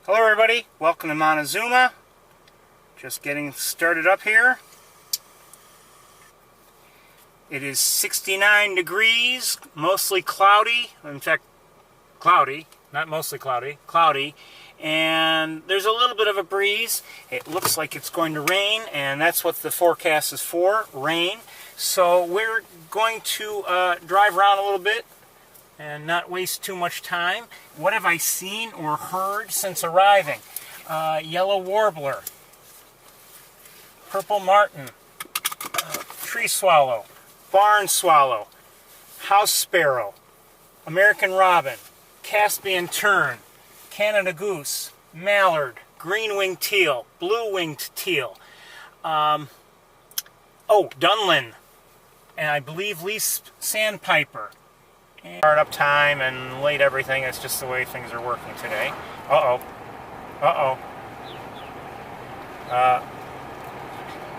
Hello everybody, welcome to Montezuma. Just getting started up here. It is 69 degrees, mostly cloudy. In fact, cloudy, not mostly cloudy, cloudy. And there's a little bit of a breeze. It looks like it's going to rain, and that's what the forecast is for, rain. So we're going to drive around a little bit and not waste too much time. What have I seen or heard since arriving? Yellow warbler, purple martin, tree swallow, barn swallow, house sparrow, American robin, Caspian tern, Canada goose, mallard, green-winged teal, blue-winged teal, dunlin, and I believe leaf sandpiper. Start up time and late everything. It's just the way things are working today.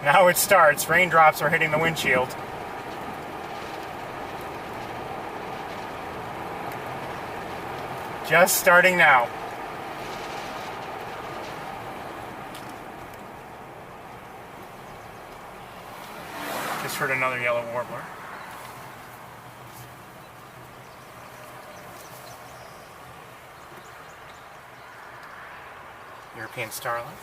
Now it starts. Raindrops are hitting the windshield. Just starting now. Just heard another yellow warbler. European starling.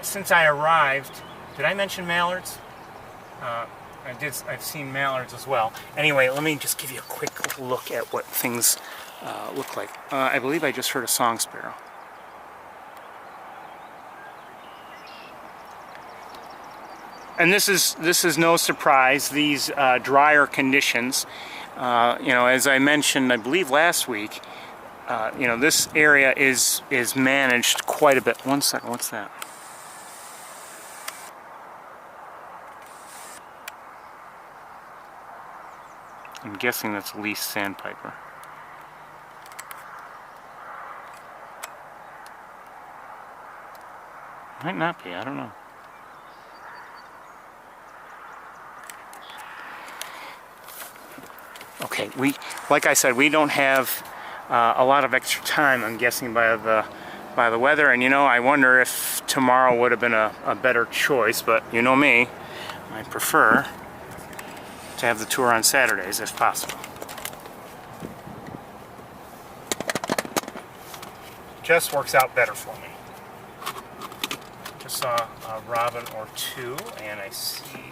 Since I arrived, did I mention mallards? I've seen mallards as well. Anyway, let me just give you a quick look at what things look like. I believe I just heard a song sparrow. And this is no surprise. These drier conditions, as I mentioned, I believe last week. This area is managed quite a bit. One second, what's that? I'm guessing that's leaf sandpiper. Might not be, I don't know. Okay, like I said, we don't have a lot of extra time, I'm guessing, by the weather, and I wonder if tomorrow would have been a better choice, but you know me, I prefer to have the tour on Saturdays if possible. Just works out better for me. Just saw a robin or two, and I see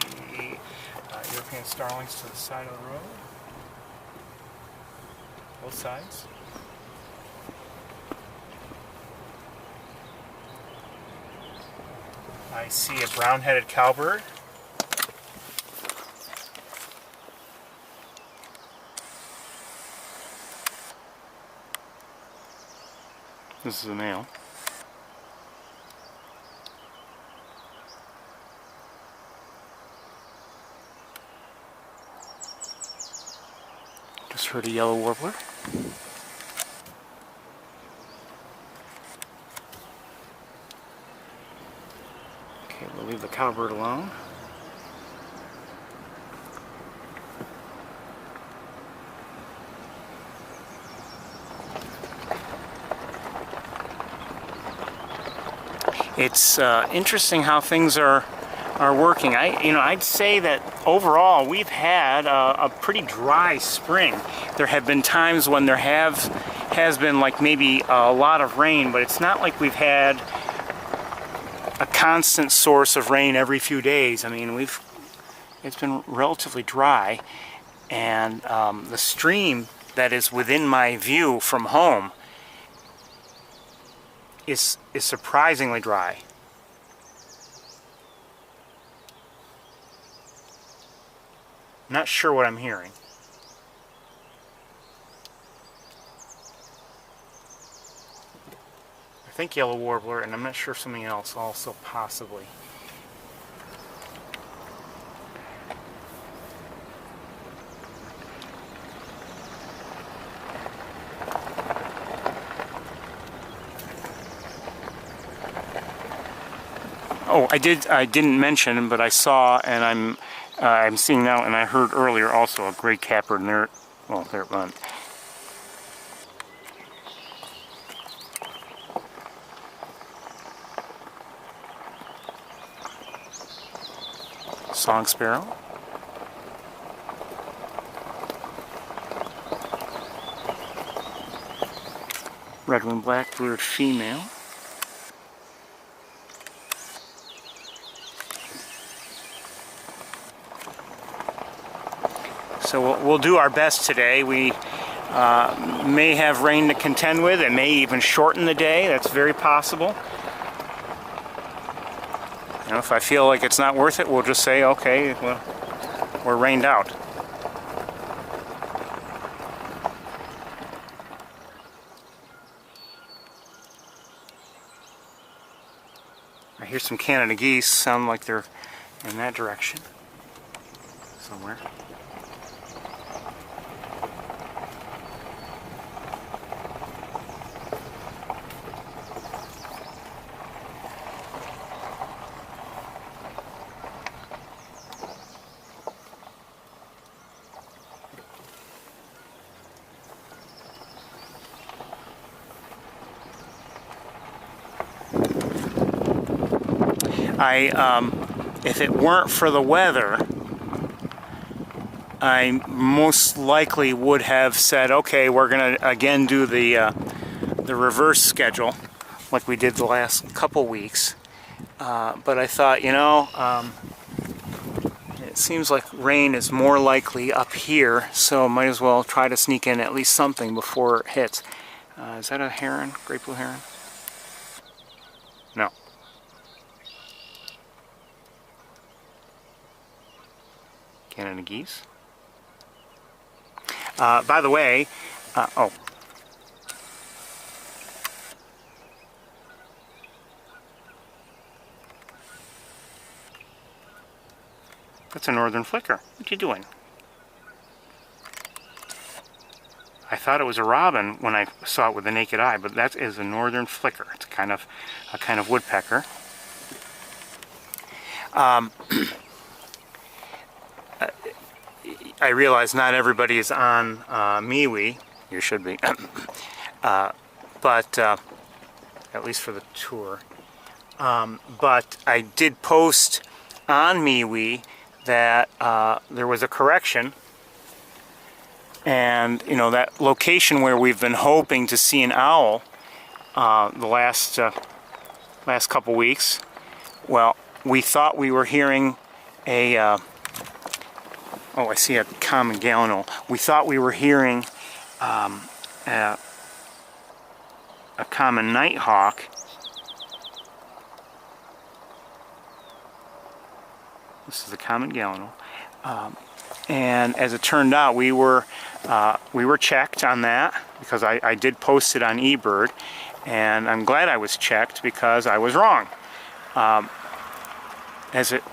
European starlings to the side of the road. Both sides. I see a brown-headed cowbird. This is a male. Just heard a yellow warbler. Okay, we'll leave the cowbird alone. It's interesting how things are working. I'd say that overall we've had a pretty dry spring. There have been times when there has been like maybe a lot of rain, but it's not like we've had a constant source of rain every few days. I mean, it's been relatively dry, and the stream that is within my view from home is surprisingly dry. Not sure what I'm hearing. I think yellow warbler, and I'm not sure if something else also possibly. Oh, I didn't mention, but I saw, and I'm seeing now, and I heard earlier also a gray catbird, and there it went. song sparrow. Red-winged blackbird female. So we'll do our best today. We may have rain to contend with. It may even shorten the day. That's very possible. You know, if I feel like it's not worth it, we'll just say, okay, well, we're rained out. I hear some Canada geese sound like they're in that direction somewhere. If it weren't for the weather, I most likely would have said, okay, we're going to again do the reverse schedule like we did the last couple weeks. But I thought, you know, it seems like rain is more likely up here, so might as well try to sneak in at least something before it hits. Is that a heron? Great blue heron? No. Canada geese. By the way, oh. That's a northern flicker. What you doing? I thought it was a robin when I saw it with the naked eye, but that is a northern flicker. It's a kind of woodpecker. I realize not everybody is on MeWe. You should be. But at least for the tour. But I did post on MeWe that there was a correction, and you know, that location where we've been hoping to see an owl the last couple weeks. Well, we thought we were hearing a oh, I see a common gallinal. We thought we were hearing a common nighthawk. This is a common gallinal. And as it turned out, we were checked on that, because I did post it on eBird, and I'm glad I was checked because I was wrong. As it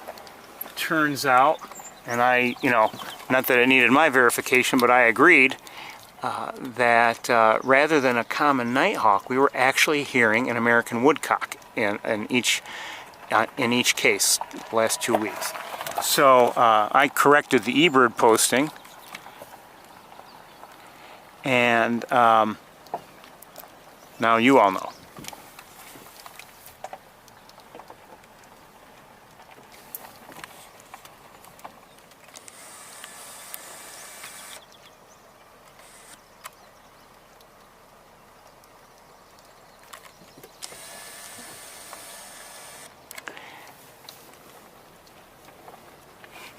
turns out, and I, you know, not that it needed my verification, but I agreed that rather than a common nighthawk, we were actually hearing an American woodcock in each case the last 2 weeks. So I corrected the eBird posting, and now you all know.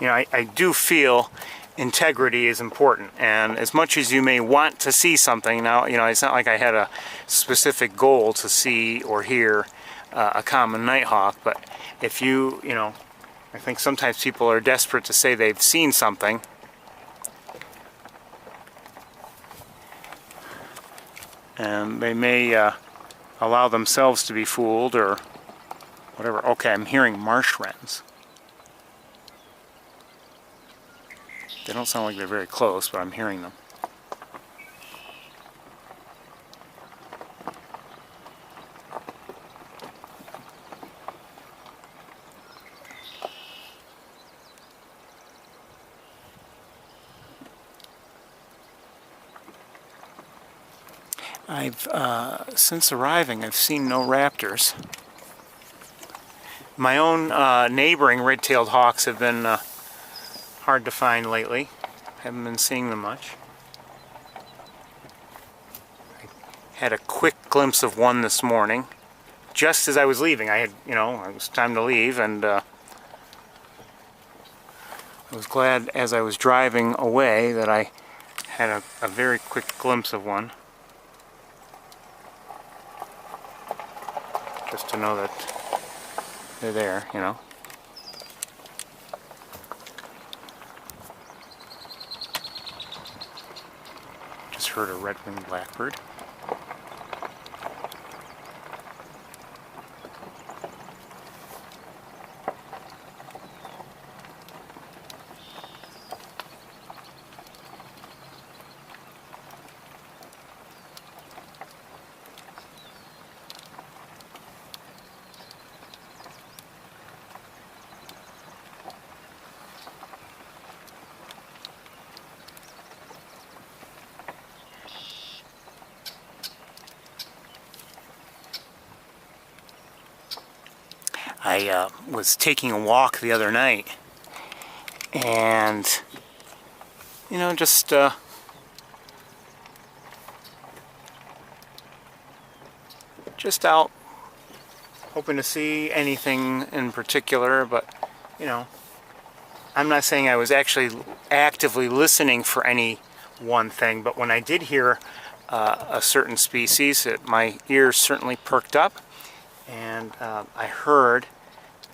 You know, I do feel integrity is important, and as much as you may want to see something, now, you know, it's not like I had a specific goal to see or hear a common nighthawk, but if you know, I think sometimes people are desperate to say they've seen something, and they may allow themselves to be fooled or whatever. Okay, I'm hearing marsh wrens. They don't sound like they're very close, but I'm hearing them. Since arriving, I've seen no raptors. My own neighboring red-tailed hawks have been hard to find lately. Haven't been seeing them much. I had a quick glimpse of one this morning, just as I was leaving. It was time to leave, and I was glad as I was driving away that I had a very quick glimpse of one. Just to know that they're there, you know. Just heard a red-winged blackbird. I was taking a walk the other night, and just out hoping to see anything in particular, but I'm not saying I was actually actively listening for any one thing, but when I did hear a certain species, my ears certainly perked up, and I heard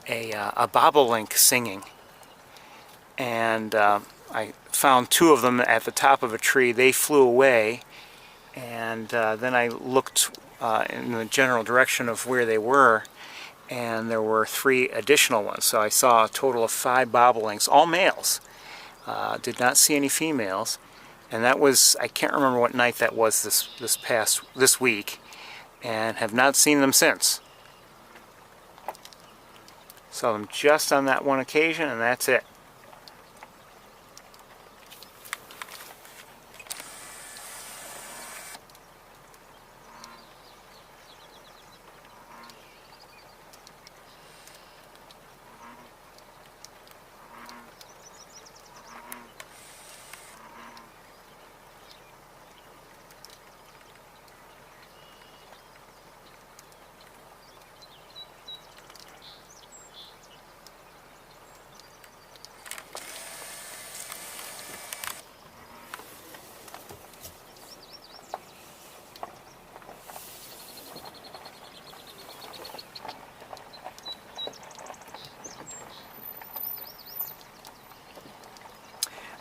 a bobolink singing, and I found two of them at the top of a tree. They flew away, and then I looked in the general direction of where they were, and there were 3 additional ones. So I saw a total of 5 bobolinks, all males. Did not see any females, and that was, I can't remember what night that was this week, and have not seen them since. Saw them just on that one occasion, and that's it.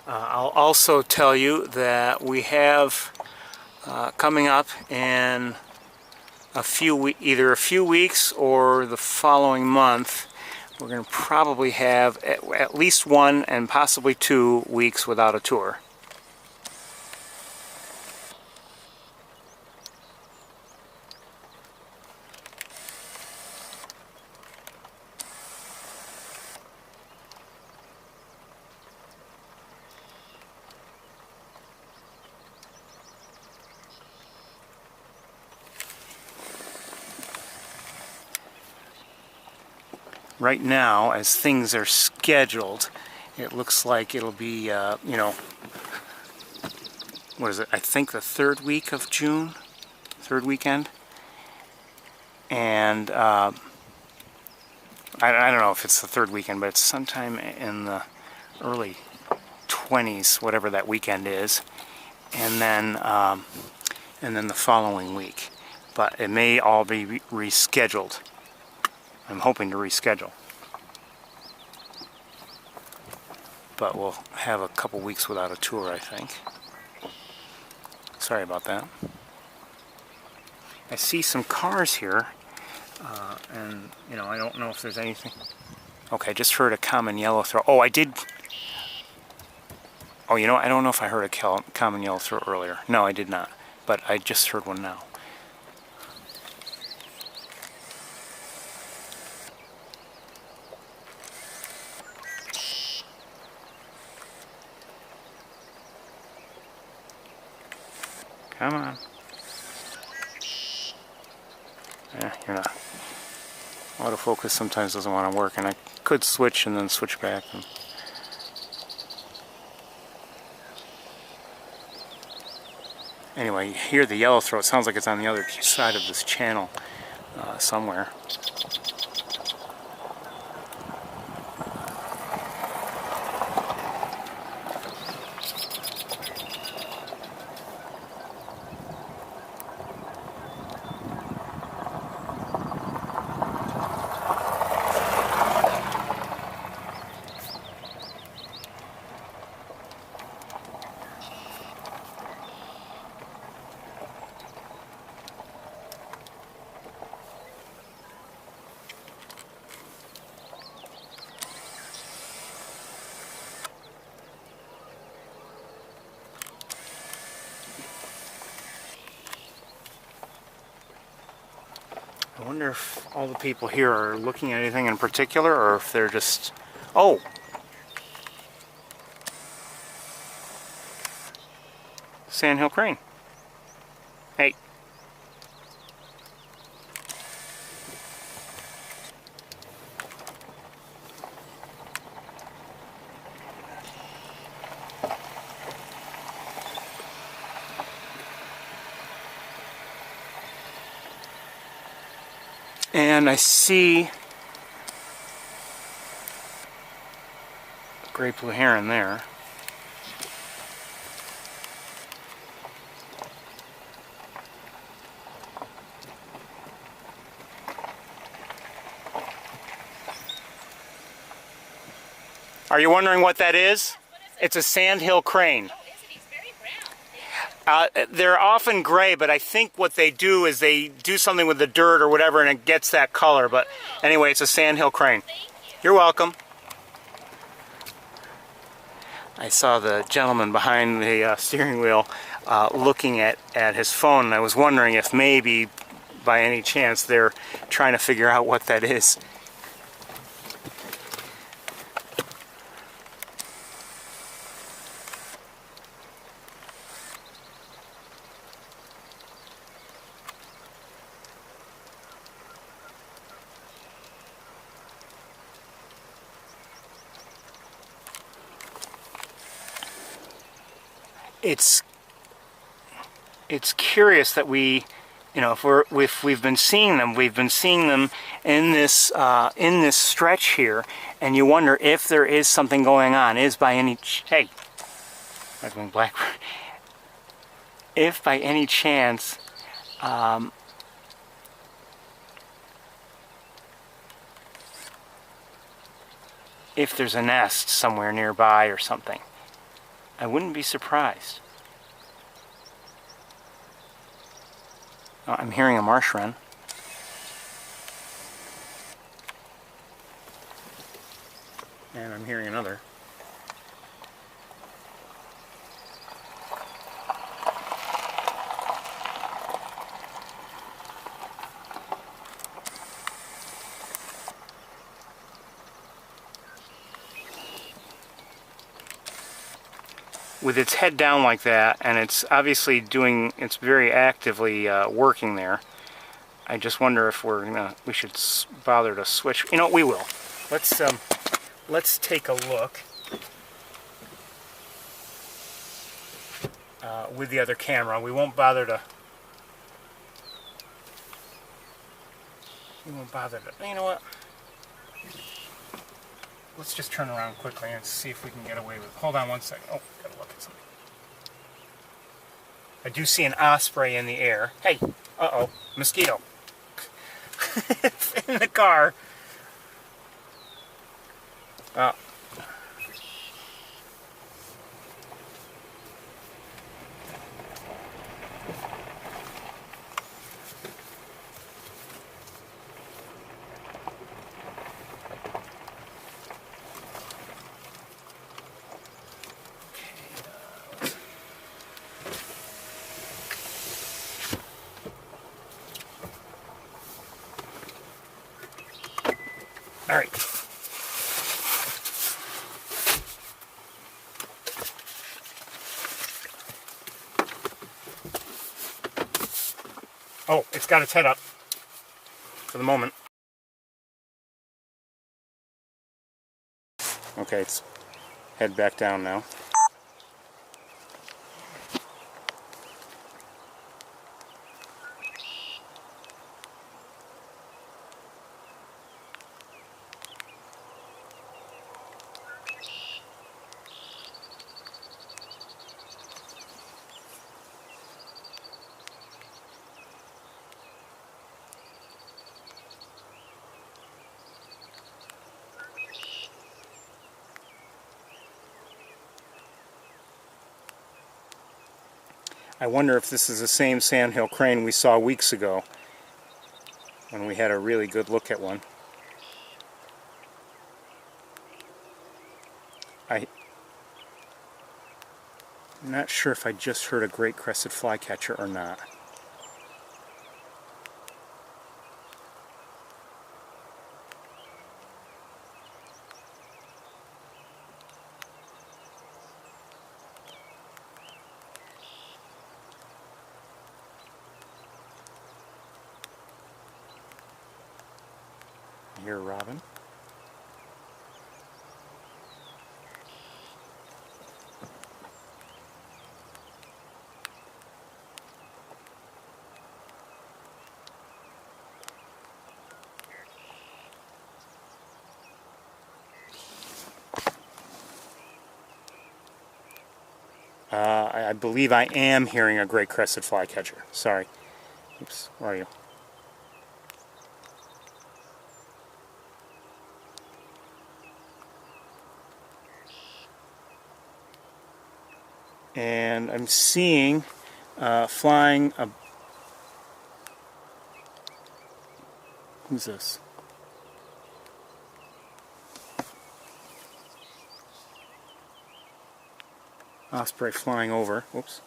I'll also tell you that we have coming up in either a few weeks or the following month, we're going to probably have at least 1 and possibly 2 weeks without a tour. Right now, as things are scheduled, it looks like it'll be, what is it? I think the 3rd week of June, 3rd weekend. And I don't know if it's the 3rd weekend, but it's sometime in the early 20s, whatever that weekend is. And then the following week. But it may all be rescheduled. I'm hoping to reschedule. But we'll have a couple weeks without a tour, I think. Sorry about that. I see some cars here, and I don't know if there's anything. Okay, I just heard a common yellowthroat. Oh, I did. Oh, I don't know if I heard a common yellowthroat earlier. No, I did not. But I just heard one now. Come on. Yeah, you're not. Autofocus sometimes doesn't want to work, and I could switch and then switch back. Anyway, you hear the yellow throat. It sounds like it's on the other side of this channel somewhere. I wonder if all the people here are looking at anything in particular, or if they're just... Oh! Sandhill crane. Hey. And I see great blue heron there. Are you wondering what that is? It's a sandhill crane. They're often gray, but I think what they do is they do something with the dirt or whatever and it gets that color. But anyway, it's a sandhill crane. You're welcome. I saw the gentleman behind the steering wheel looking at his phone, and I was wondering if maybe by any chance they're trying to figure out what that is. It's curious that we, you know, if we've been seeing them in this stretch here, and you wonder if there is something going on. Is by any hey, I'm going black. If by any chance, if there's a nest somewhere nearby or something, I wouldn't be surprised. Oh, I'm hearing a marsh wren. And I'm hearing another. With its head down like that, and it's obviously doing, it's very actively working there. I just wonder if we should bother to switch. You know, we will. Let's take a look with the other camera. We won't bother to. You know what? Let's just turn around quickly and see if we can get away with it. Hold on one second. Oh, gotta look at something. I do see an osprey in the air. Hey, uh-oh, mosquito. In the car. All right. Oh, it's got its head up for the moment. Okay, it's head back down now. I wonder if this is the same sandhill crane we saw weeks ago when we had a really good look at one. I'm not sure if I just heard a great crested flycatcher or not. I hear a robin. I believe I am hearing a great crested flycatcher. Sorry. Oops, where are you? And I'm seeing flying a... Who's this? Osprey flying over. Whoops.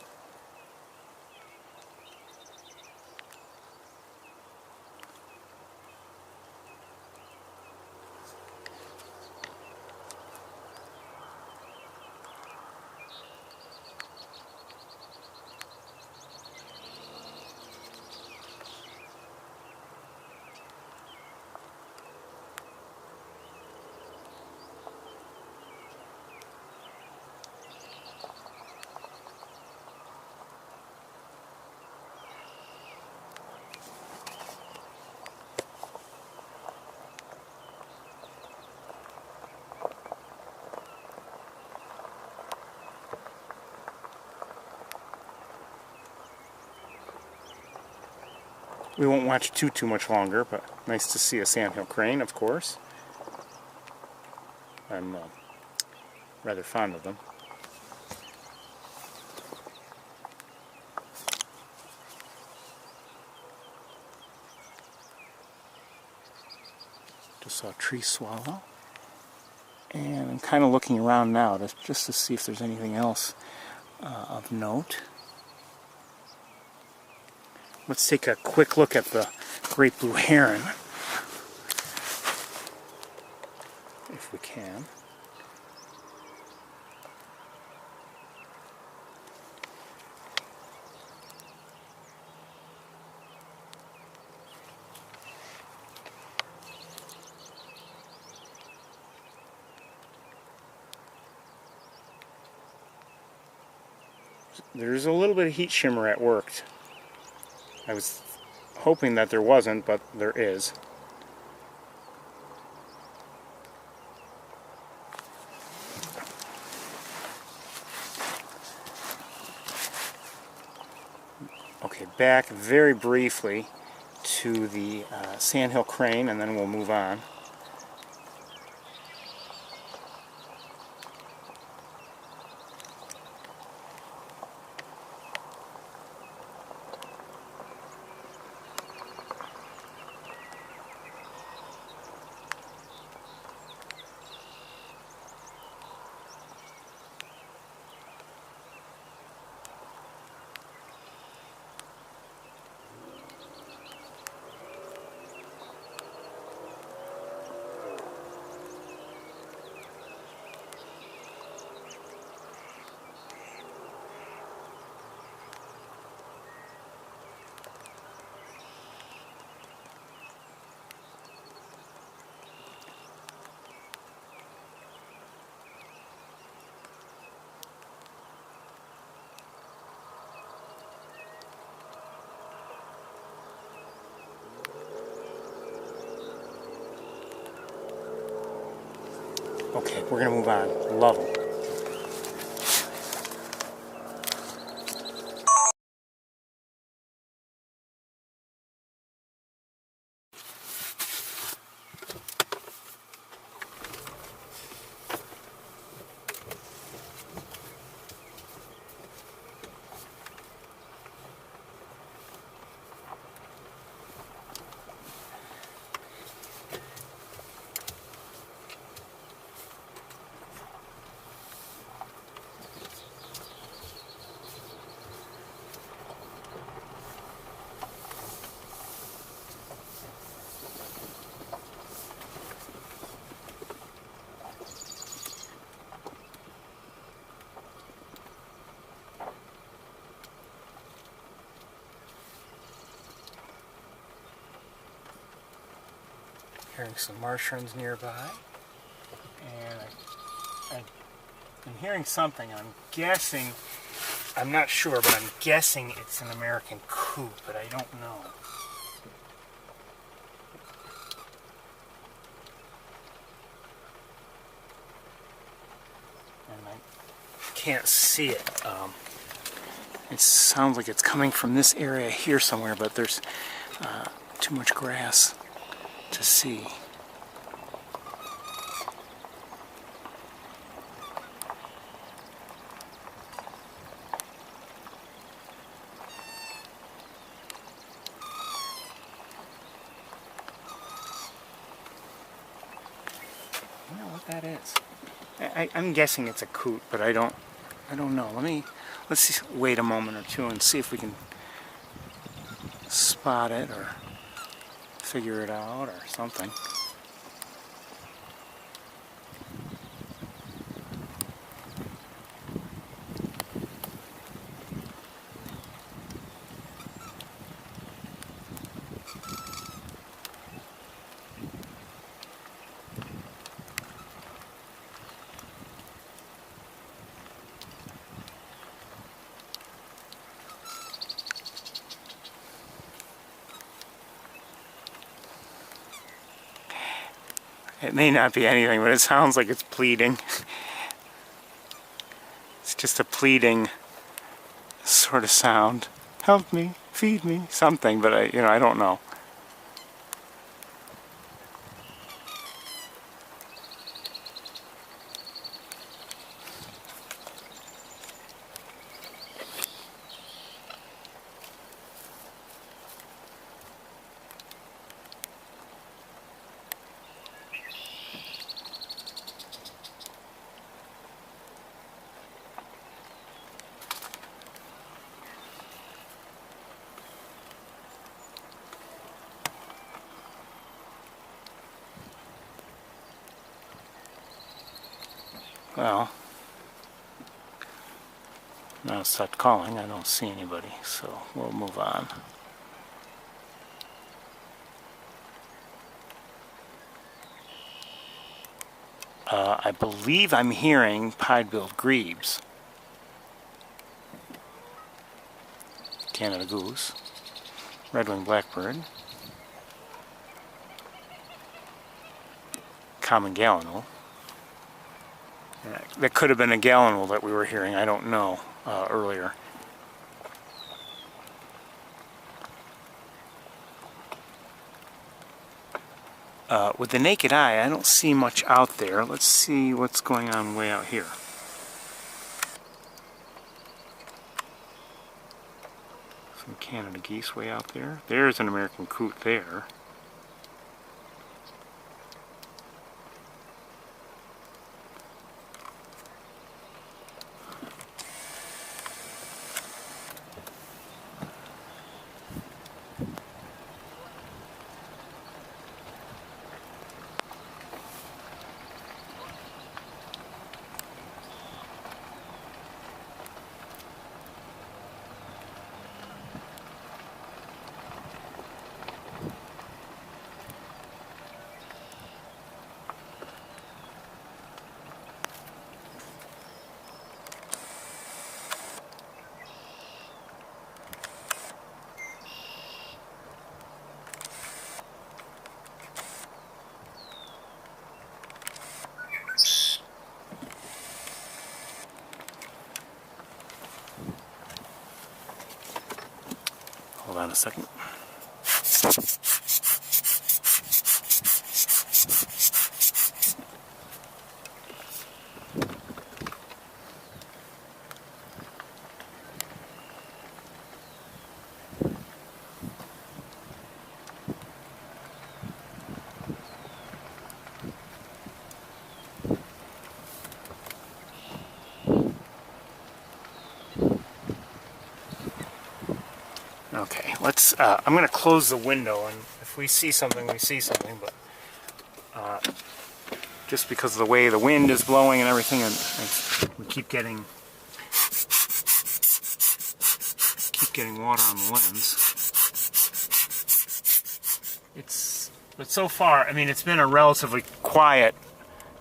We won't watch too much longer, but nice to see a sandhill crane, of course. I'm rather fond of them. Just saw a tree swallow. And I'm kind of looking around now just to see if there's anything else of note. Let's take a quick look at the great blue heron, if we can. There's a little bit of heat shimmer at work. I was hoping that there wasn't, but there is. Okay, back very briefly to the sandhill crane, and then we'll move on. Okay, we're gonna move on. Love them. Hearing some marsh wrens nearby, and I've been hearing something. I'm guessing, I'm not sure, but I'm guessing it's an American coot, but I don't know. And I can't see it. It sounds like it's coming from this area here somewhere, but there's too much grass to see. I don't know what that is. I'm guessing it's a coot, but I don't know. Let's wait a moment or two and see if we can spot it or figure it out or something. It may not be anything, but it sounds like it's pleading. It's just a pleading sort of sound. Help me, feed me, something, but I don't know. Well, now it's start calling. I don't see anybody, so we'll move on. I believe I'm hearing pied-billed grebes. Canada goose, red-winged blackbird, common gallinule. That could have been a gallinule that we were hearing, I don't know, earlier. With the naked eye, I don't see much out there. Let's see what's going on way out here. Some Canada geese way out there. There's an American coot there. second. Okay, let's, I'm going to close the window, and if we see something, we see something, but just because of the way the wind is blowing and everything, and we keep getting water on the lens. But so far, I mean, it's been a relatively quiet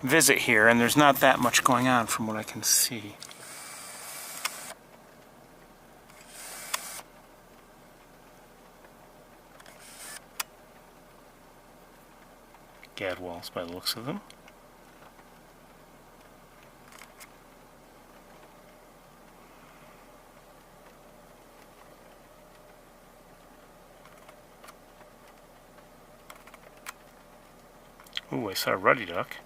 visit here, and there's not that much going on from what I can see. Gadwalls by the looks of them. Ooh, I saw a ruddy duck.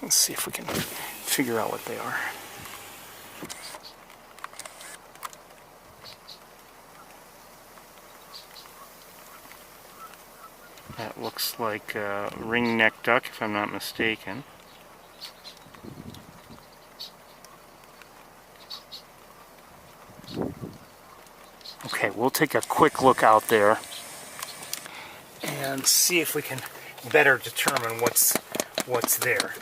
Let's see if we can figure out what they are. That looks like a ring-necked duck, if I'm not mistaken. Okay, we'll take a quick look out there and see if we can better determine what's there.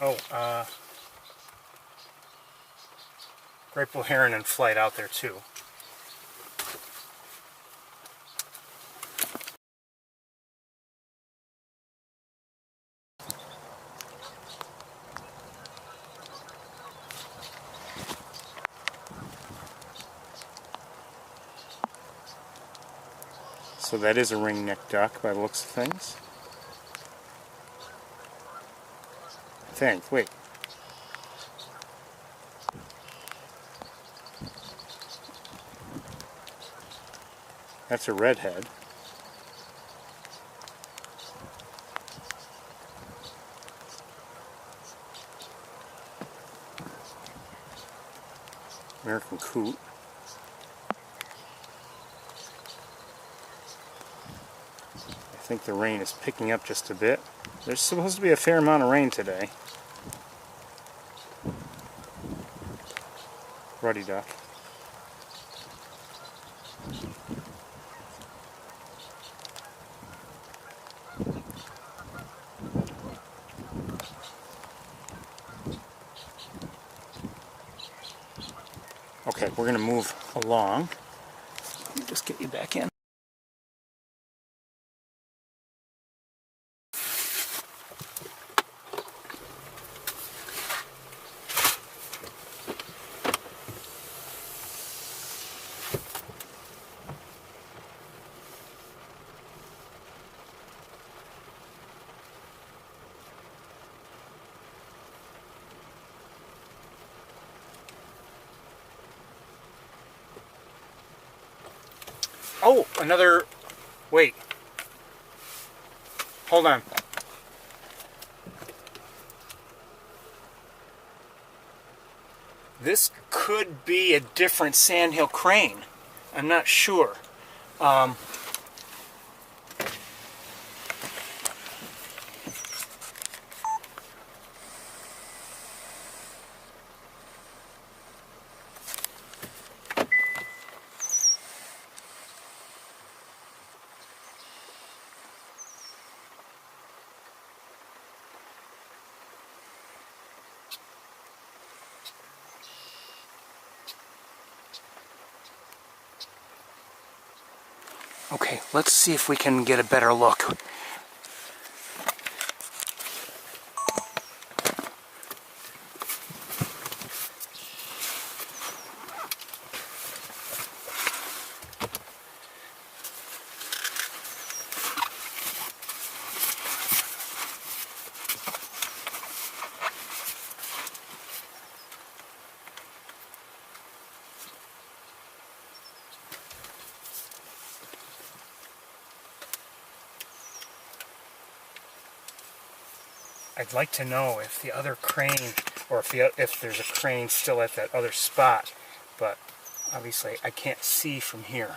Oh, great blue heron in flight out there too. So that is a ring-necked duck by the looks of things. I think. Wait. That's a redhead. American coot. I think the rain is picking up just a bit. There's supposed to be a fair amount of rain today. Ruddy duck. Okay, we're going to move along. Let me just get you back in. Oh, another, wait, hold on. This could be a different sandhill crane. I'm not sure. Okay, let's see if we can get a better look. I'd like to know if the other crane, or if there's a crane still at that other spot, but obviously I can't see from here.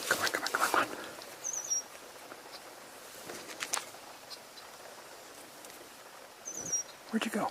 Come on, come on, come on, come on. Where'd you go?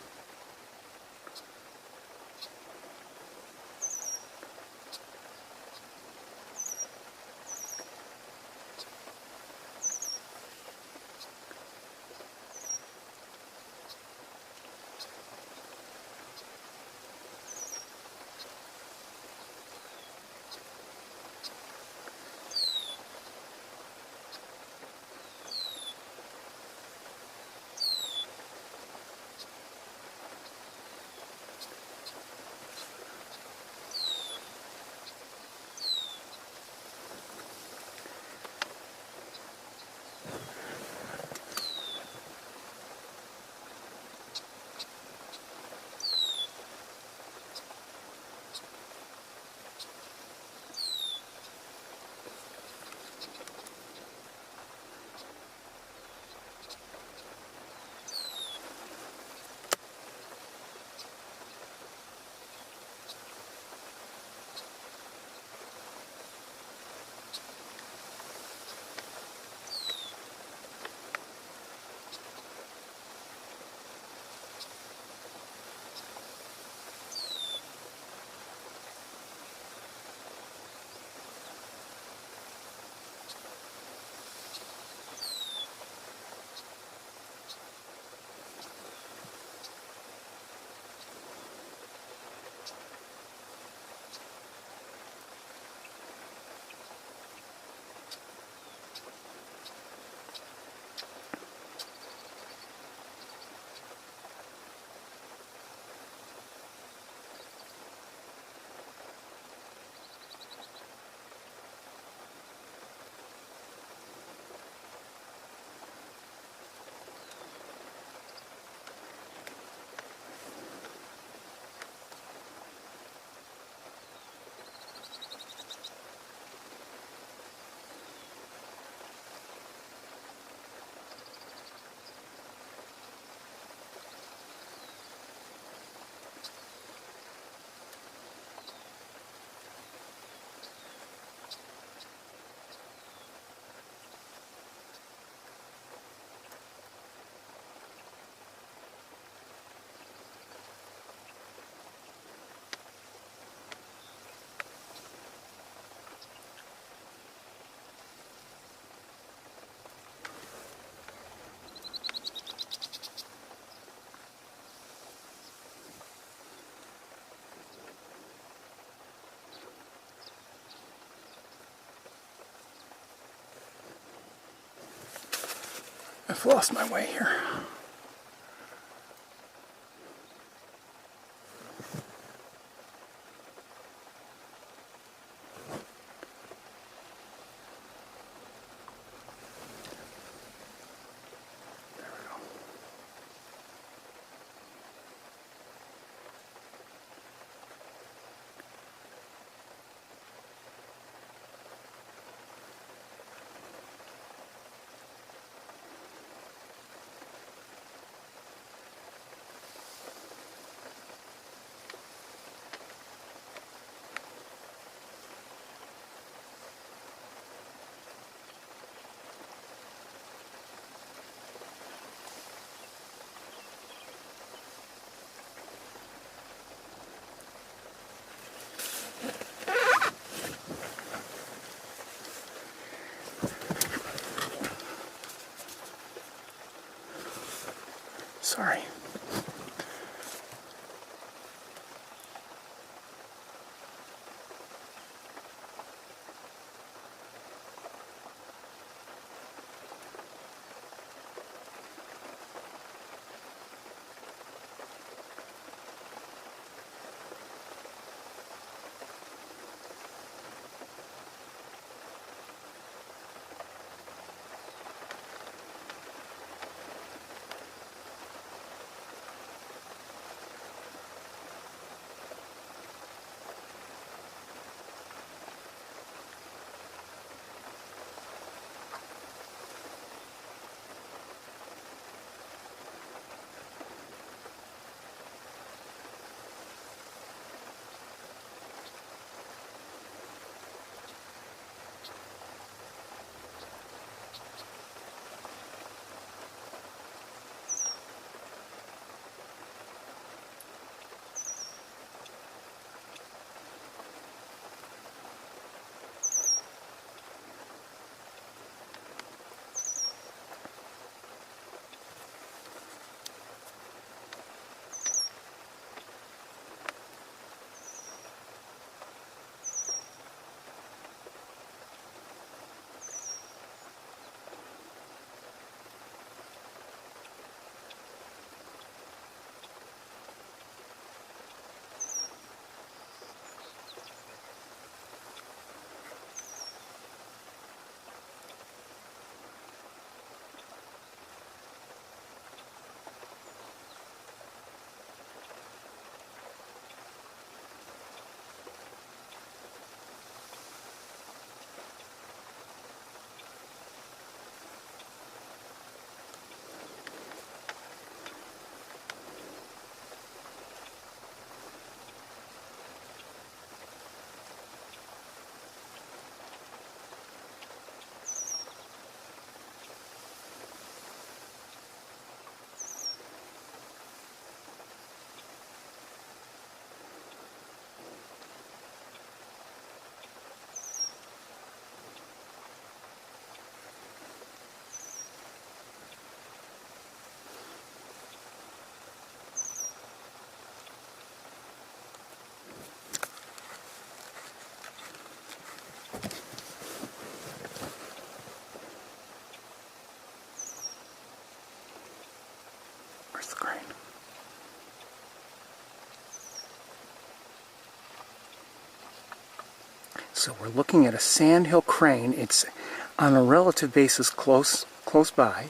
I've lost my way here. Sorry. So we're looking at a sandhill crane. It's on a relative basis close by.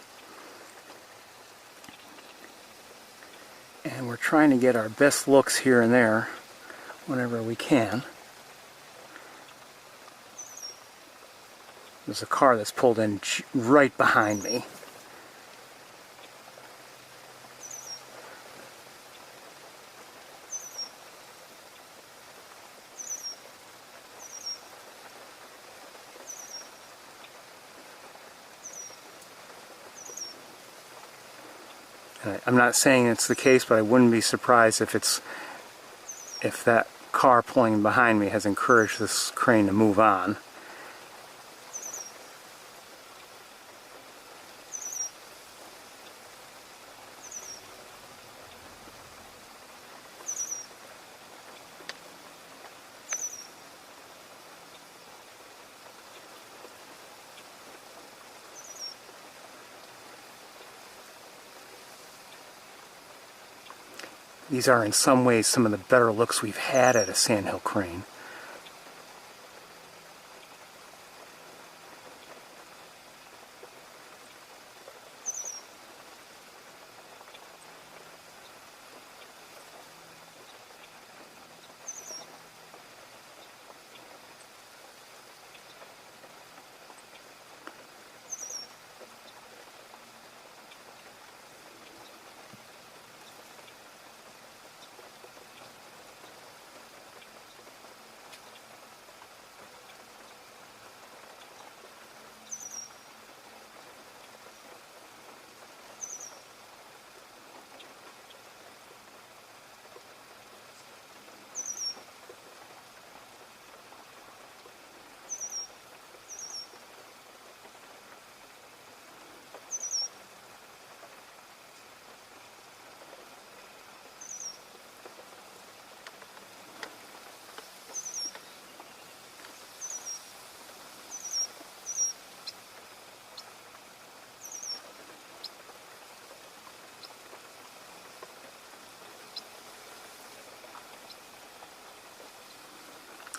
And we're trying to get our best looks here and there whenever we can. There's a car that's pulled in right behind me. I'm not saying it's the case, but I wouldn't be surprised if that car pulling behind me has encouraged this crane to move on. These are in some ways some of the better looks we've had at a sandhill crane.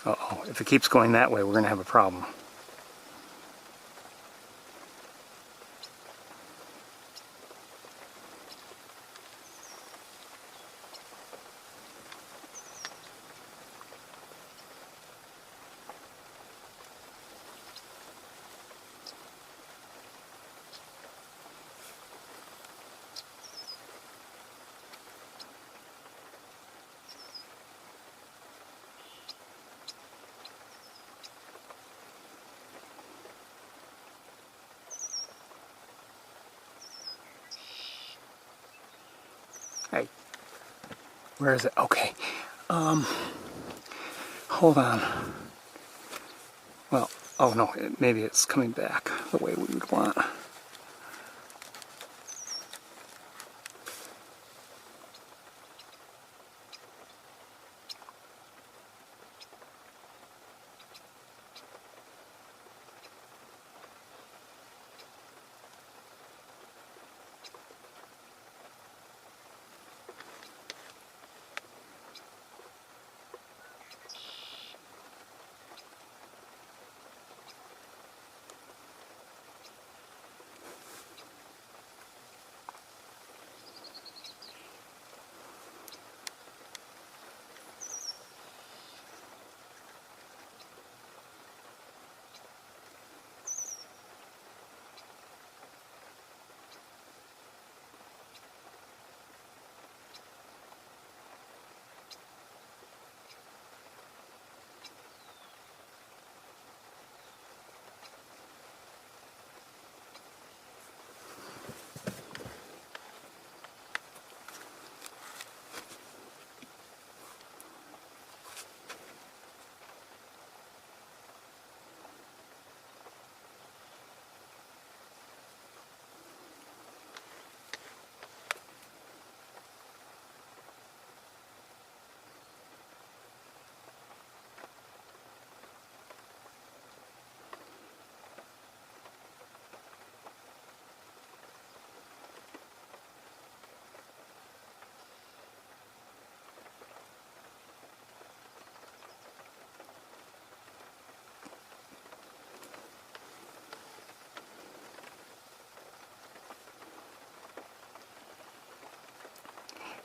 Uh-oh, if it keeps going that way, we're going to have a problem. Hey, where is it? Okay. Hold on. Well, oh no, maybe it's coming back the way we would want.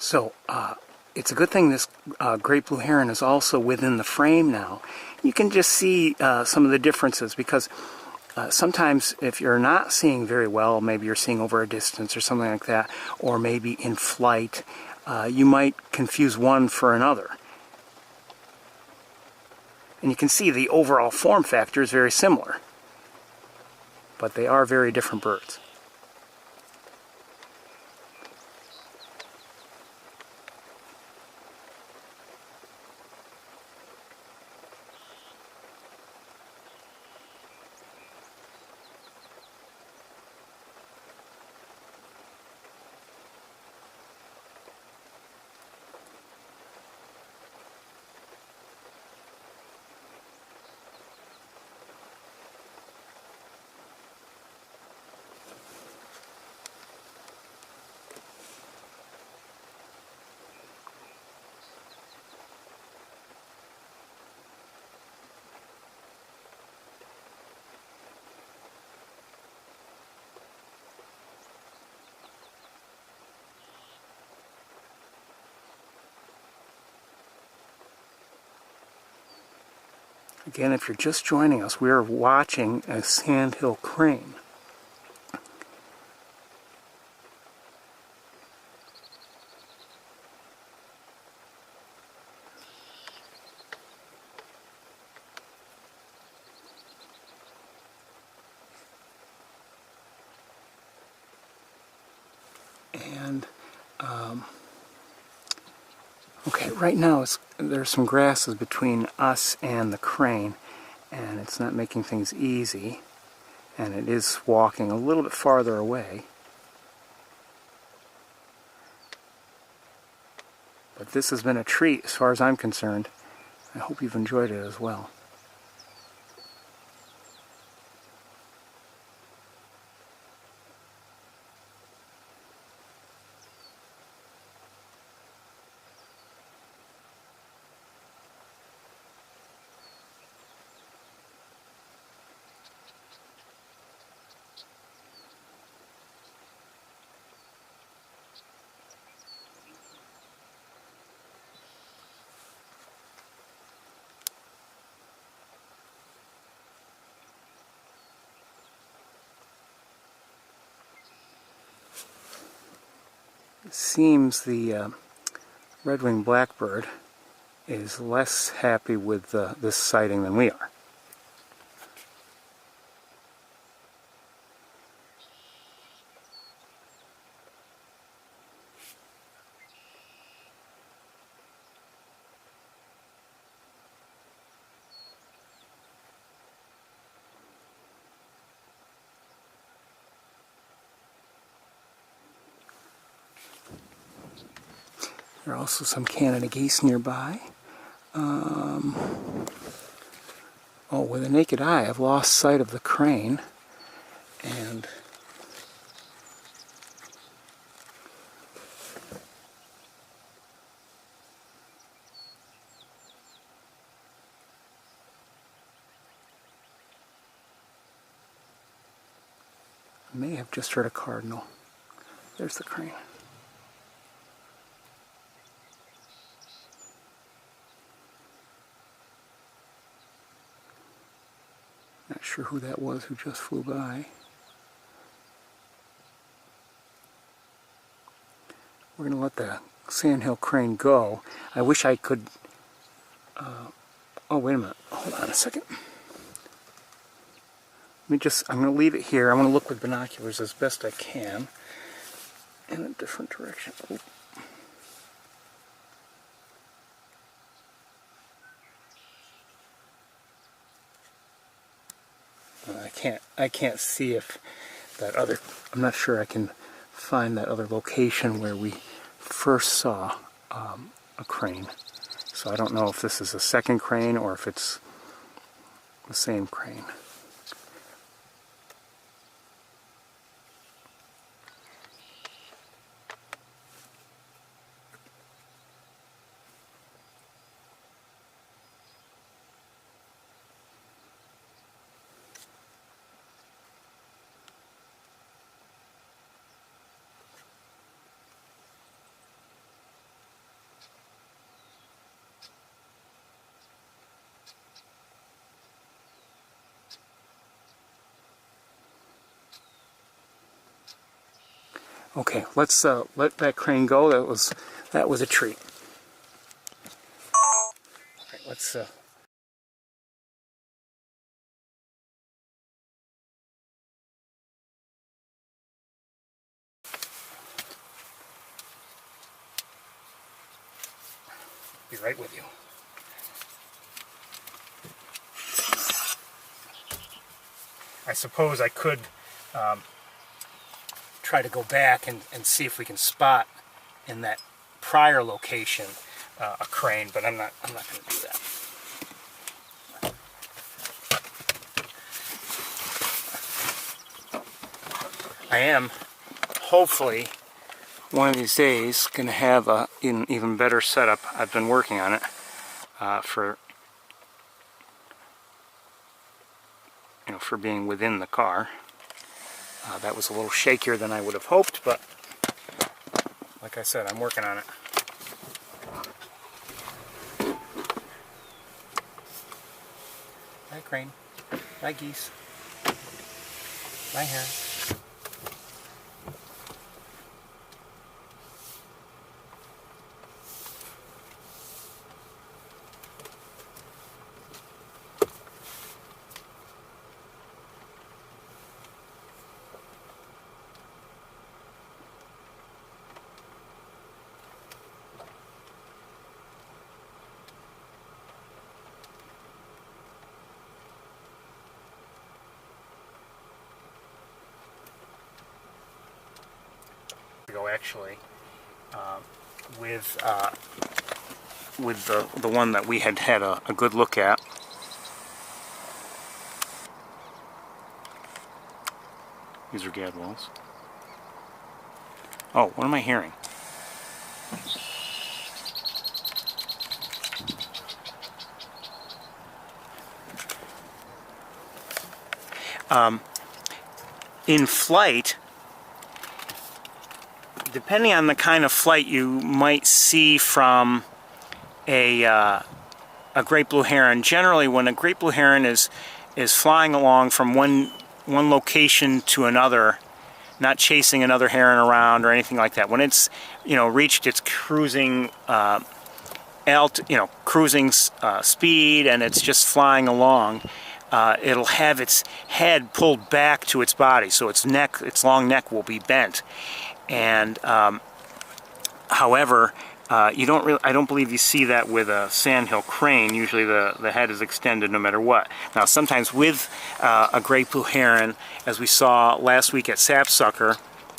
So it's a good thing this great blue heron is also within the frame now. You can just see some of the differences, because sometimes if you're not seeing very well, maybe you're seeing over a distance or something like that, or maybe in flight, you might confuse one for another. And you can see the overall form factor is very similar, but they are very different birds. Again, if you're just joining us, we are watching a sandhill crane. And okay, right now there's some grasses between us and the crane, and it's not making things easy, and it is walking a little bit farther away. But this has been a treat as far as I'm concerned. I hope you've enjoyed it as well. It seems the red-winged blackbird is less happy with this sighting than we are. There are also some Canada geese nearby. Oh, with the naked eye, I've lost sight of the crane, and I may have just heard a cardinal. There's the crane. Not sure who that was who just flew by. We're going to let the sandhill crane go. I wish I could... oh, wait a minute. Hold on a second. I'm going to leave it here. I'm going to look with binoculars as best I can in a different direction. Oh. I can't see if that other... I'm not sure I can find that other location where we first saw a crane. So I don't know if this is a second crane or if it's the same crane. Okay, let's let that crane go. That was a treat. All right, let's be right with you. I suppose I could try to go back and see if we can spot in that prior location a crane, but I'm not going to do that. I am hopefully one of these days going to have an even better setup. I've been working on it for being within the car. That was a little shakier than I would have hoped, but like I said, I'm working on it. Bye, crane. Bye, geese. Bye, heron. Go actually with the one that we had a good look at. These are gadwalls. Oh, what am I hearing? In flight, depending on the kind of flight you might see from a great blue heron. Generally, when a great blue heron is flying along from one location to another, not chasing another heron around or anything like that, when it's reached its cruising cruising speed and it's just flying along, it'll have its head pulled back to its body, so its long neck will be bent. And however, I don't believe you see that with a sandhill crane. Usually the head is extended no matter what. Now sometimes with a great blue heron, as we saw last week at Sapsucker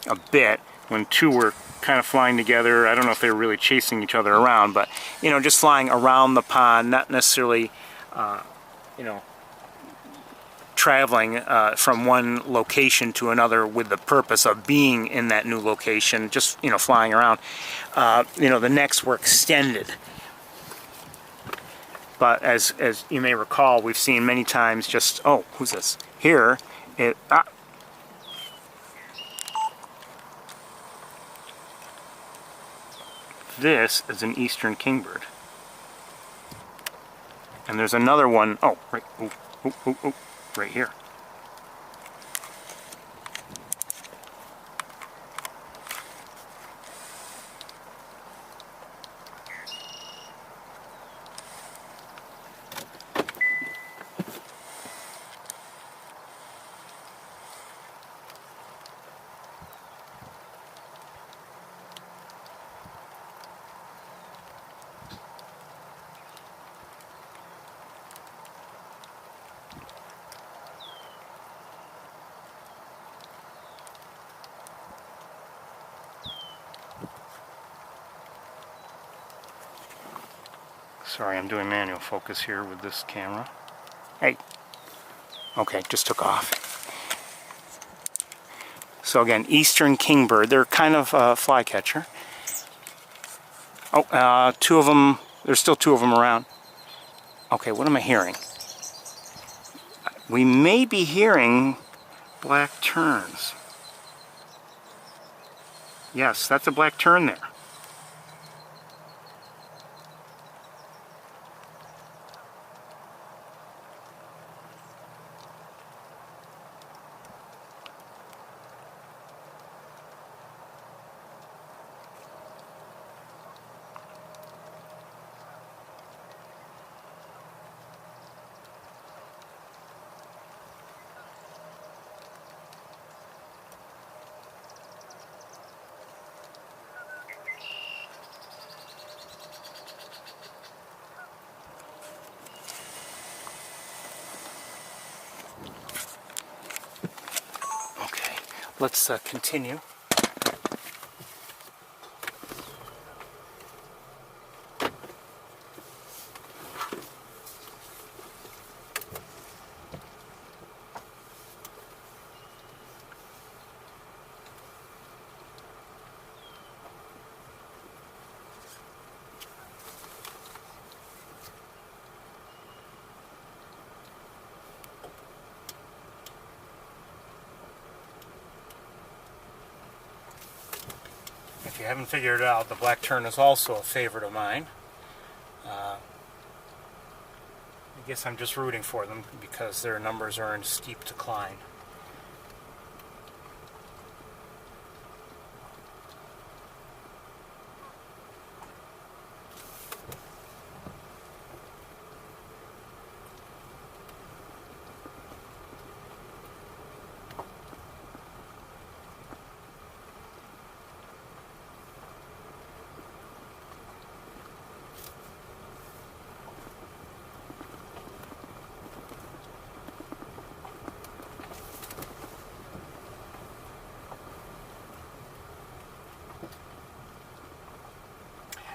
a bit, when two were kind of flying together, I don't know if they were really chasing each other around, but just flying around the pond, not necessarily traveling from one location to another with the purpose of being in that new location, just flying around. The necks were extended. But as you may recall, we've seen many times just, oh, who's this? Here, this is an eastern kingbird. And there's another one, oh, right, right here. Sorry, I'm doing manual focus here with this camera. Hey. Okay, just took off. So again, eastern kingbird. They're kind of a flycatcher. Oh, two of them. There's still two of them around. Okay, what am I hearing? We may be hearing black terns. Yes, that's a black tern there. let's continue. If you haven't figured it out, the black tern is also a favorite of mine. I guess I'm just rooting for them because their numbers are in steep decline.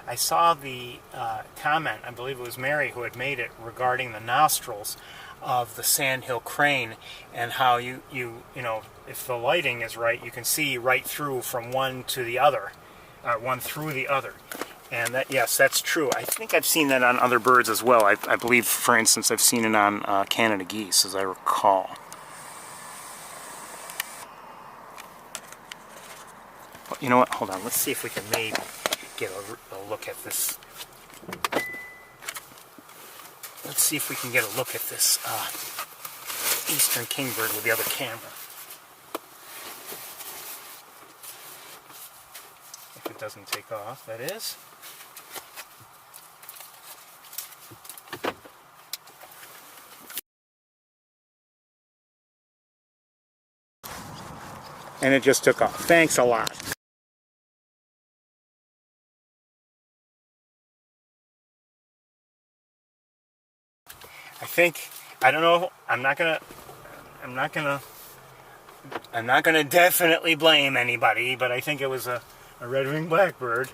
I saw the comment, I believe it was Mary who had made it, regarding the nostrils of the sandhill crane, and how you know, if the lighting is right, you can see right through from one to the other, one through the other. And that, yes, that's true. I think I've seen that on other birds as well. I believe, for instance, I've seen it on Canada geese, as I recall. Well, you know what? Hold on. Let's see if we can maybe get a look at this. Let's see if we can get a look at this eastern kingbird with the other camera. If it doesn't take off, that is. And it just took off. Thanks a lot. I think, I don't know, I'm not gonna definitely blame anybody, but I think it was a red-winged blackbird.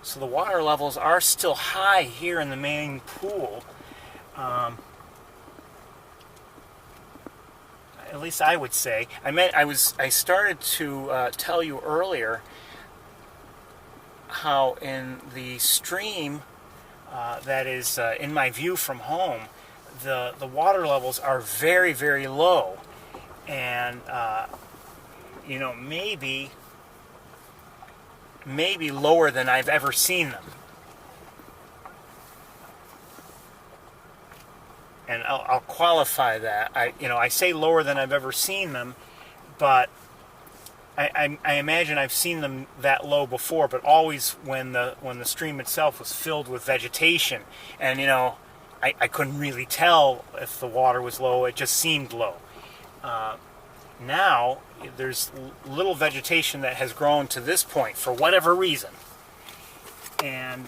So the water levels are still high here in the main pool. At least I would say. I started to tell you earlier how in the stream that is in my view from home, the water levels are very, very low, and you know, maybe lower than I've ever seen them. And I'll qualify that. I say lower than I've ever seen them, but I imagine I've seen them that low before, but always when the stream itself was filled with vegetation, and I couldn't really tell if the water was low. It just seemed low. Now there's little vegetation that has grown to this point for whatever reason, and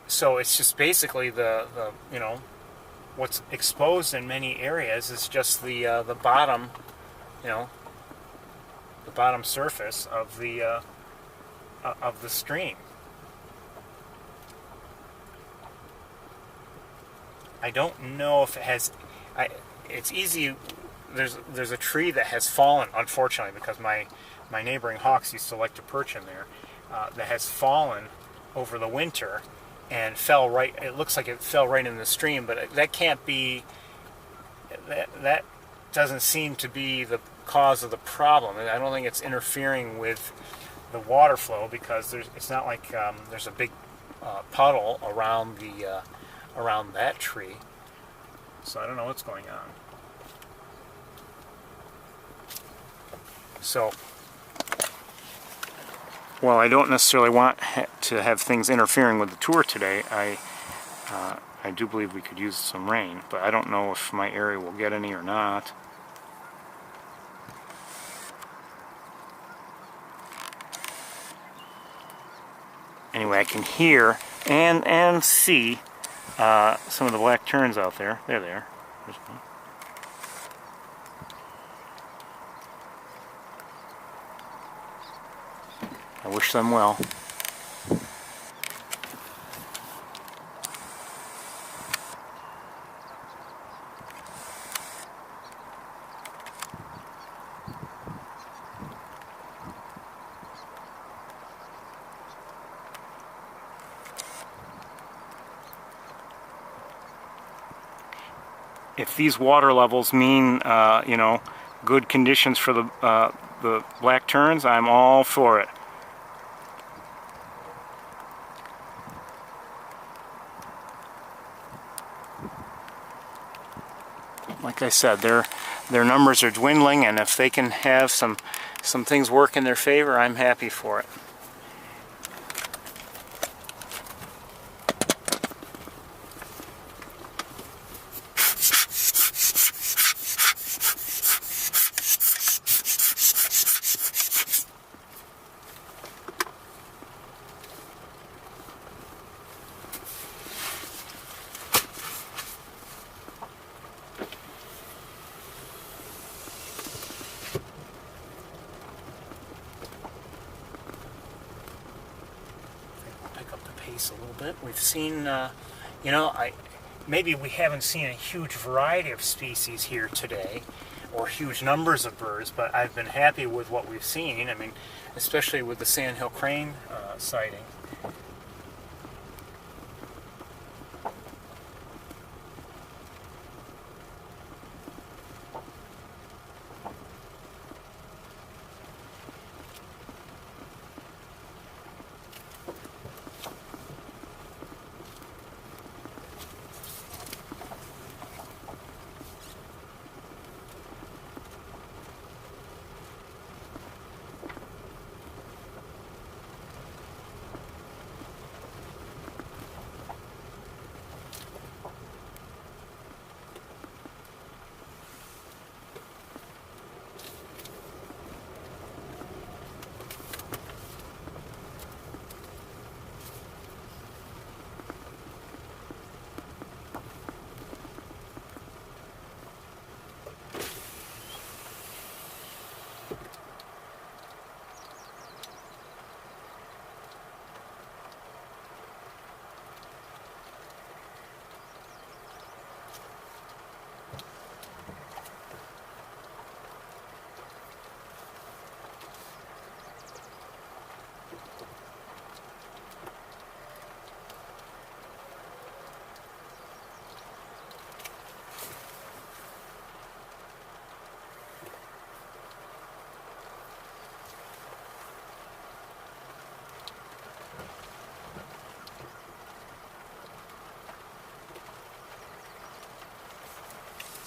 so it's just basically the what's exposed in many areas is just the bottom, the bottom surface of the stream. I don't know if it has. It's easy. There's a tree that has fallen, unfortunately, because my neighboring hawks used to like to perch in there. That has fallen over the winter and fell right. It looks like it fell right in the stream, but that can't be. That doesn't seem to be the cause of the problem. I don't think it's interfering with the water flow, because it's not like there's a big puddle around that tree. So I don't know what's going on. So while I don't necessarily want to have things interfering with the tour today, I do believe we could use some rain, but I don't know if my area will get any or not. Anyway, I can hear and see some of the black terns out there. There they are. There's one. I wish them well. If these water levels mean, you know, good conditions for the black terns, I'm all for it. Like I said, their numbers are dwindling, and if they can have some things work in their favor, I'm happy for it. A little bit. We've seen, you know, maybe we haven't seen a huge variety of species here today, or huge numbers of birds, but I've been happy with what we've seen. I mean, especially with the sandhill crane sighting.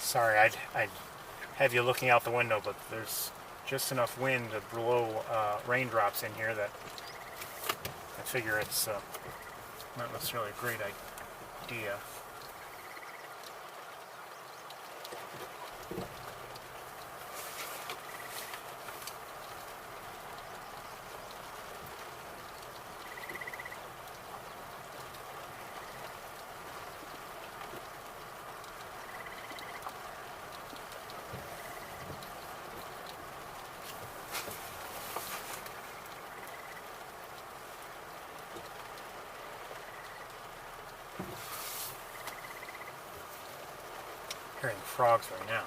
Sorry, I'd have you looking out the window, but there's just enough wind to blow raindrops in here that I figure it's not necessarily a great idea. Hearing frogs right now.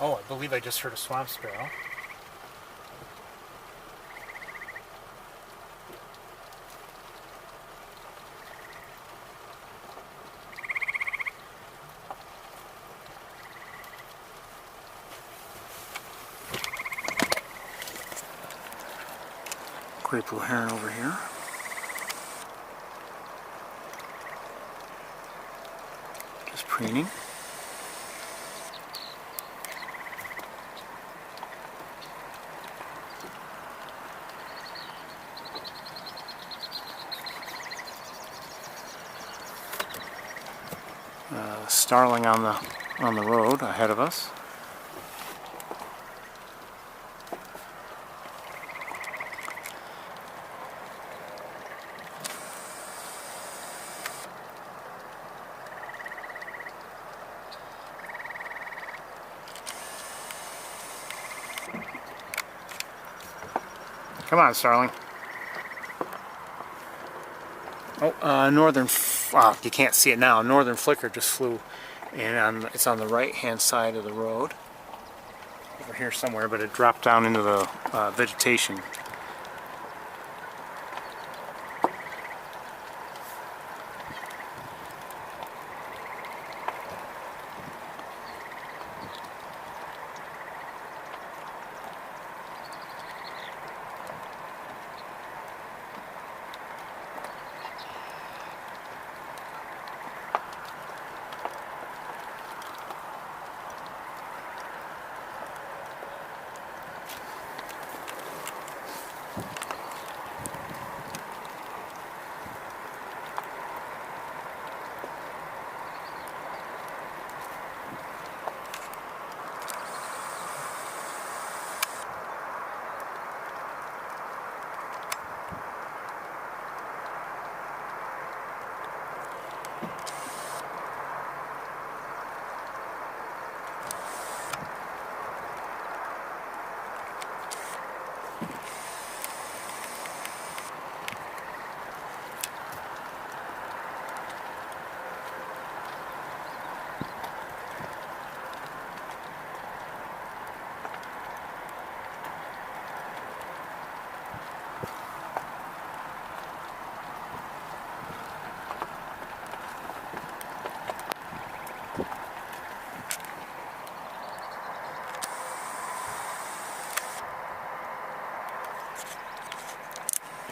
Oh, I believe I just heard a swamp sparrow. Great blue heron over here. Just preening. Starling on the road ahead of us. Come on, Starling. Oh, you can't see it now. Northern flicker just flew, and it's on the right-hand side of the road. Over here somewhere, but it dropped down into the vegetation.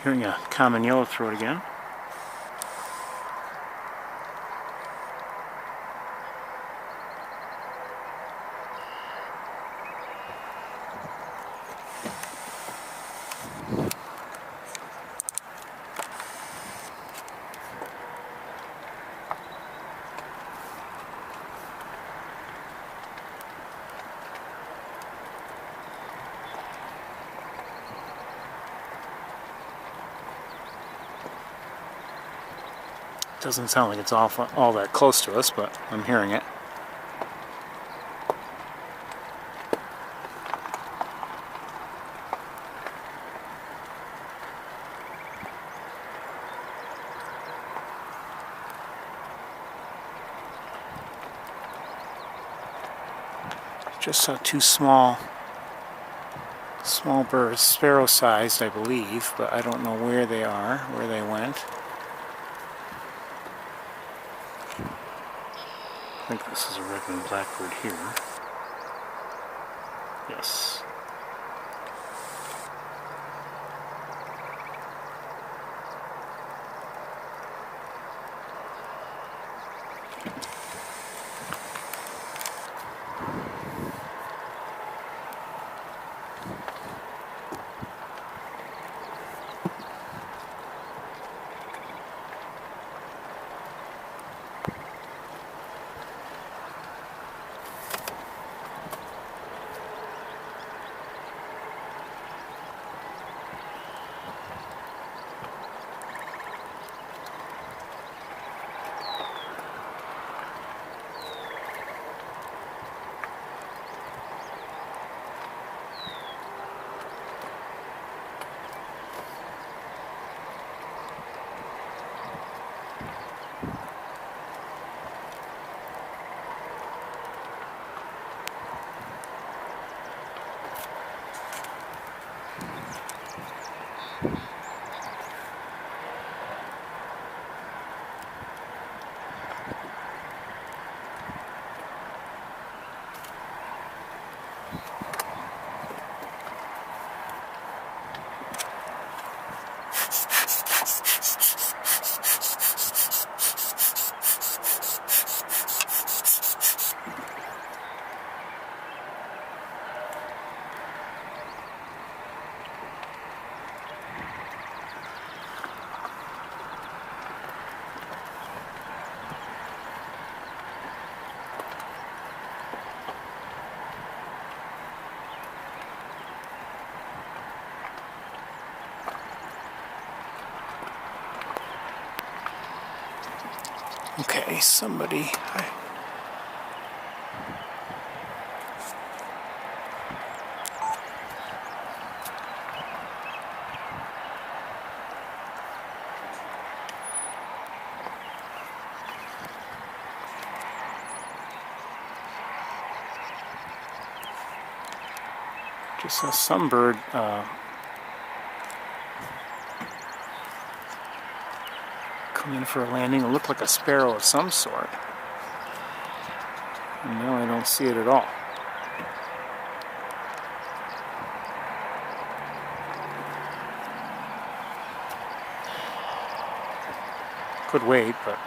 Hearing a common yellowthroat again. Doesn't sound like it's all that close to us, but I'm hearing it. Just saw two small birds, sparrow-sized, I believe, but I don't know where they are, where they went. I think this is a red-winged blackbird here. Yes. Okay, somebody. Just saw some bird come in for a landing. It looked like a sparrow of some sort. And now I don't see it at all. Could wait, but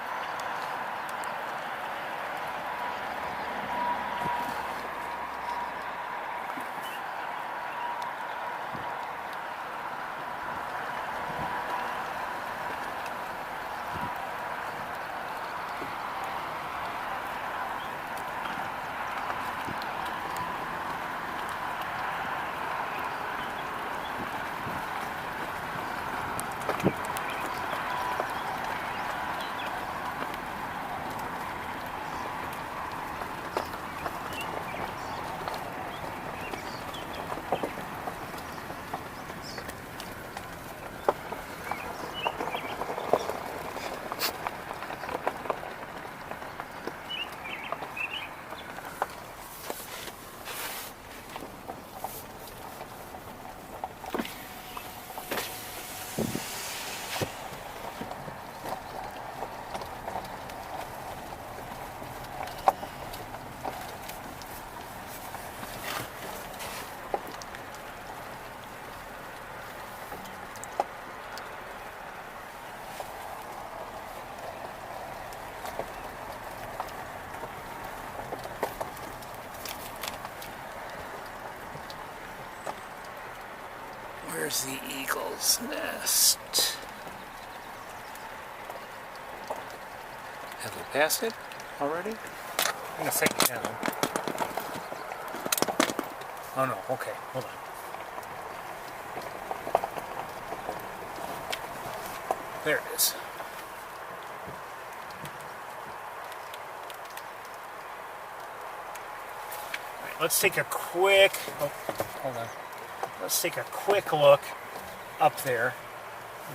where's the eagle's nest? Have we passed it already? I'm gonna set it down. Oh no, okay, hold on. There it is. All right, let's take a quick, oh, hold on. Let's take a quick look up there.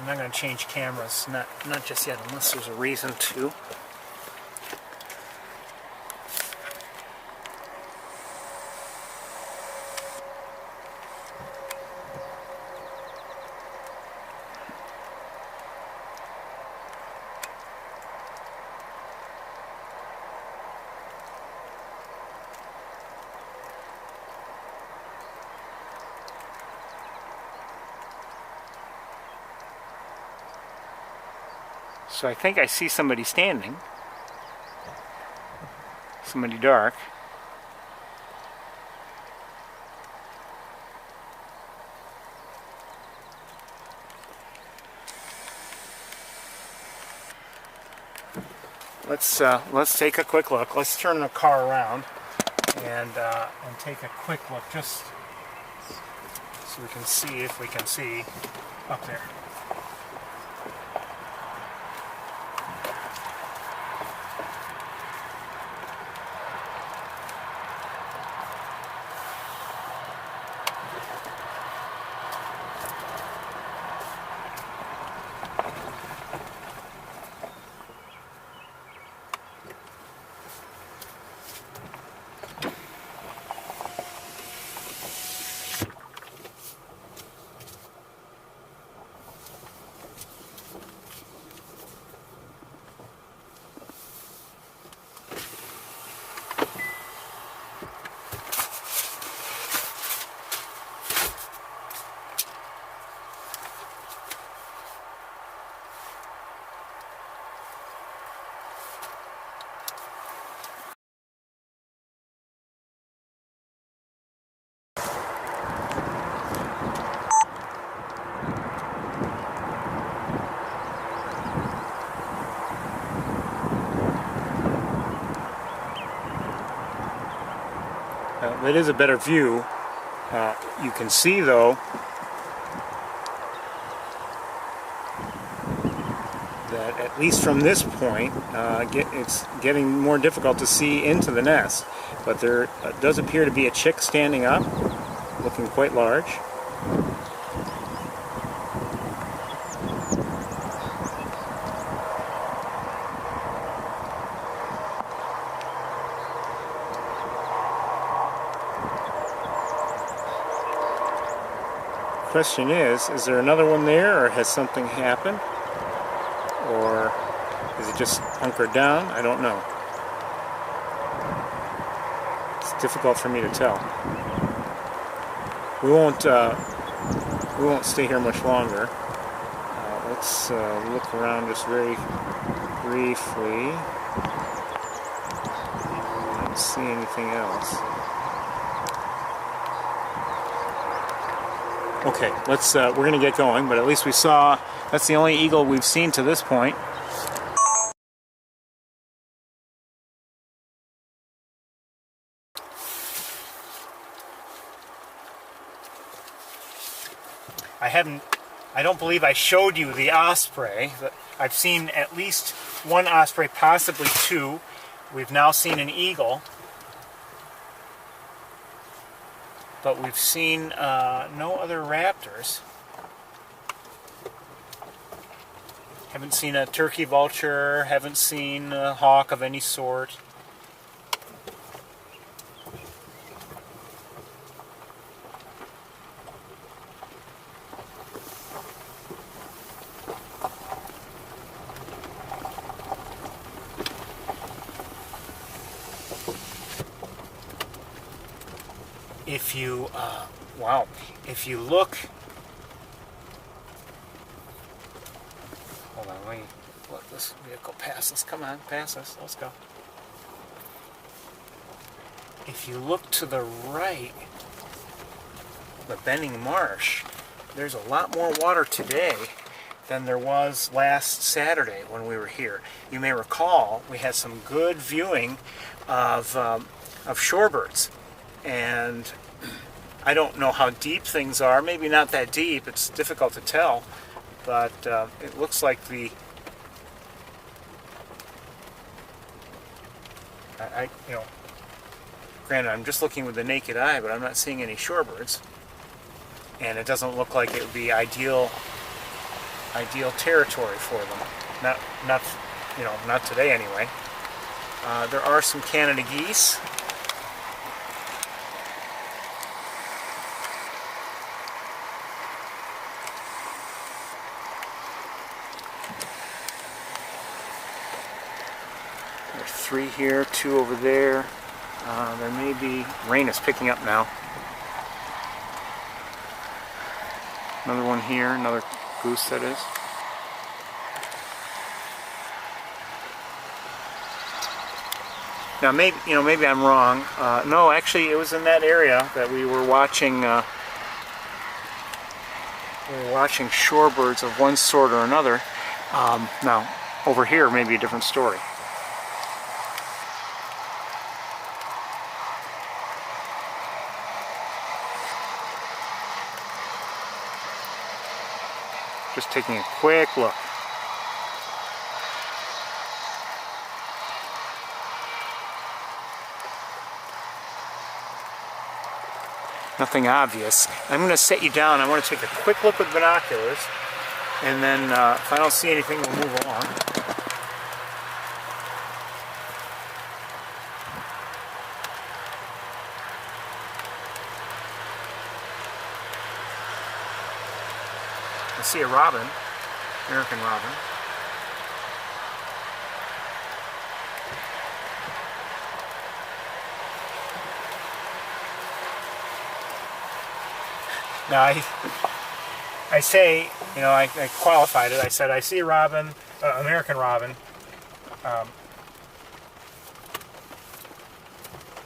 I'm not going to change cameras, not just yet, unless there's a reason to. So I think I see somebody standing. Somebody dark. Let's take a quick look. Let's turn the car around and take a quick look, just so we can see if we can see up there. That is a better view. You can see, though, that at at least from this point, it's getting more difficult to see into the nest. But there does appear to be a chick standing up, looking quite large. Question is there another one there, or has something happened? Or is it just hunkered down? I don't know. It's difficult for me to tell. We won't stay here much longer. Let's look around just very briefly. I don't see anything else. Okay, we're gonna get going, but at least we saw, that's the only eagle we've seen to this point. I don't believe I showed you the osprey, but I've seen at least one osprey, possibly two. We've now seen an eagle. But we've seen no other raptors. Haven't seen a turkey vulture, haven't seen a hawk of any sort. If you, wow, if you look, hold on, let me let this vehicle pass us. Come on, pass us, let's go. If you look to the right, the Benning Marsh, there's a lot more water today than there was last Saturday when we were here. You may recall we had some good viewing of shorebirds. And I don't know how deep things are. Maybe not that deep. It's difficult to tell. But it looks like granted, I'm just looking with the naked eye, but I'm not seeing any shorebirds. And it doesn't look like it would be ideal territory for them. Not today anyway. There are some Canada geese. There's 3 here, 2 over there. There may be, rain is picking up now. Another one here, another goose that is. Now maybe I'm wrong. No, actually it was in that area that we were watching shorebirds of one sort or another. Now over here may be a different story. Just taking a quick look. Nothing obvious. I'm going to set you down. I want to take a quick look with binoculars, and then if I don't see anything, we'll move along. I see a robin, American robin. Now I say, I qualified it. I said I see a robin, American robin.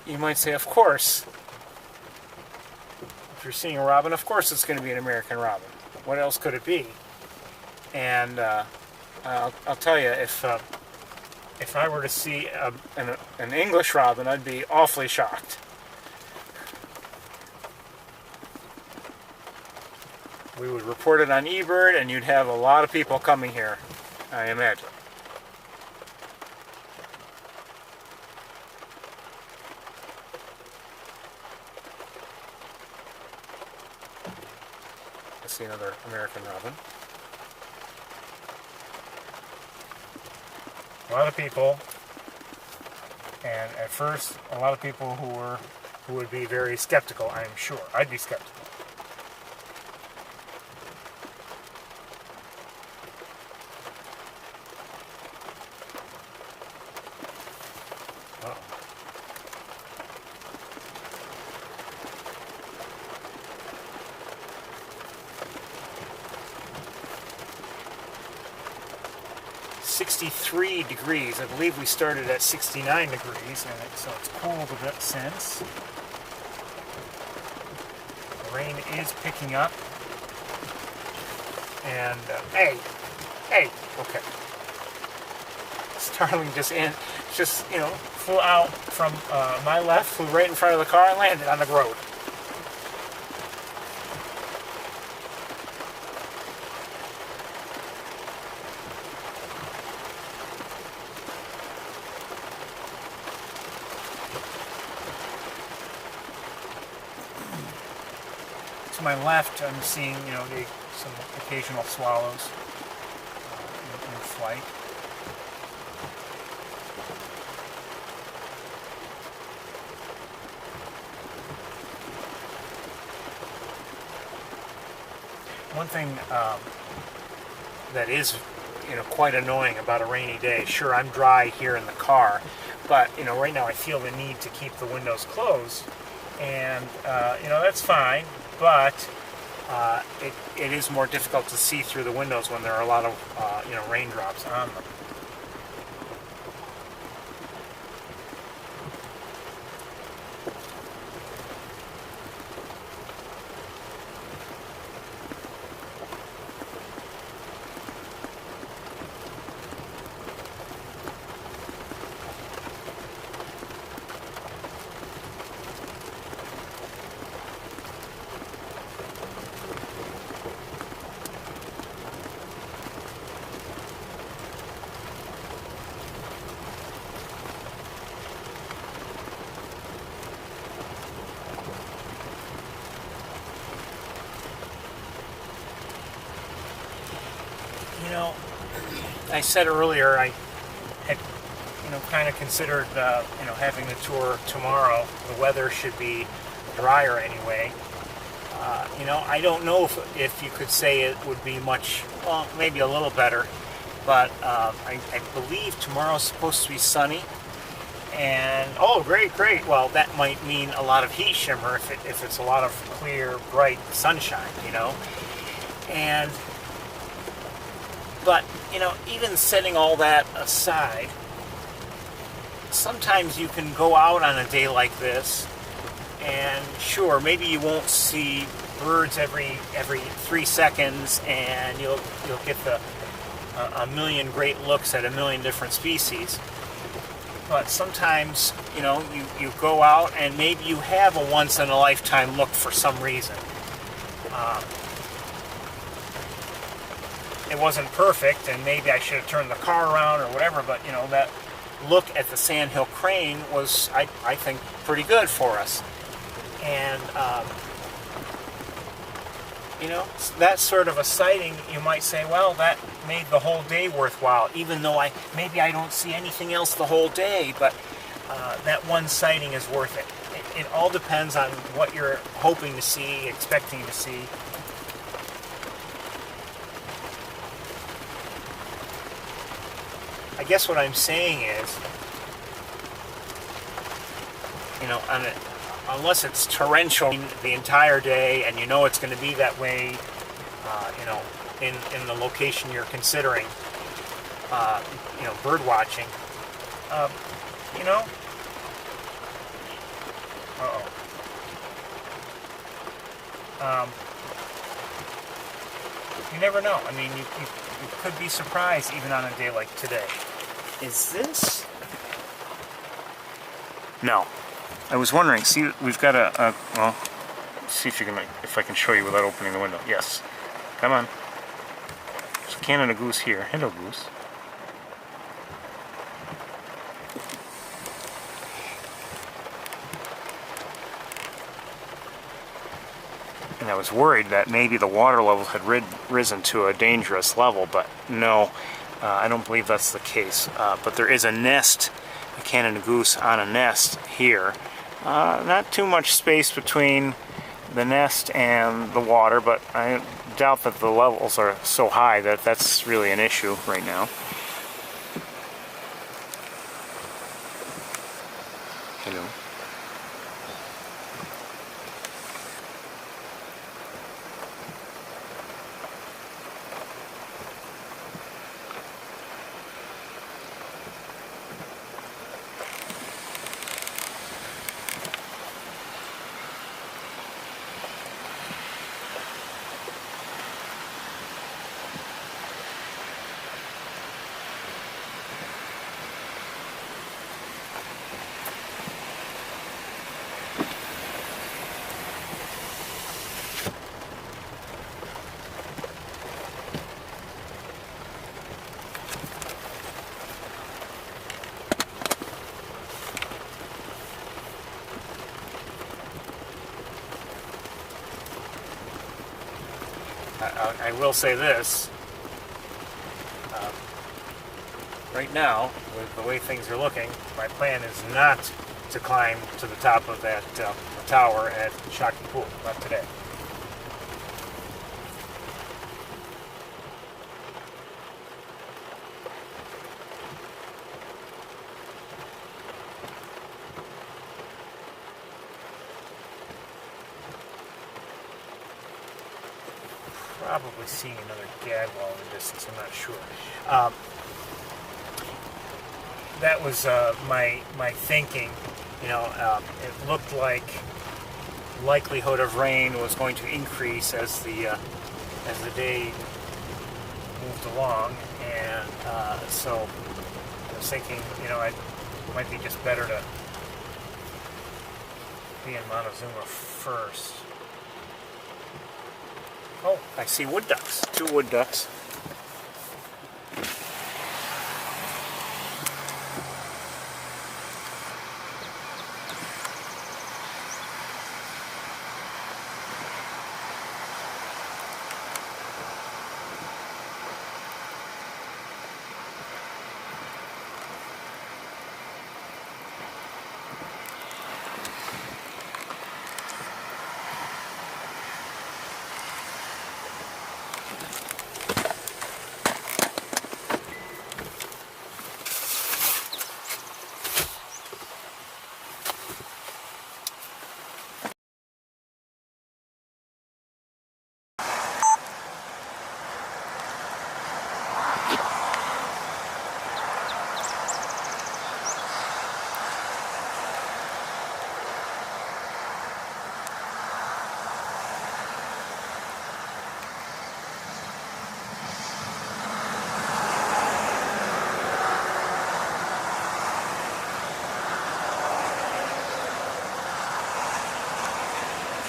You might say, of course. If you're seeing a robin, of course it's going to be an American robin. What else could it be? And I'll tell you, if I were to see an English robin, I'd be awfully shocked. We would report it on eBird, and you'd have a lot of people coming here, I imagine. see another American robin. A lot of people, and at first, a lot of people who would be very skeptical, I'm sure. I'd be skeptical. Uh-oh. .63 degrees. I believe we started at 69 degrees, and so it's cooled a bit since. The rain is picking up. And, hey, okay. Starling just flew out from my left, flew right in front of the car and landed on the road. To my left, I'm seeing, some occasional swallows in flight. One thing that is, quite annoying about a rainy day. Sure, I'm dry here in the car, but right now I feel the need to keep the windows closed, and that's fine. But it is more difficult to see through the windows when there are a lot of raindrops on them. I said earlier I had, kind of considered, having the tour tomorrow. The weather should be drier anyway. I don't know if you could say it would be much, well, maybe a little better, but I believe tomorrow's supposed to be sunny. And, oh, great. Well, that might mean a lot of heat shimmer if it's a lot of clear, bright sunshine, But, even setting all that aside, sometimes you can go out on a day like this, and sure, maybe you won't see birds every 3 seconds, and you'll get a million great looks at a million different species. But sometimes, you go out and maybe you have a once-in-a-lifetime look for some reason. It wasn't perfect, and maybe I should have turned the car around or whatever, but, that look at the sandhill crane was, I think, pretty good for us. And, that sort of a sighting, you might say, well, that made the whole day worthwhile, even though maybe I don't see anything else the whole day, but that one sighting is worth it. It all depends on what you're hoping to see, expecting to see. I guess what I'm saying is, unless it's torrential the entire day and it's going to be that way, in the location you're considering, bird watching, you never know. I mean, you could be surprised even on a day like today. Is this? No. I was wondering. See, we've got well, see if I can show you without opening the window. Yes. Come on. There's a Canada goose here. Hello, goose. and I was worried that maybe the water level had risen to a dangerous level, but no, I don't believe that's the case. But there is a nest, a Canada goose on a nest here. Not too much space between the nest and the water, but I doubt that the levels are so high that that's really an issue right now. Hello. I will say this, right now, with the way things are looking, my plan is not to climb to the top of that tower at Shaki Pool, not today. Probably seeing another gadwall in the distance, I'm not sure. That was my thinking. You know, it looked like likelihood of rain was going to increase as the day moved along, and so I was thinking, you know, it might be just better to be in Montezuma first. Oh, I see wood ducks. 2 wood ducks.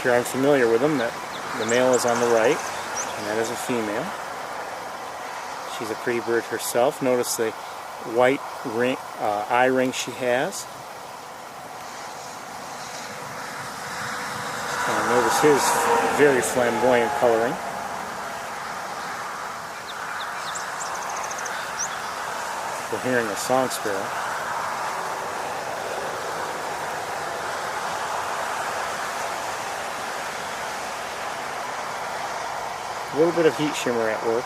If you're unfamiliar with them, that the male is on the right, and that is a female. She's a pretty bird herself. Notice the white ring, eye ring she has. And notice his very flamboyant coloring. We're hearing a song sparrow. A little bit of heat shimmer at work.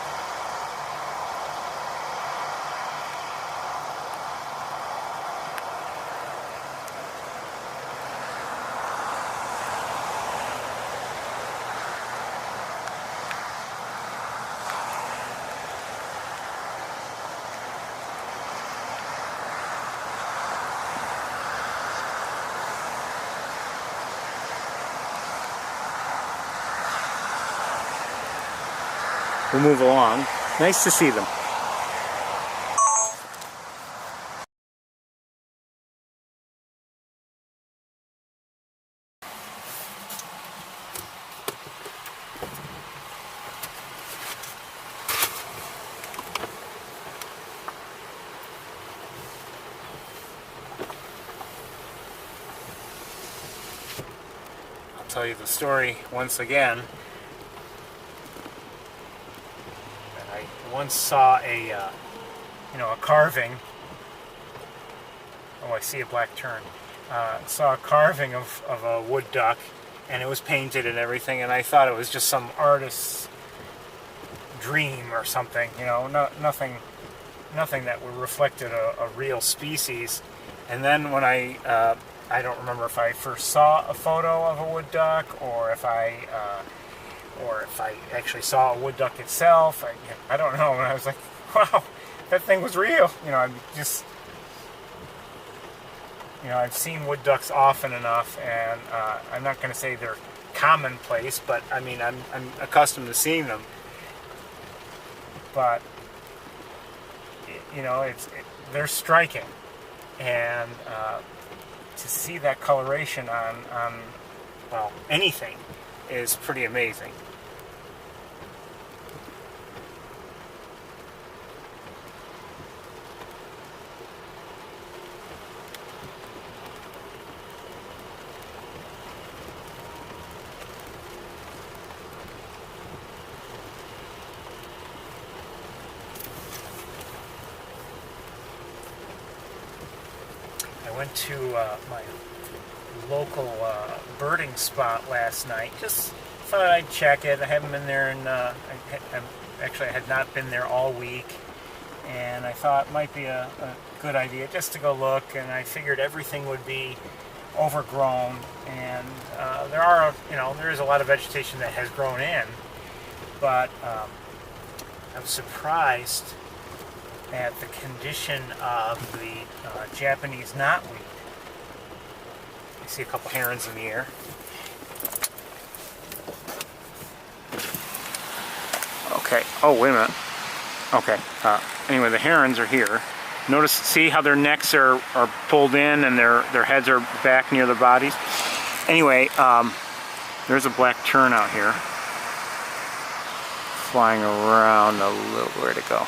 We'll move along. Nice to see them. I'll tell you the story once again. I once saw a a carving. Oh, I see a black tern. Saw a carving of a wood duck, and it was painted and everything, and I thought it was just some artist's dream or something, nothing that would reflected a real species. And then when I don't remember if I first saw a photo of a wood duck, or if I actually saw a wood duck itself. I don't know, and I was like, wow, that thing was real. I've seen wood ducks often enough, and I'm not going to say they're commonplace, but I mean, I'm accustomed to seeing them. But they're striking, and to see that coloration on well, anything is pretty amazing. I went to my local birding spot last night. Just thought I'd check it. I haven't been there, and I had not been there all week, and I thought it might be a good idea just to go look. And I figured everything would be overgrown, and there is a lot of vegetation that has grown in, but I was surprised at the condition of the Japanese knotweed. I see a couple herons in the air. Okay. Oh, wait a minute. Okay. Anyway, the herons are here. See how their necks are pulled in and their heads are back near their bodies? Anyway, there's a black tern out here flying around a little. Where'd it go?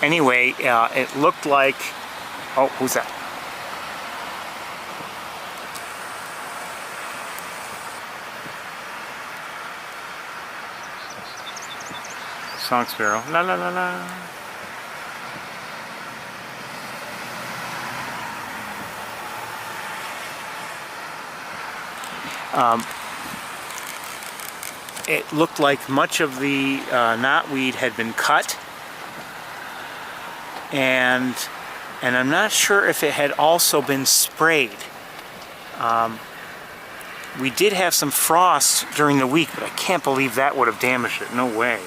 Anyway, it looked like... Oh, who's that? Song sparrow. La la la la. It looked like much of the knotweed had been cut, and I'm not sure if it had also been sprayed. We did have some frost during the week, but I can't believe that would have damaged it. No way.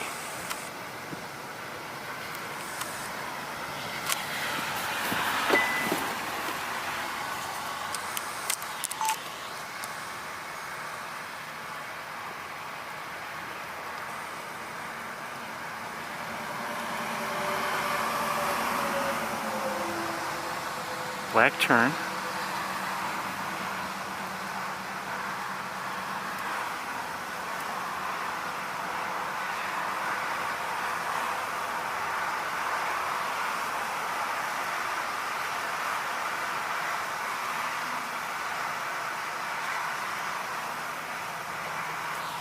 Black tern.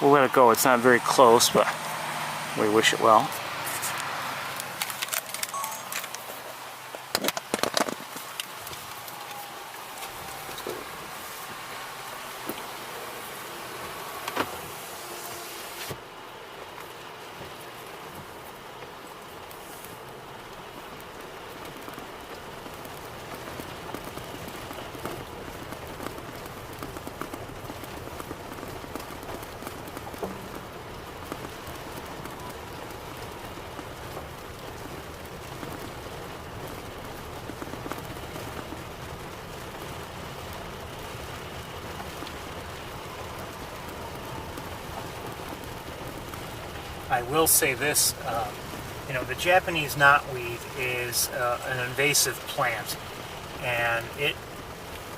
We'll let it go. It's not very close, but we wish it well. I will say this, the Japanese knotweed is an invasive plant, and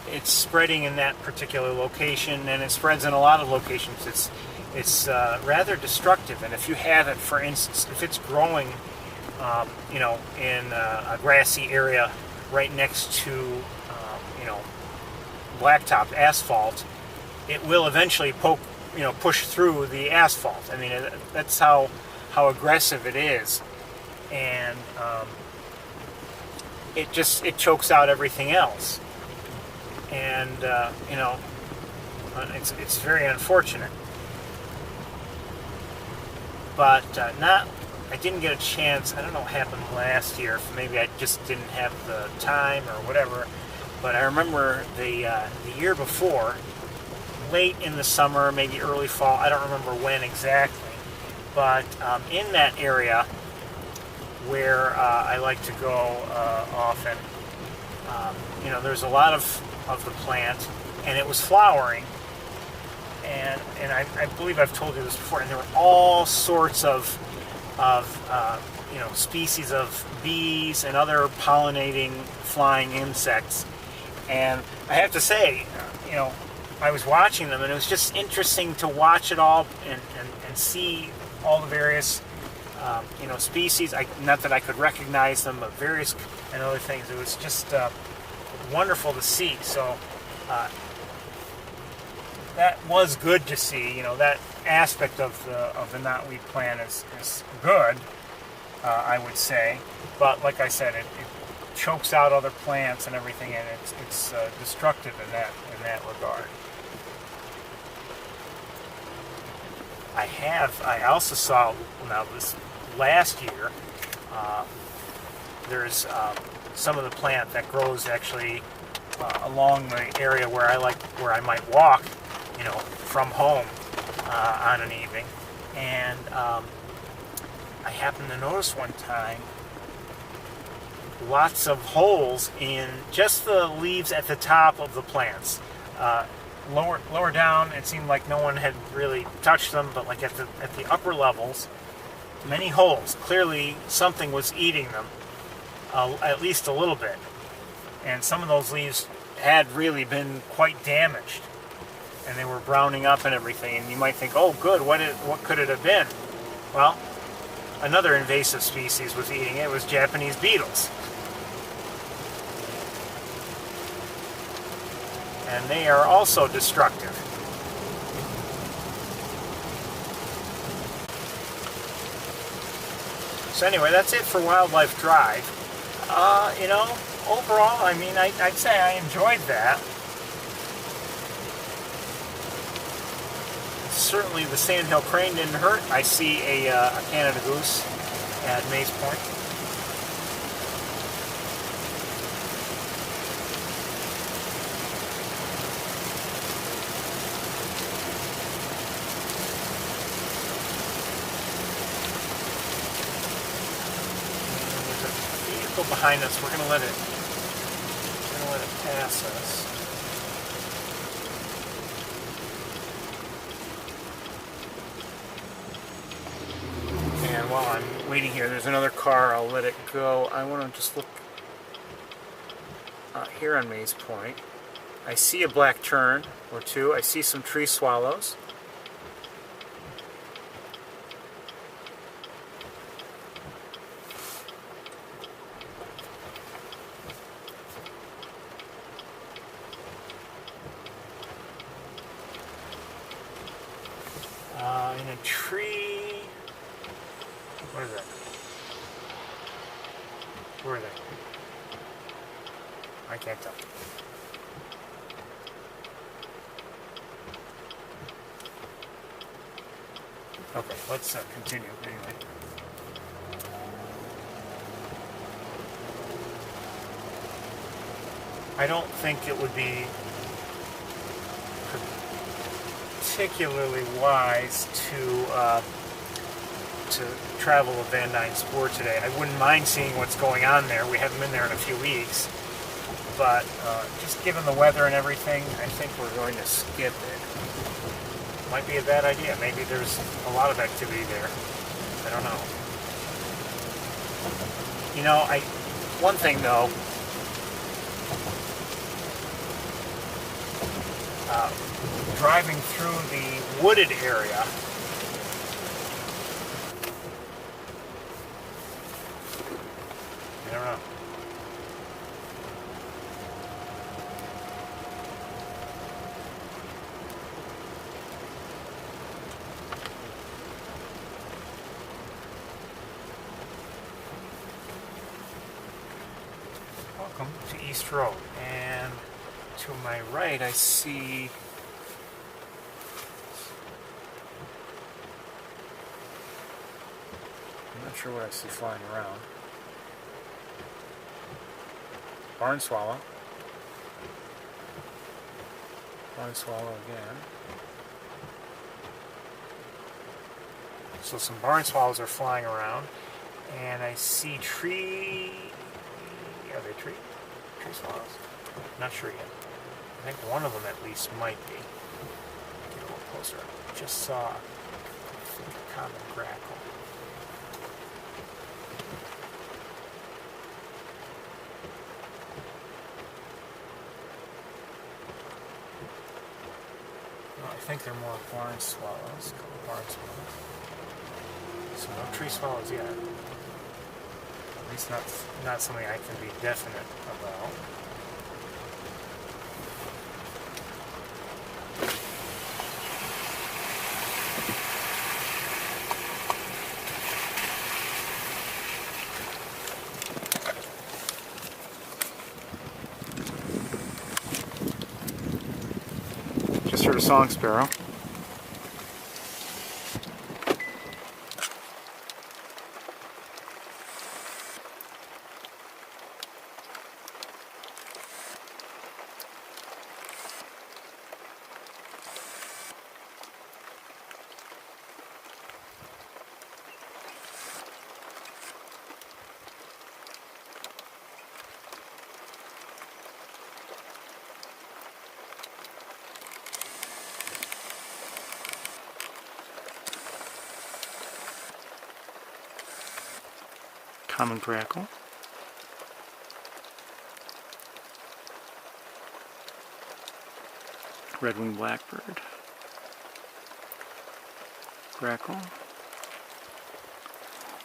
it's spreading in that particular location, and it spreads in a lot of locations. It's rather destructive, and if you have it, for instance, if it's growing, in a grassy area right next to, blacktop asphalt, it will eventually poke push through the asphalt. I mean, that's how aggressive it is, and it chokes out everything else, and it's very unfortunate. But I didn't get a chance. I don't know what happened last year. Maybe I just didn't have the time or whatever. But I remember the year before, late in the summer, maybe early fall. I don't remember when exactly. But in that area where I like to go often, there's a lot of the plant, and it was flowering. And I believe I've told you this before, and there were all sorts of species of bees and other pollinating flying insects. And I have to say, I was watching them, and it was just interesting to watch it all and see all the various species. Not that I could recognize them, but various and other things. It was just wonderful to see. So that was good to see. That aspect of the knotweed plant is good, I would say. But like I said, it chokes out other plants and everything, and it's destructive in that regard. I also saw, now this last year, there's some of the plant that grows actually along the area where I might walk, from home on an evening, and I happened to notice one time lots of holes in just the leaves at the top of the plants. Lower down, it seemed like no one had really touched them, but like at the upper levels, many holes. Clearly, something was eating them, at least a little bit. And some of those leaves had really been quite damaged, and they were browning up and everything. And you might think, oh, good, what could it have been? Well, another invasive species was eating it. It was Japanese beetles. And they are also destructive. So anyway, that's it for Wildlife Drive. Overall, I mean, I'd say I enjoyed that. Certainly the sandhill crane didn't hurt. I see a Canada goose at Mays Point. Behind us, we're gonna let it pass us. And while I'm waiting here, there's another car. I'll let it go. I want to just look here on Mays Point. I see a black tern or two. I see some tree swallows. In a tree, what is that? Where are they? I can't tell. Okay, let's continue anyway. I don't think it would be particularly wise to travel a Van Dyne Spoor today. I wouldn't mind seeing what's going on there. We haven't been there in a few weeks, but just given the weather and everything, I think we're going to skip it. Might be a bad idea. Maybe there's a lot of activity there. I don't know. One thing though, driving through the wooded area, I don't know. welcome to East Road. And to my right I see I'm not sure what I see flying around. Barn swallow. Barn swallow again. So some barn swallows are flying around, and I see tree. Are they tree swallows? Not sure yet. I think one of them at least might be. Get a little closer. Just saw a common grackle. I think they're more barn swallows. A couple barn swallows. So no tree swallows yet. At least not something I can be definite about. Just heard a song sparrow. Common grackle. Red-winged blackbird. Grackle.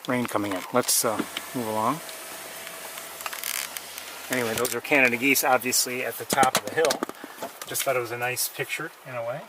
Rain coming in. Let's move along. Anyway, those are Canada geese, obviously at the top of the hill. Just thought it was a nice picture in a way.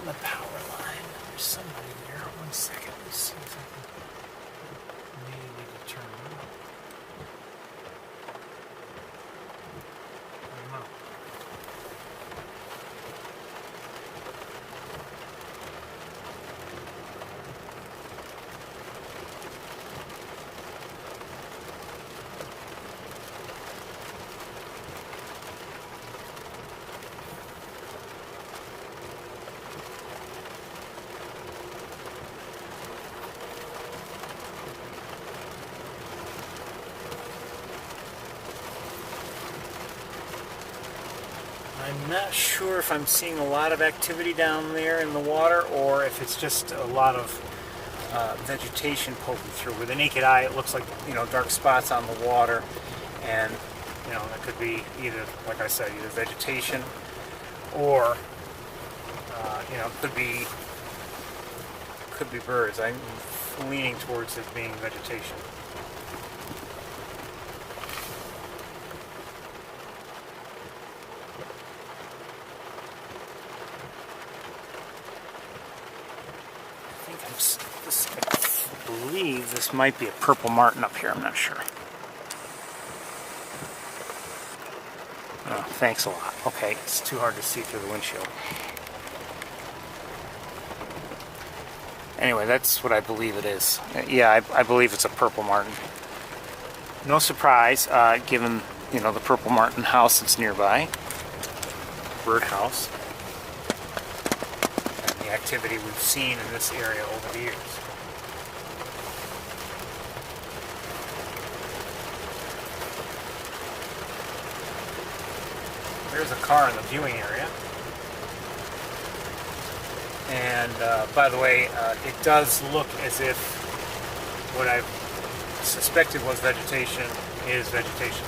The power line. There's somebody there. 1 second. Let's see if I can maybe determine. I don't know. I'm not sure if I'm seeing a lot of activity down there in the water or if it's just a lot of vegetation poking through. With the naked eye, it looks like, dark spots on the water, and it could be either, like I said, either vegetation or could be birds. I'm leaning towards it being vegetation. I believe this might be a purple martin up here, I'm not sure. Oh, thanks a lot. Okay, it's too hard to see through the windshield. Anyway, that's what I believe it is. Yeah, I believe it's a purple martin. No surprise, given, the purple martin house that's nearby. Bird house. And the activity we've seen in this area over the years. There's a car in the viewing area. And by the way, it does look as if what I suspected was vegetation is vegetation.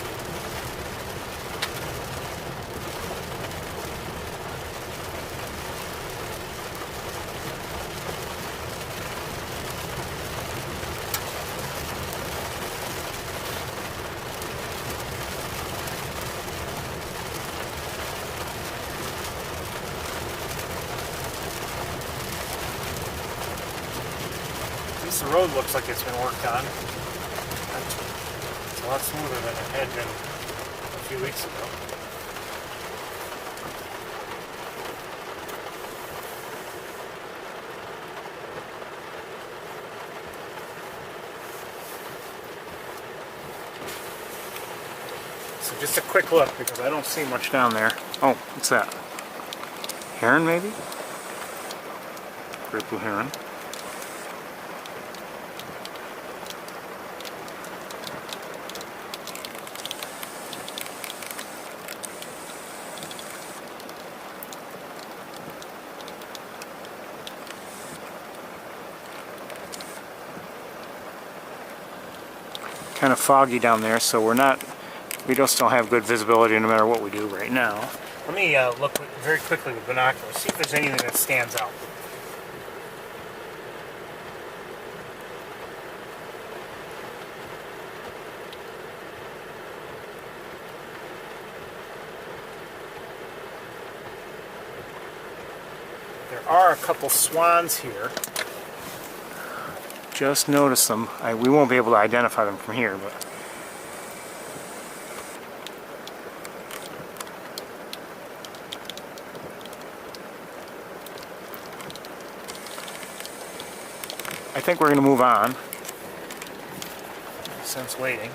The road looks like it's been worked on. It's a lot smoother than it had been a few weeks ago. So just a quick look, because I don't see much down there. Oh, what's that? Heron, maybe? Great blue heron. Kind of foggy down there, so we don't still have good visibility no matter what we do right now. Let me look very quickly with binoculars, see if there's anything that stands out. There are a couple swans here. Just noticed them. We won't be able to identify them from here, but I think we're going to move on. Since waiting.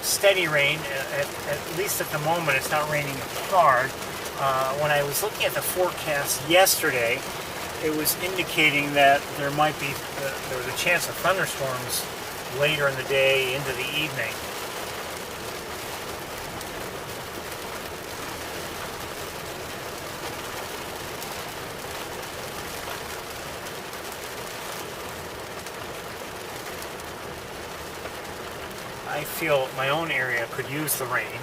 Steady rain, at least at the moment. It's not raining hard. When I was looking at the forecast yesterday, it was indicating that there was a chance of thunderstorms later in the day into the evening. I feel my own area could use the rain.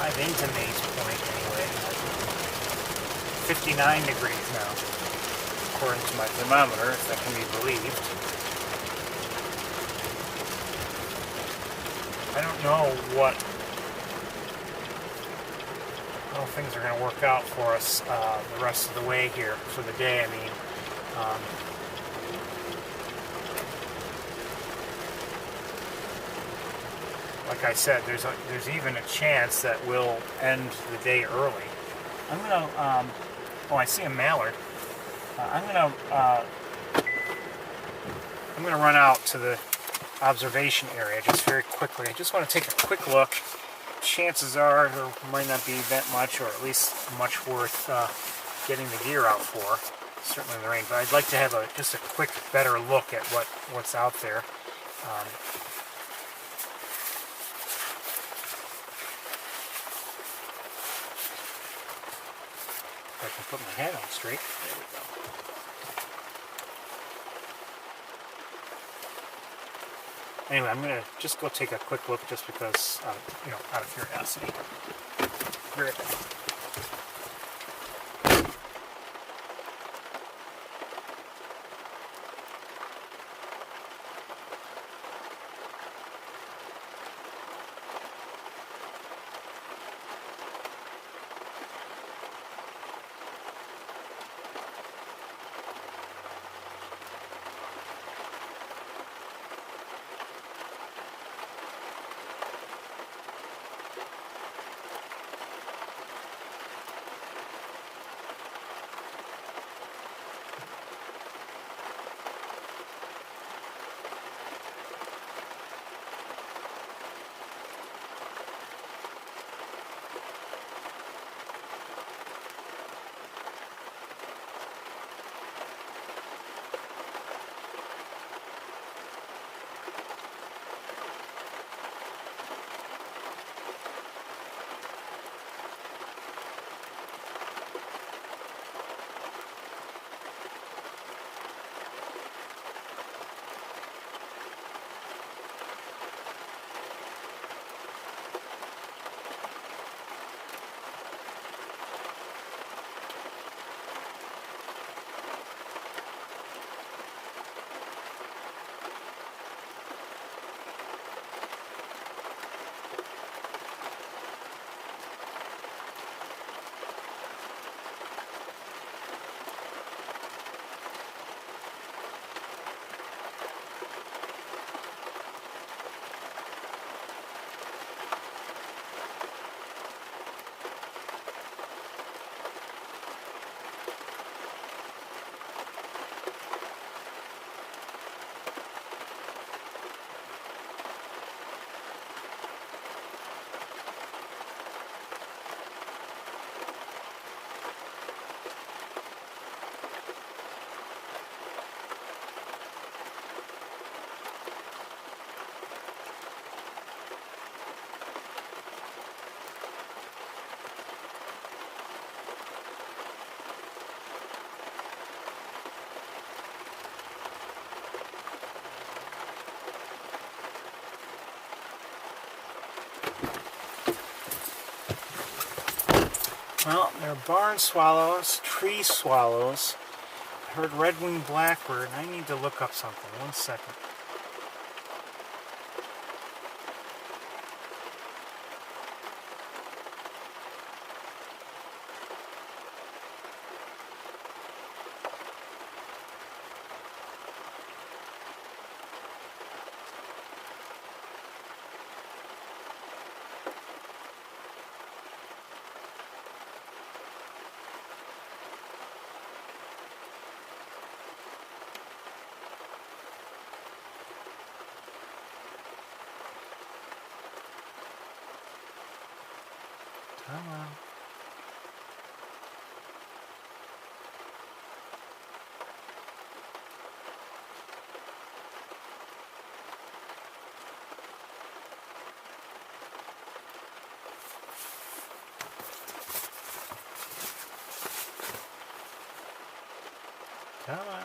drive into Maze Point anyway. 59 degrees now, according to my thermometer, if that can be believed. I don't know how things are going to work out for us the rest of the way here for the day. I mean, like I said, there's even a chance that we'll end the day early. I'm gonna. Oh, I see a mallard. I'm gonna run out to the observation area just very quickly. I just want to take a quick look. Chances are there might not be that much, or at least much worth getting the gear out for. Certainly in the rain, but I'd like to have just a quick, better look at what's out there. If I can put my head on straight. There we go. Anyway, I'm gonna just go take a quick look, just because, out of curiosity. Be right back. Well, there are barn swallows, tree swallows. I heard red-winged blackbird. I need to look up something. 1 second. Come on. Come on.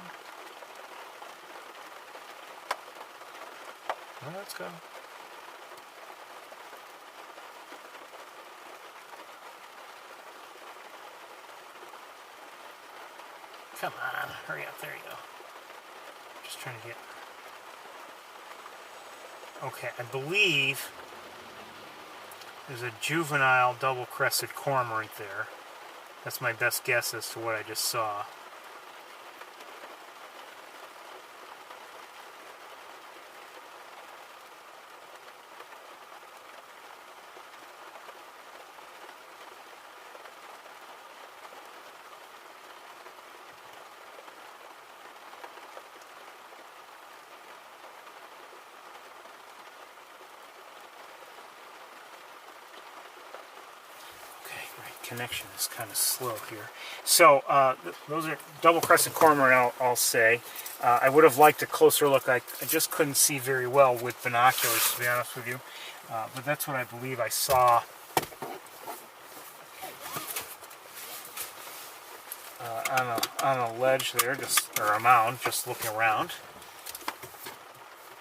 Well, let's go. Come on, hurry up. There you go. Just trying to get... Okay, I believe there's a juvenile double-crested cormorant there. That's my best guess as to what I just saw. Connection is kind of slow here. So those are double-crested cormorant, I'll say. I would have liked a closer look. I just couldn't see very well with binoculars, to be honest with you. But that's what I believe I saw on a ledge there, or a mound, just looking around.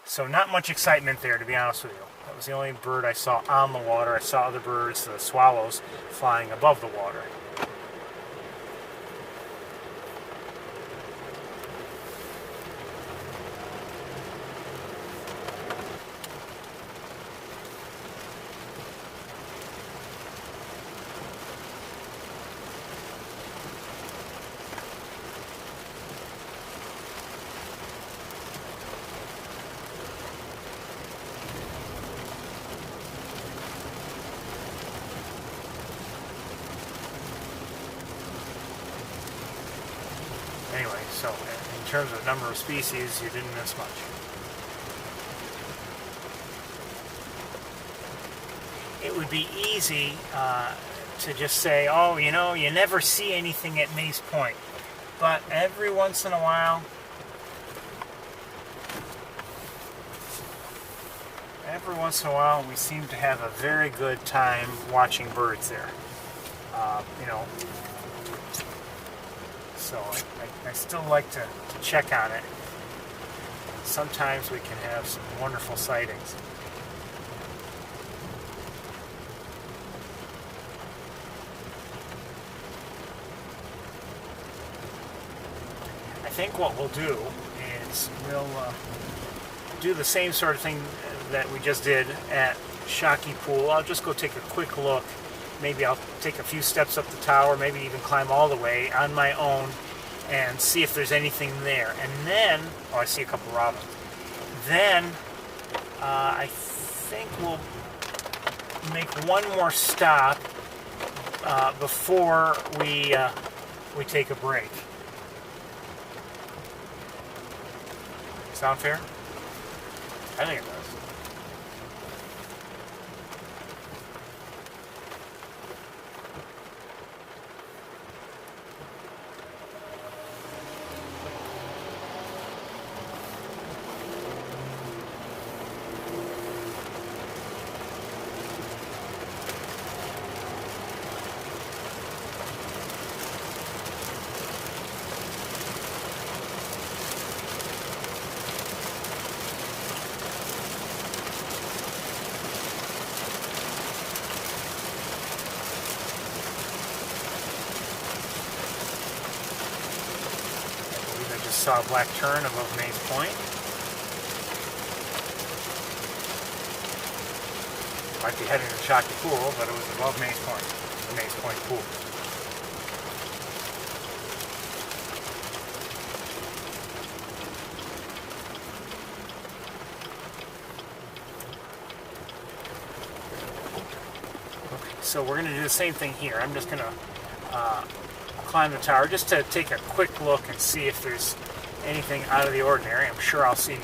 So not much excitement there, to be honest with you. That was the only bird I saw on the water. I saw other birds, the swallows, flying above the water. Anyway, so in terms of number of species, you didn't miss much. It would be easy to just say, oh, you know, you never see anything at Mays Point. But every once in a while, we seem to have a very good time watching birds there. You know, so I still like to check on it. Sometimes we can have some wonderful sightings. I think what we'll do is we'll do the same sort of thing that we just did at Shockey Pool. I'll just go take a quick look. Maybe I'll take a few steps up the tower, maybe even climb all the way on my own and see if there's anything there. And then, oh, I see a couple robins. Then I think we'll make one more stop before we take a break. Sound fair? I think it does. Saw a black tern above Mays Point. Might be heading to Shockey Pool, but it was above Mays Point, the Mays Point Pool. Okay, so we're going to do the same thing here. I'm just going to climb the tower just to take a quick look and see if there's anything out of the ordinary. I'm sure I'll see,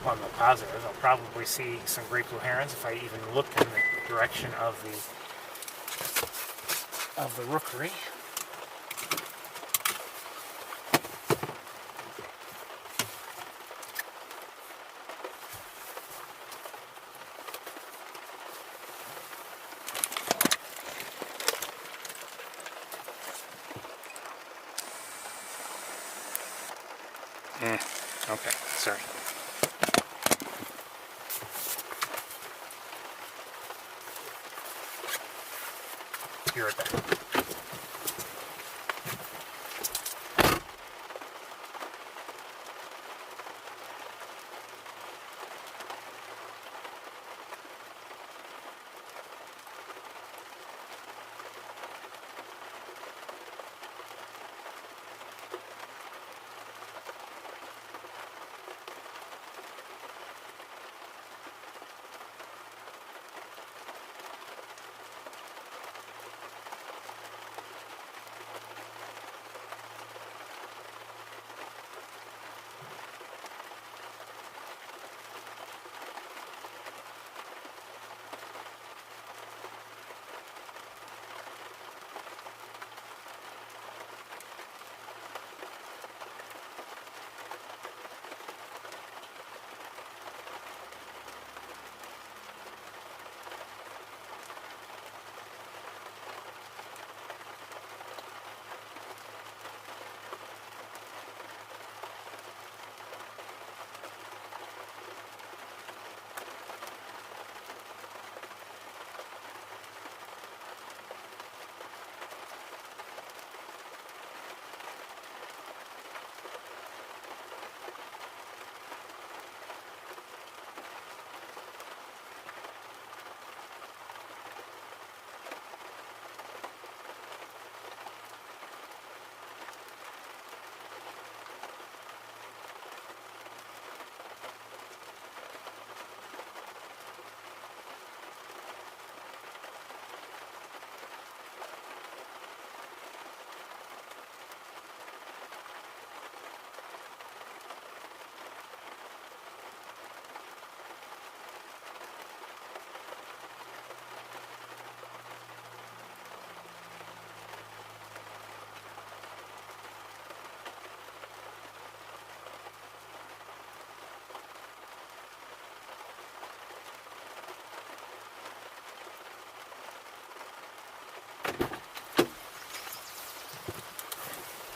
well, I'm not positive, I'll probably see some great blue herons if I even look in the direction of the rookery. Okay, sorry. Be right back.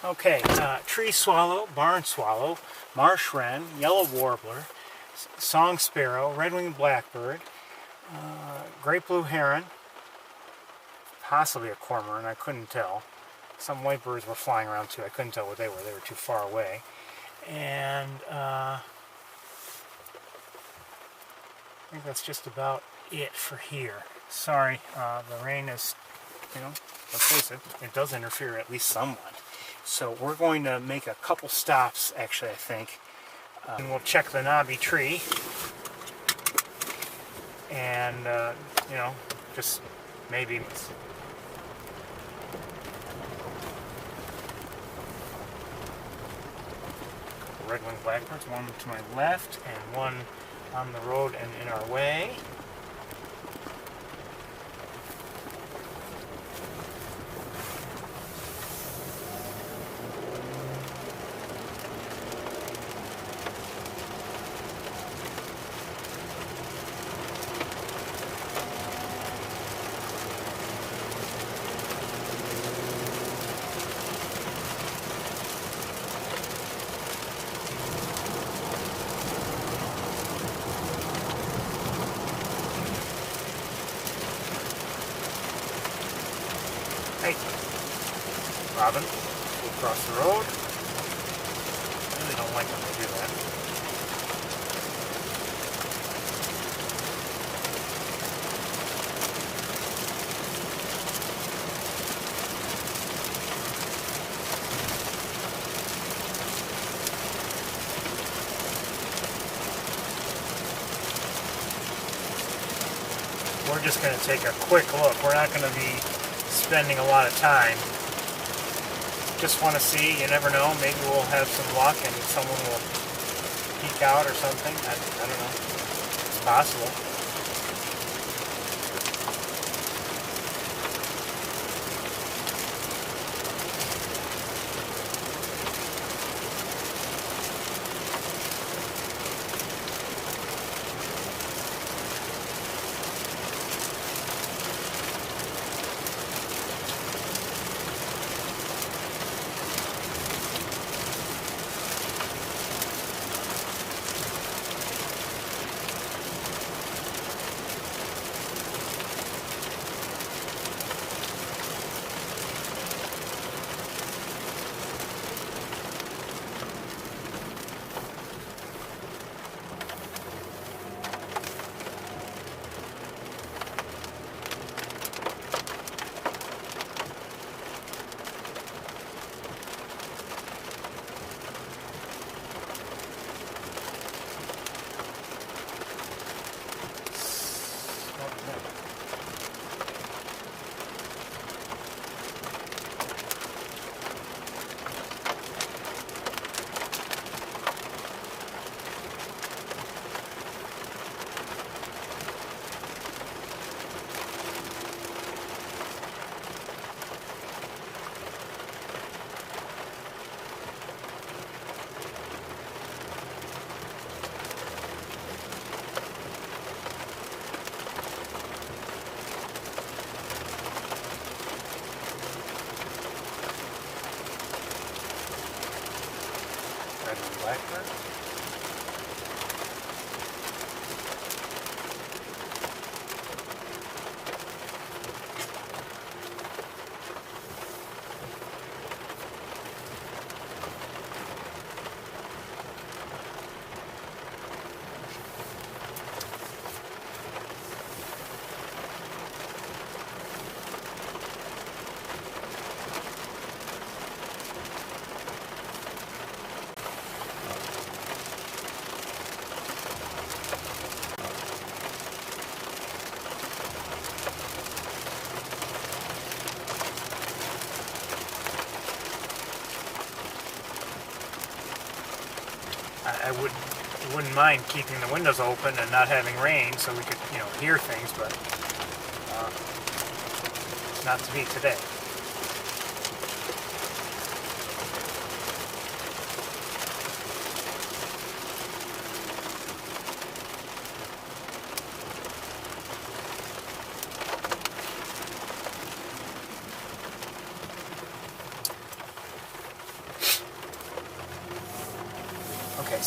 Okay, tree swallow, barn swallow, marsh wren, yellow warbler, song sparrow, red-winged blackbird, great blue heron, possibly a cormorant, I couldn't tell. Some white birds were flying around too, I couldn't tell what they were too far away. And I think that's just about it for here. Sorry, the rain is, let's face it, it does interfere at least somewhat. So we're going to make a couple stops, actually, I think. And we'll check the knobby tree. And, just maybe... red-winged blackbirds, one to my left and one on the road and in our way. Hey, Robin, we'll cross the road. I really don't like when they do that. We're just going to take a quick look. We're not going to be spending a lot of time. Just want to see, you never know, maybe we'll have some luck and someone will peek out or something. I don't know. It's possible. Blackbird. I wouldn't mind keeping the windows open and not having rain so we could, hear things, but not to be today.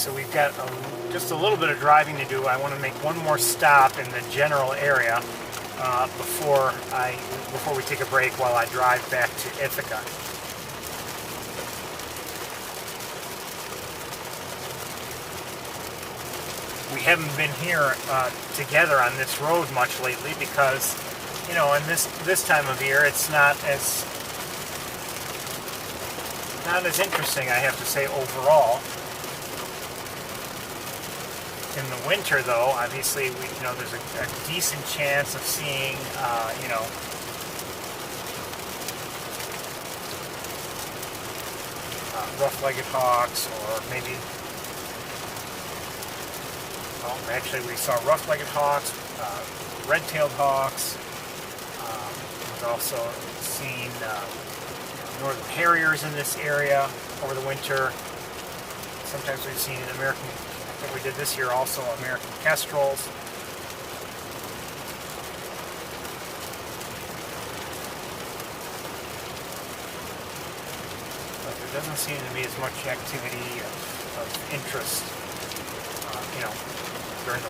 so we've got just a little bit of driving to do. I want to make one more stop in the general area before we take a break while I drive back to Ithaca. We haven't been here together on this road much lately because, you know, in this time of year, it's not as interesting, I have to say, overall. In the winter, though, obviously, there's a decent chance of seeing, rough-legged hawks, or maybe, well, actually, we saw rough-legged hawks, red-tailed hawks. We've also seen northern harriers in this area over the winter. Sometimes we've seen American, I think we did this year also, American kestrels. But there doesn't seem to be as much activity of interest, during the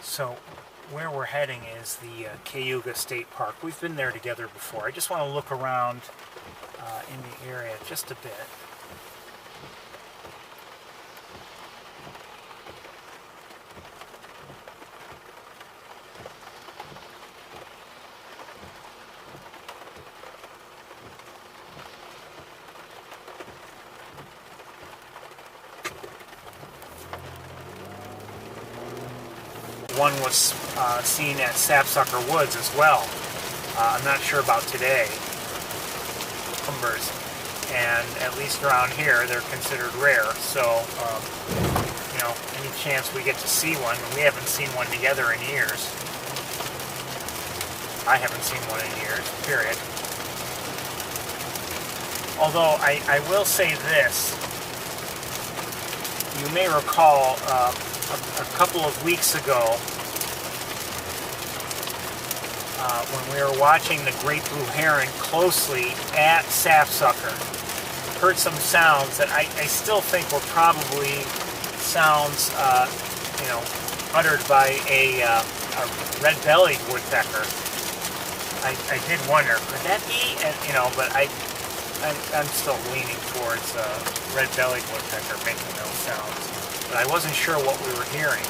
So where we're heading is the Cayuga State Park. We've been there together before. I just want to look around in the area just a bit. One was seen at Sapsucker Woods as well. I'm not sure about today. Cumbers, and at least around here they're considered rare. So, any chance we get to see one, we haven't seen one together in years. I haven't seen one in years, period. Although I will say this, you may recall a couple of weeks ago, when we were watching the great blue heron closely at Sapsucker, heard some sounds that I still think were probably sounds, uttered by a red-bellied woodpecker. I did wonder, could that be? And, but I'm still leaning towards red-bellied woodpecker making those sounds. But I wasn't sure what we were hearing.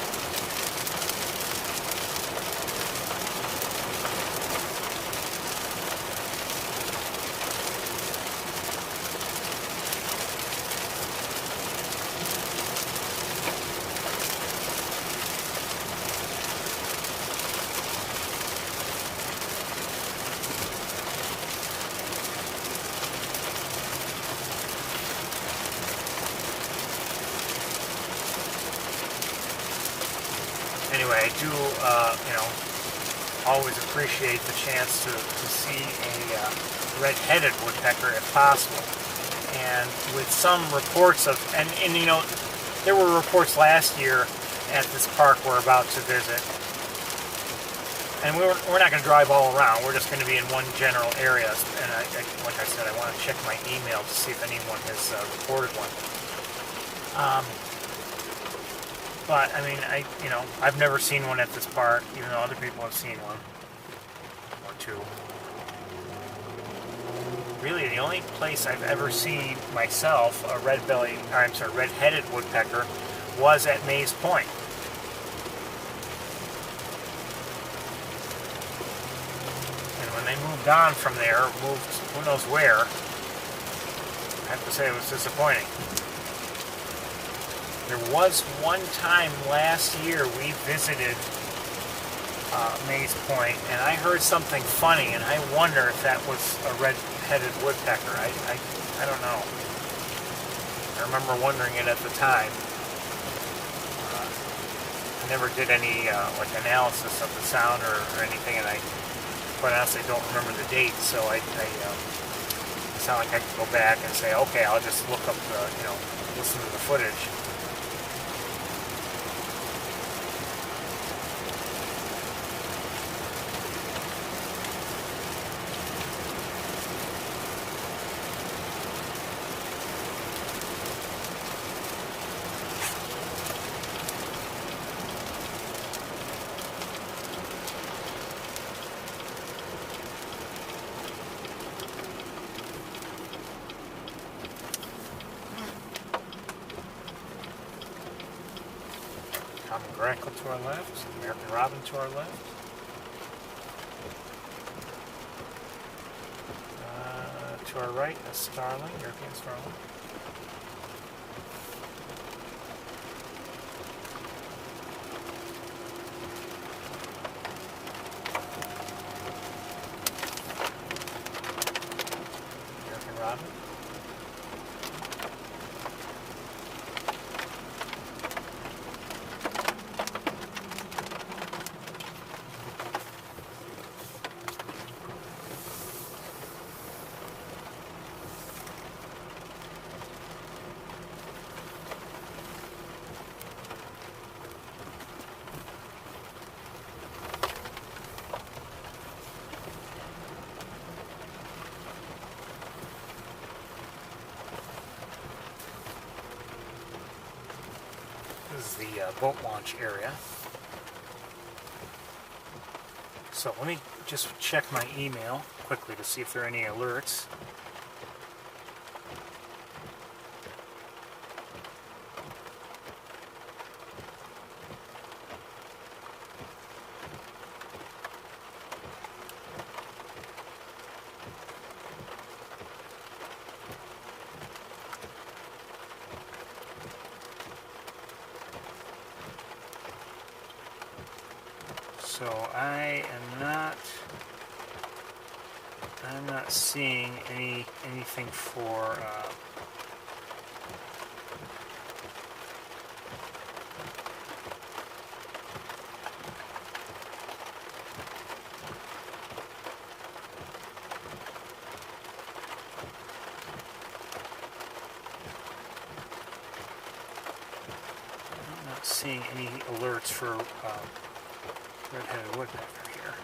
Anyway, I do, always appreciate the chance to see a red-headed woodpecker if possible. And with some reports of, and there were reports last year at this park we're about to visit. And we're not going to drive all around. We're just going to be in one general area. And like I said, I want to check my email to see if anyone has reported one. But, I mean, I've never seen one at this park, even though other people have seen one. Or two. Really, the only place I've ever seen myself a red-headed woodpecker was at Mays Point. And when they moved on from there, moved who knows where, I have to say it was disappointing. There was one time last year we visited Mays Point, and I heard something funny, and I wonder if that was a red-headed woodpecker. I don't know. I remember wondering it at the time. I never did any analysis of the sound or anything, and I quite honestly don't remember the date. So it's not like I could go back and say, okay, I'll just look up listen to the footage. grackle to our left, American robin to our left. To our right, a starling, European starling. American robin. This is the boat launch area. So let me just check my email quickly to see if there are any alerts. So I'm not seeing anything for I'm not seeing any alerts for red-headed woodpecker here.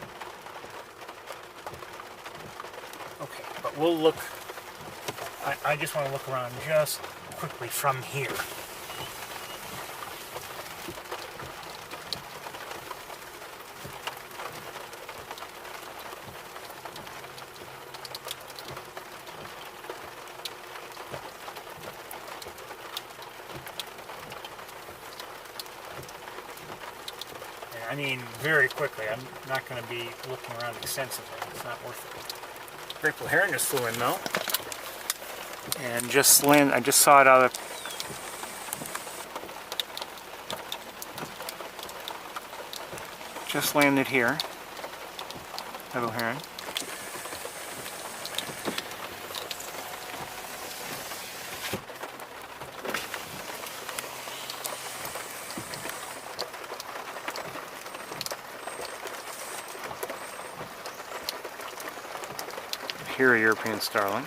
Okay, but we'll look. I just want to look around just quickly from here. I mean, very quickly. I'm not going to be looking around extensively. It's not worth it. Grateful heron just flew in though, and just landed. I just saw it out of. Just landed here. Grateful heron. Here, a European starling.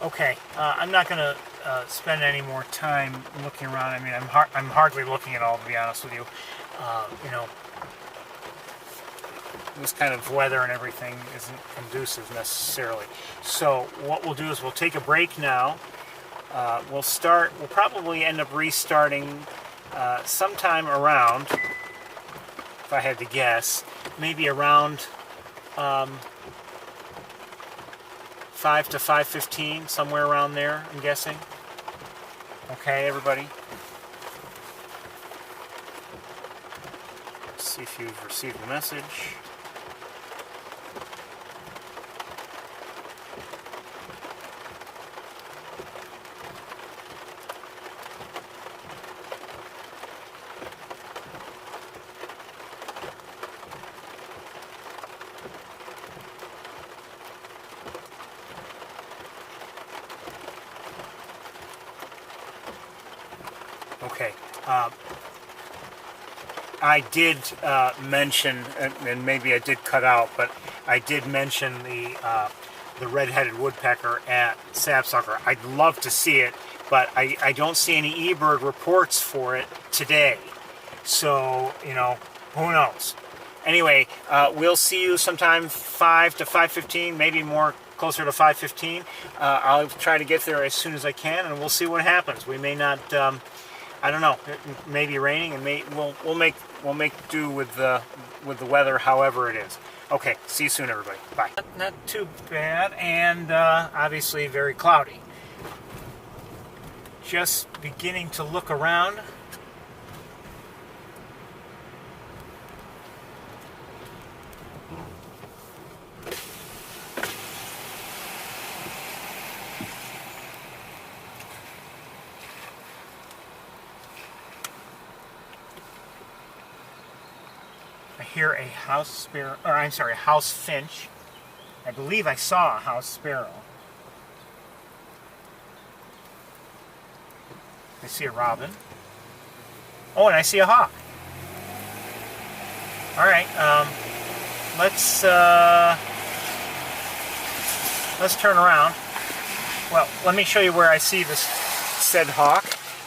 Okay, I'm not going to spend any more time looking around. I mean, I'm hardly looking at all, to be honest with you. You know, this kind of weather and everything isn't conducive necessarily. So what we'll do is we'll take a break now. We'll probably end up restarting sometime around, if I had to guess, maybe around 5 to 5:15, somewhere around there, I'm guessing. Okay, everybody. Let's see if you've received the message. Okay. I did mention, and maybe I did cut out, but I did mention the red-headed woodpecker at Sapsucker. I'd love to see it, but I don't see any eBird reports for it today. So, you know, who knows? Anyway, we'll see you sometime 5 to 5:15, maybe more closer to 5:15. I'll try to get there as soon as I can, and we'll see what happens. We may not. I don't know. It may be raining, and we'll make do with the weather, however it is. Okay. See you soon, everybody. Bye. Not too bad, and obviously very cloudy. Just beginning to look around. I hear a house sparrow, or I'm sorry, a house finch. I believe I saw a house sparrow. I see a robin. Oh, and I see a hawk. All right, let's turn around. Well, let me show you where I see this said hawk.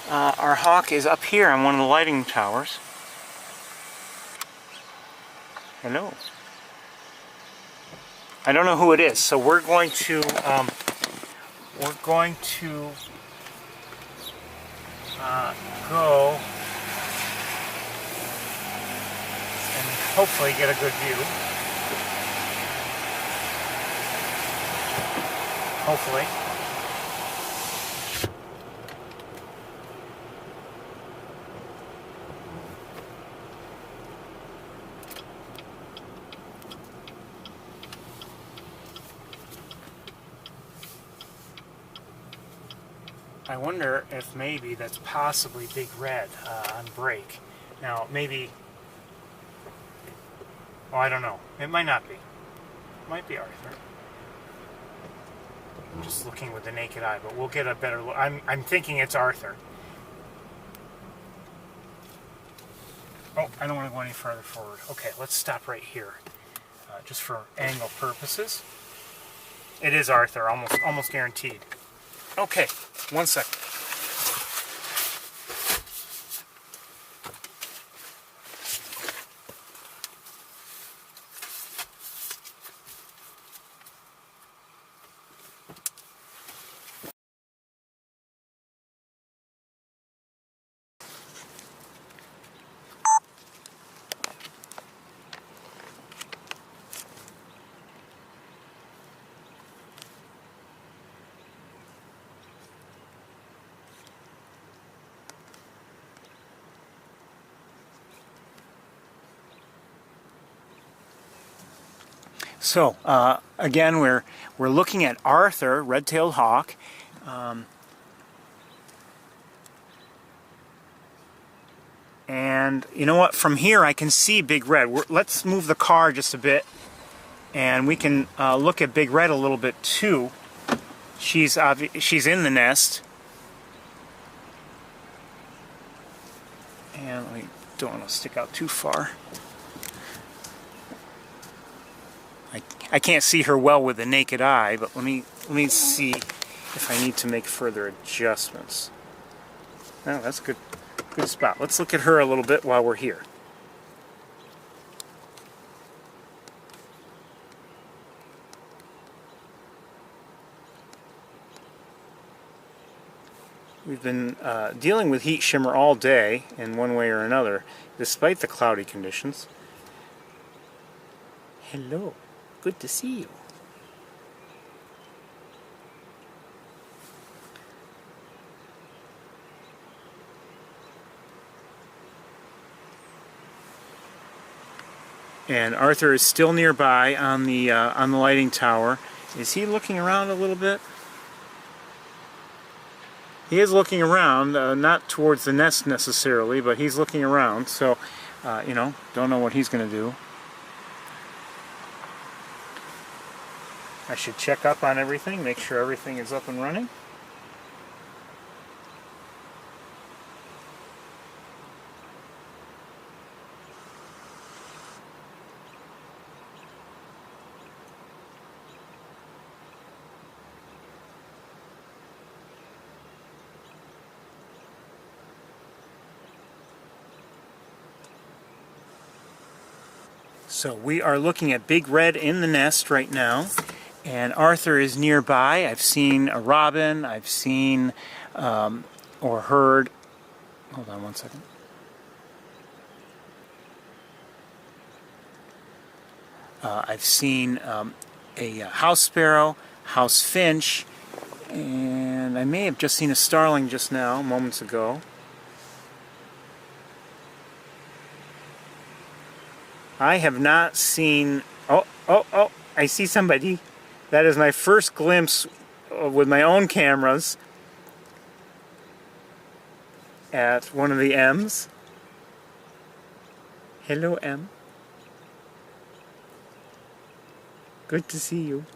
Our hawk is up here on one of the lighting towers. Hello. I don't know who it is, so we're going to go and hopefully get a good view. Hopefully. I wonder if maybe that's possibly Big Red on break. Now, maybe... Oh, I don't know. It might not be. It might be Arthur. I'm just looking with the naked eye, but we'll get a better look. I'm thinking it's Arthur. Oh, I don't want to go any further forward. Okay, let's stop right here. Just for angle purposes. It is Arthur, almost guaranteed. Okay, 1 second. So again, we're looking at Arthur, red-tailed hawk. And you know what? From here, I can see Big Red. Let's move the car just a bit, and we can look at Big Red a little bit too. She's in the nest, and I don't want to stick out too far. I can't see her well with the naked eye, but let me see if I need to make further adjustments. Oh, that's a good spot. Let's look at her a little bit while we're here. We've been dealing with heat shimmer all day in one way or another, despite the cloudy conditions. Hello. Good to see you. And Arthur is still nearby on the lighting tower. Is he looking around a little bit? He is looking around, not towards the nest necessarily, but he's looking around. So, you know, don't know what he's going to do. I should check up on everything, make sure everything is up and running. So we are looking at big red in the nest right now, and Arthur is nearby. I've seen a robin, I've seen or heard, hold on one second. I've seen a house sparrow, house finch, and I may have just seen a starling just now, moments ago. I have not seen... Oh, I see somebody. That is my first glimpse with my own cameras at one of the M's. Hello, M. Good to see you.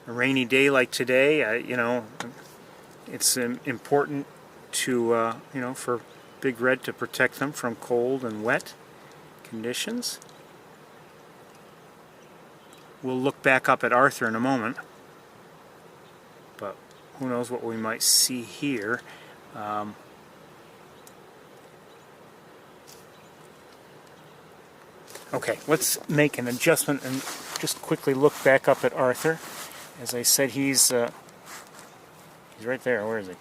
A rainy day like today, you know, it's important to, you know, for big red to protect them from cold and wet conditions. We'll look back up at Arthur in a moment, but who knows what we might see here. Okay, let's make an adjustment and just quickly look back up at Arthur. As I said, he's right there. Where is he?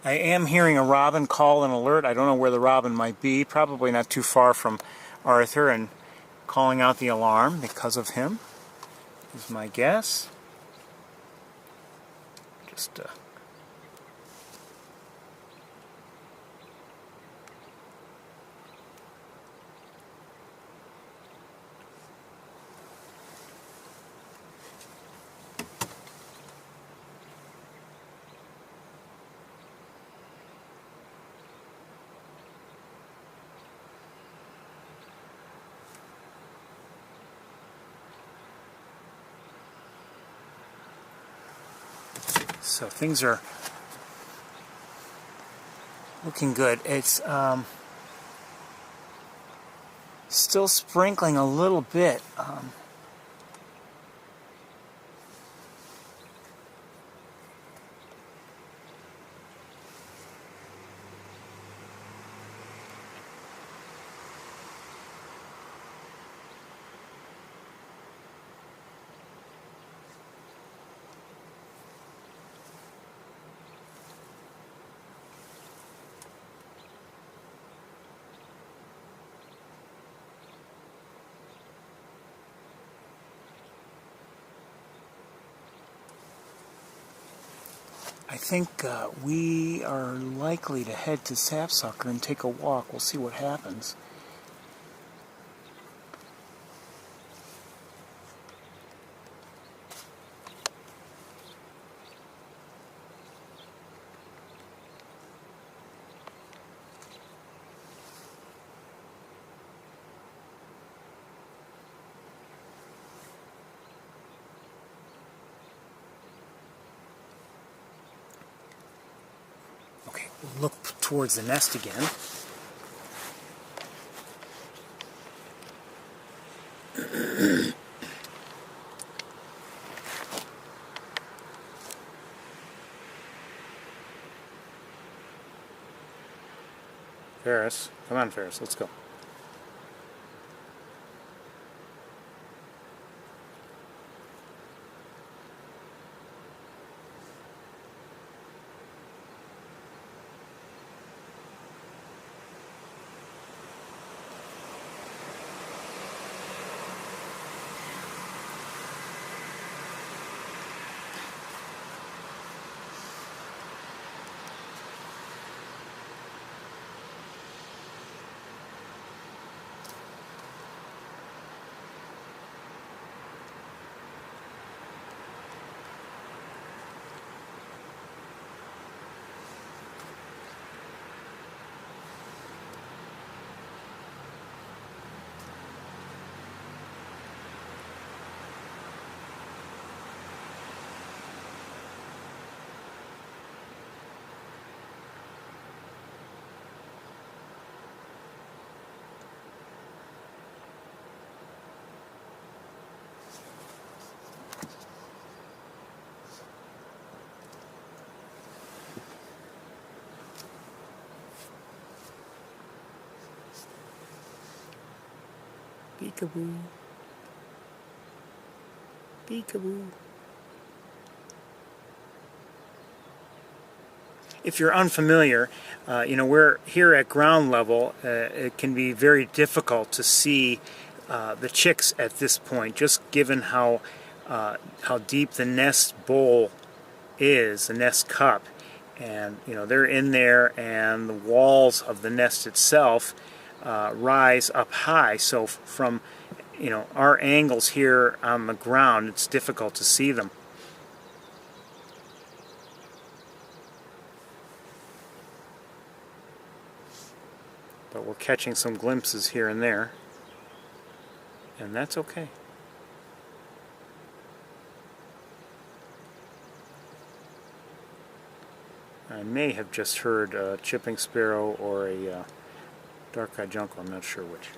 I am hearing a robin call and alert. I don't know where the robin might be. Probably not too far from Arthur and calling out the alarm because of him, is my guess. Just so things are looking good. It's still sprinkling a little bit. I think we are likely to head to Sapsucker and take a walk. We'll see what happens. Okay, we'll look towards the nest again. Ferris, come on Ferris, let's go. Peekaboo. Peekaboo. If you're unfamiliar, we're here at ground level. It can be very difficult to see the chicks at this point, just given how deep the nest bowl is, the nest cup. And they're in there, and the walls of the nest itself rise up high. So from our angles here on the ground, it's difficult to see them. But we're catching some glimpses here and there, and that's okay. I may have just heard a chipping sparrow or a dark-eyed junco, I'm not sure which.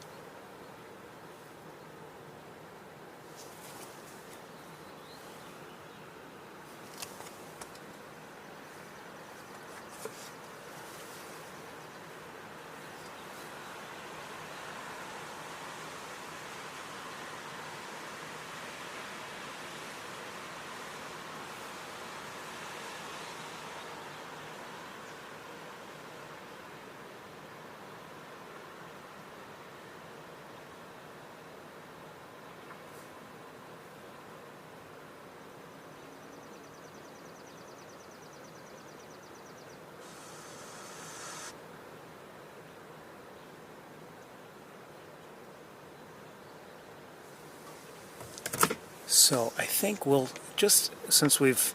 So I think we'll just, since we've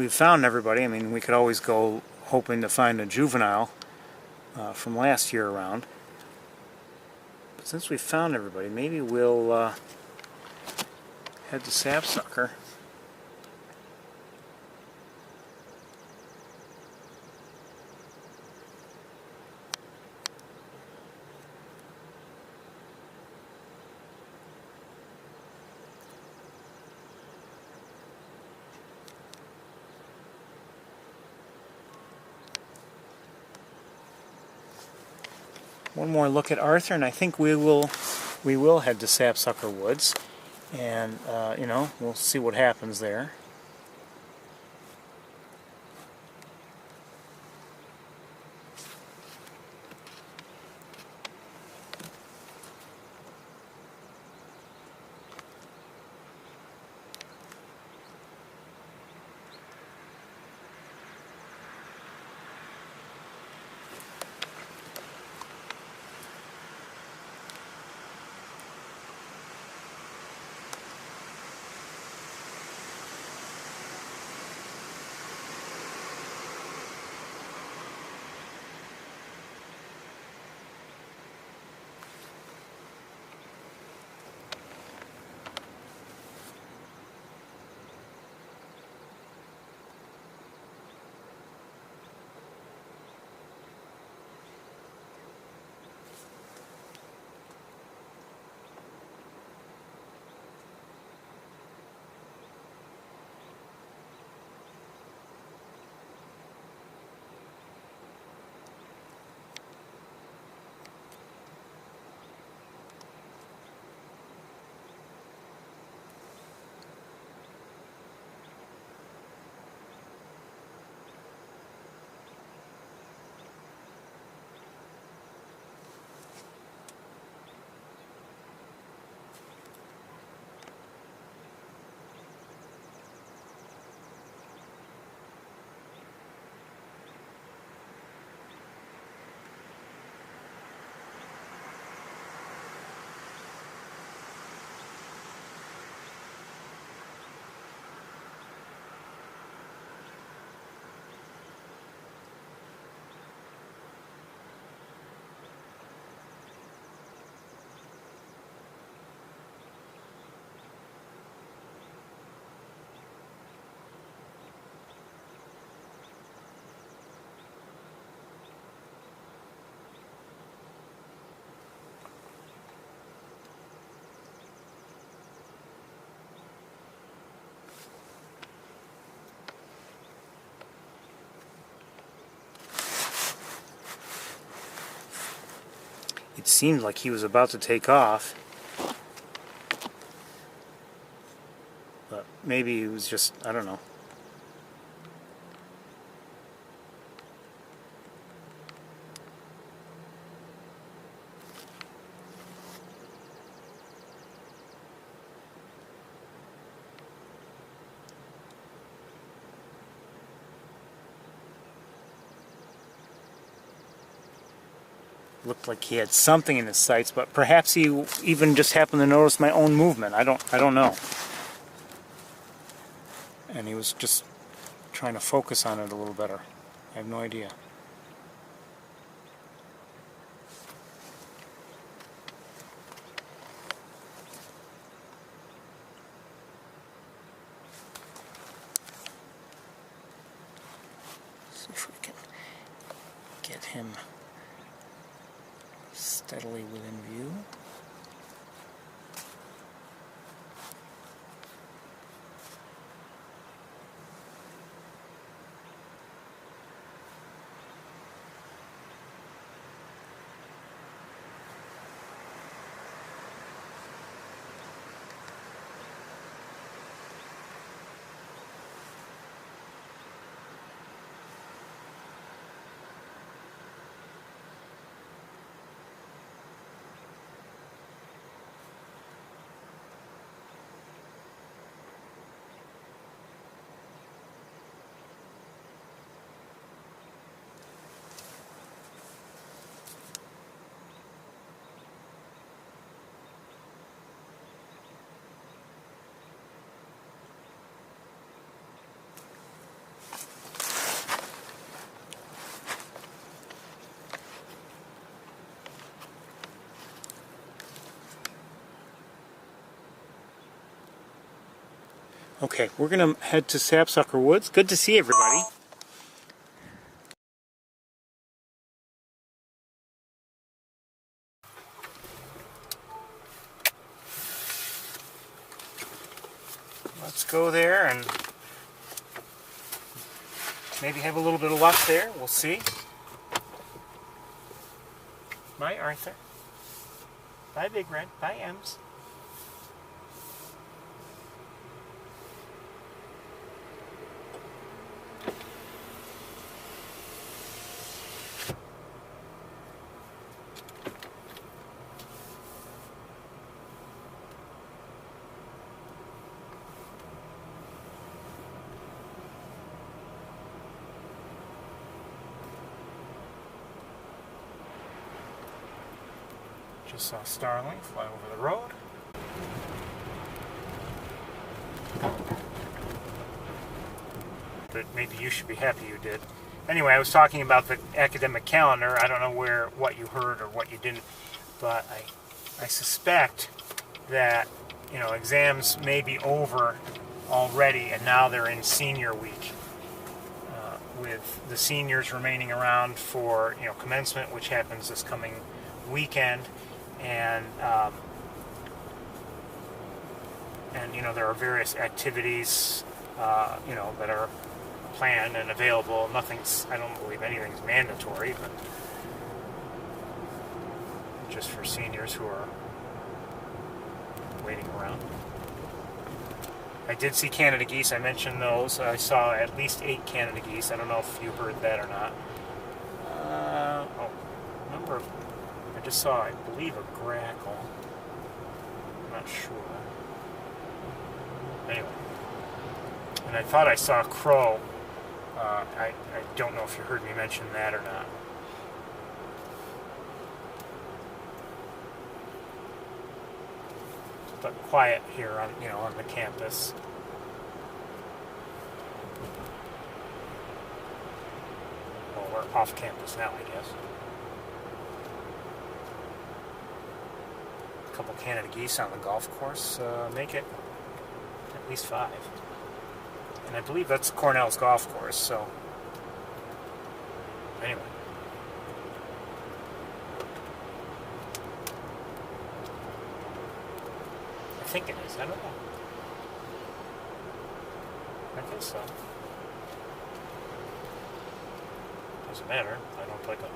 found everybody, I mean, we could always go hoping to find a juvenile from last year around. But since we've found everybody, maybe we'll head to Sapsucker. One more look at Arthur, and I think we will head to Sapsucker Woods, and we'll see what happens there. It seemed like he was about to take off, maybe he was just, I don't know. Looked like he had something in his sights, but perhaps he even just happened to notice my own movement. I don't know. And he was just trying to focus on it a little better. I have no idea. See if we can get him steadily within view. Okay, we're going to head to Sapsucker Woods. Good to see everybody. Let's go there and maybe have a little bit of luck there. We'll see. Bye, Arthur. Bye, Big Red. Bye, Ems. Just saw Starling fly over the road. But maybe you should be happy you did. Anyway, I was talking about the academic calendar. I don't know what you heard or what you didn't, but I suspect that, you know, exams may be over already, and now they're in senior week, with the seniors remaining around for, you know, commencement, which happens this coming weekend. And you know, there are various activities, you know, that are planned and available. I don't believe anything's mandatory, but just for seniors who are waiting around. I did see Canada geese. I mentioned those. I saw at least 8 Canada geese. I don't know if you heard that or not. Number of... I just saw, I believe, a grackle. I'm not sure. Anyway. And I thought I saw a crow. I don't know if you heard me mention that or not. But quiet here on, you know, on the campus. Well, we're off campus now, I guess. A couple Canada geese on the golf course make it at least 5. And I believe that's Cornell's golf course, so anyway. I think it is. I don't know. I think so. Doesn't matter. I don't play golf.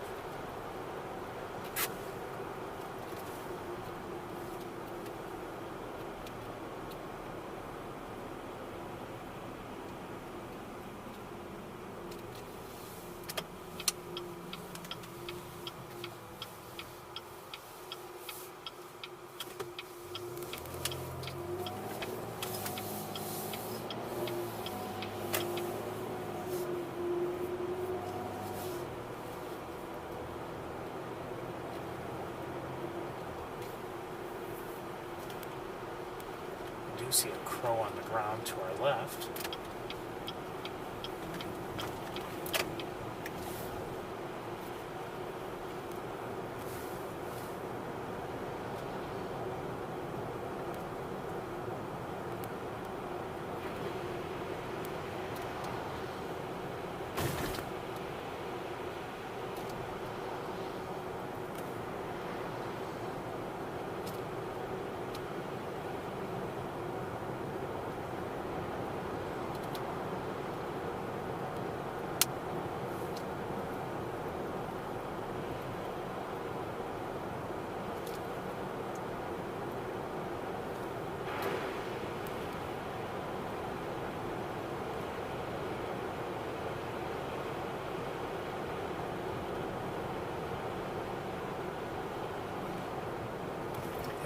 do see a crow on the ground to our left.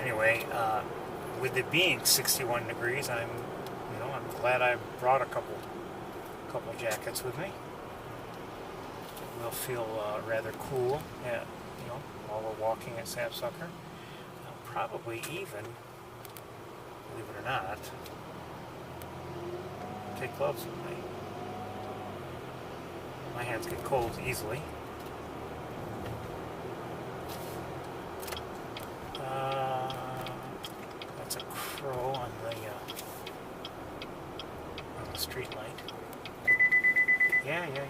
Anyway, with it being 61 degrees, I'm glad I brought a couple jackets with me. We'll feel rather cool, while we're walking at Sapsucker. I'll probably even, believe it or not, take gloves with me. My hands get cold easily. That's a crow on the street light. Yeah, I know.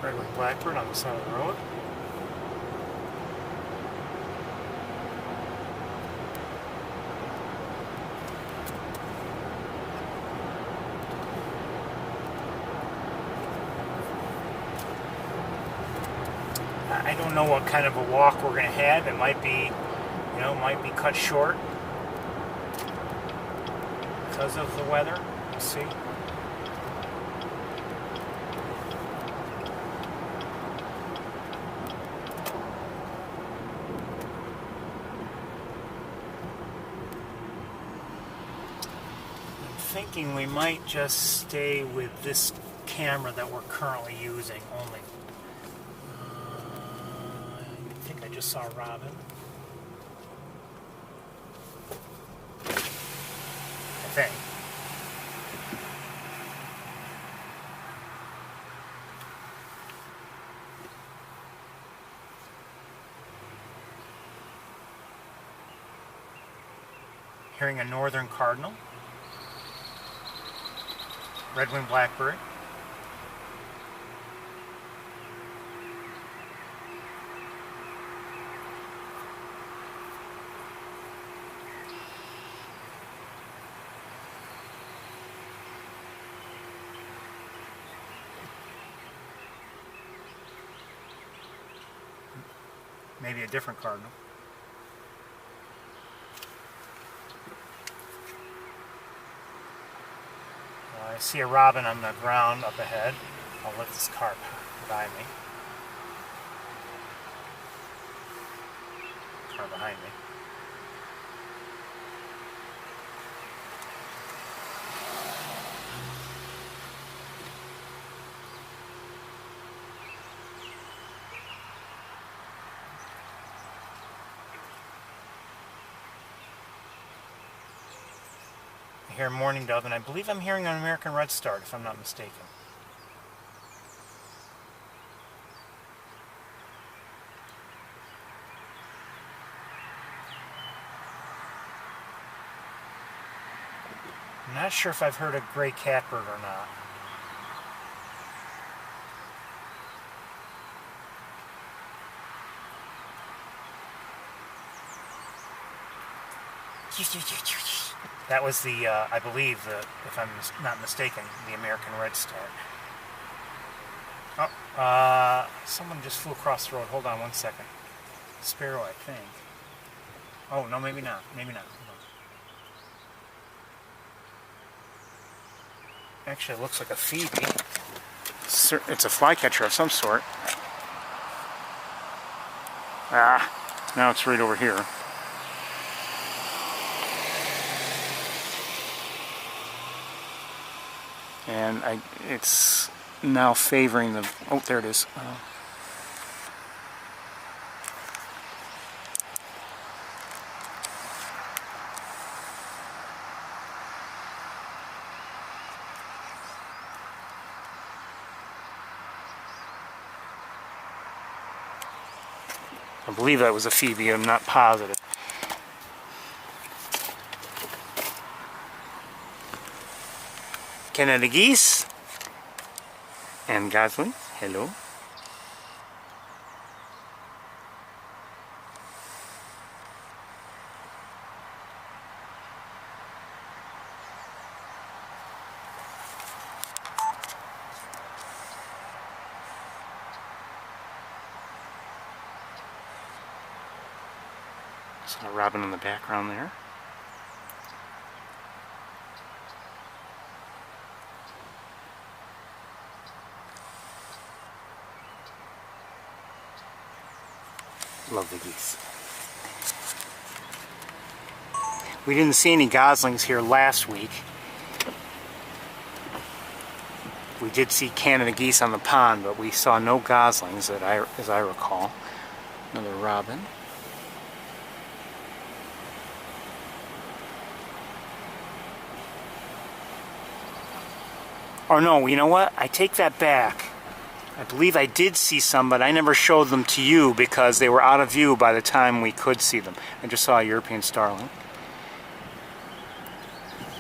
Red-winged blackbird on the side of the road. I don't know what kind of a walk we're going to have. It might be, might be cut short because of the weather. We'll see. Thinking we might just stay with this camera that we're currently using only. I think I just saw a robin. I think. Hearing a northern cardinal. Red-winged blackbird. Maybe a different cardinal. I see a robin on the ground up ahead. I'll let this car by me. Car behind me. hear mourning dove, and I believe I'm hearing an American redstart, if I'm not mistaken. I'm not sure if I've heard a gray catbird or not. That was the, I believe, if I'm not mistaken, the American redstart. Oh, someone just flew across the road. Hold on one second. Sparrow, I think. Oh, no, maybe not. Maybe not. Hold on. Actually, it looks like a phoebe. It's a flycatcher of some sort. Ah, now it's right over here. And it's now favoring the, oh, there it is. I believe that was a phoebe, I'm not positive. Canada geese and goslings, hello. There's a robin in the background there. Love the geese. We didn't see any goslings here last week. We did see Canada geese on the pond, but we saw no goslings as I recall. Another robin. Oh no, you know what? I take that back. I believe I did see some, but I never showed them to you because they were out of view by the time we could see them. I just saw a European starling.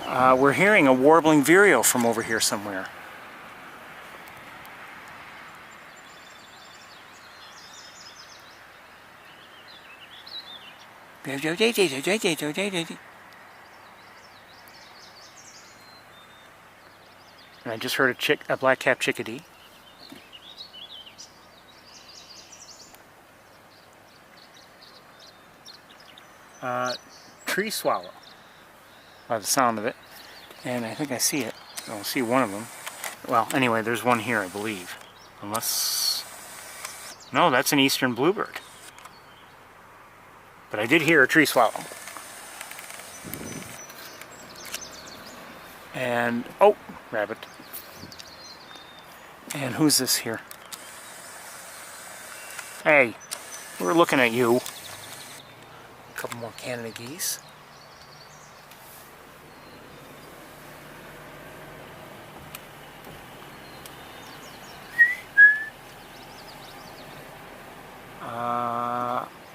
We're hearing a warbling vireo from over here somewhere. And I just heard a black-capped chickadee. Tree swallow, by the sound of it. And I think I see it. I see one of them. Well, anyway, there's one here, I believe. Unless... No, that's an eastern bluebird. But I did hear a tree swallow. And... oh, rabbit. And who's this here? Hey, we're looking at you. A couple more Canada geese.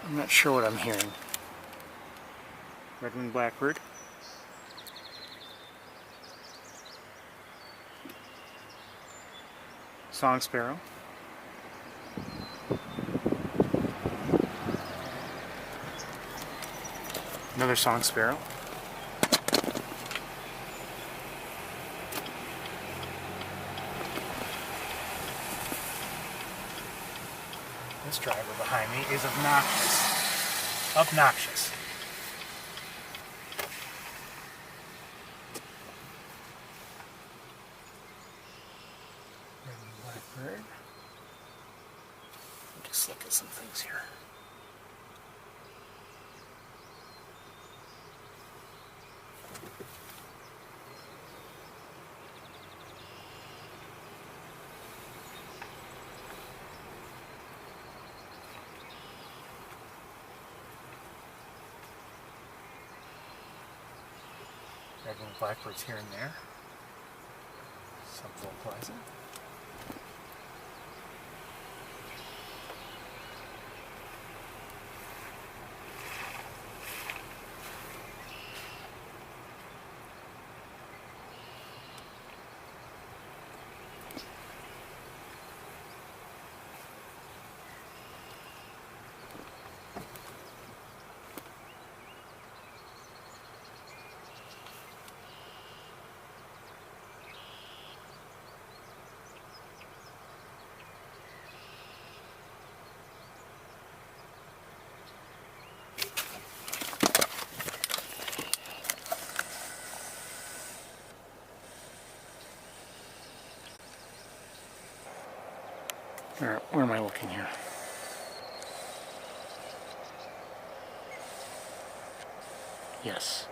I'm not sure what I'm hearing. Red-winged blackbird. Song sparrow. Another song sparrow. This driver behind me is obnoxious. Obnoxious. Red-winged blackbird. Just look at some things here. red winged blackbirds here and there. Some vocalizing. Where am I looking here? Yes.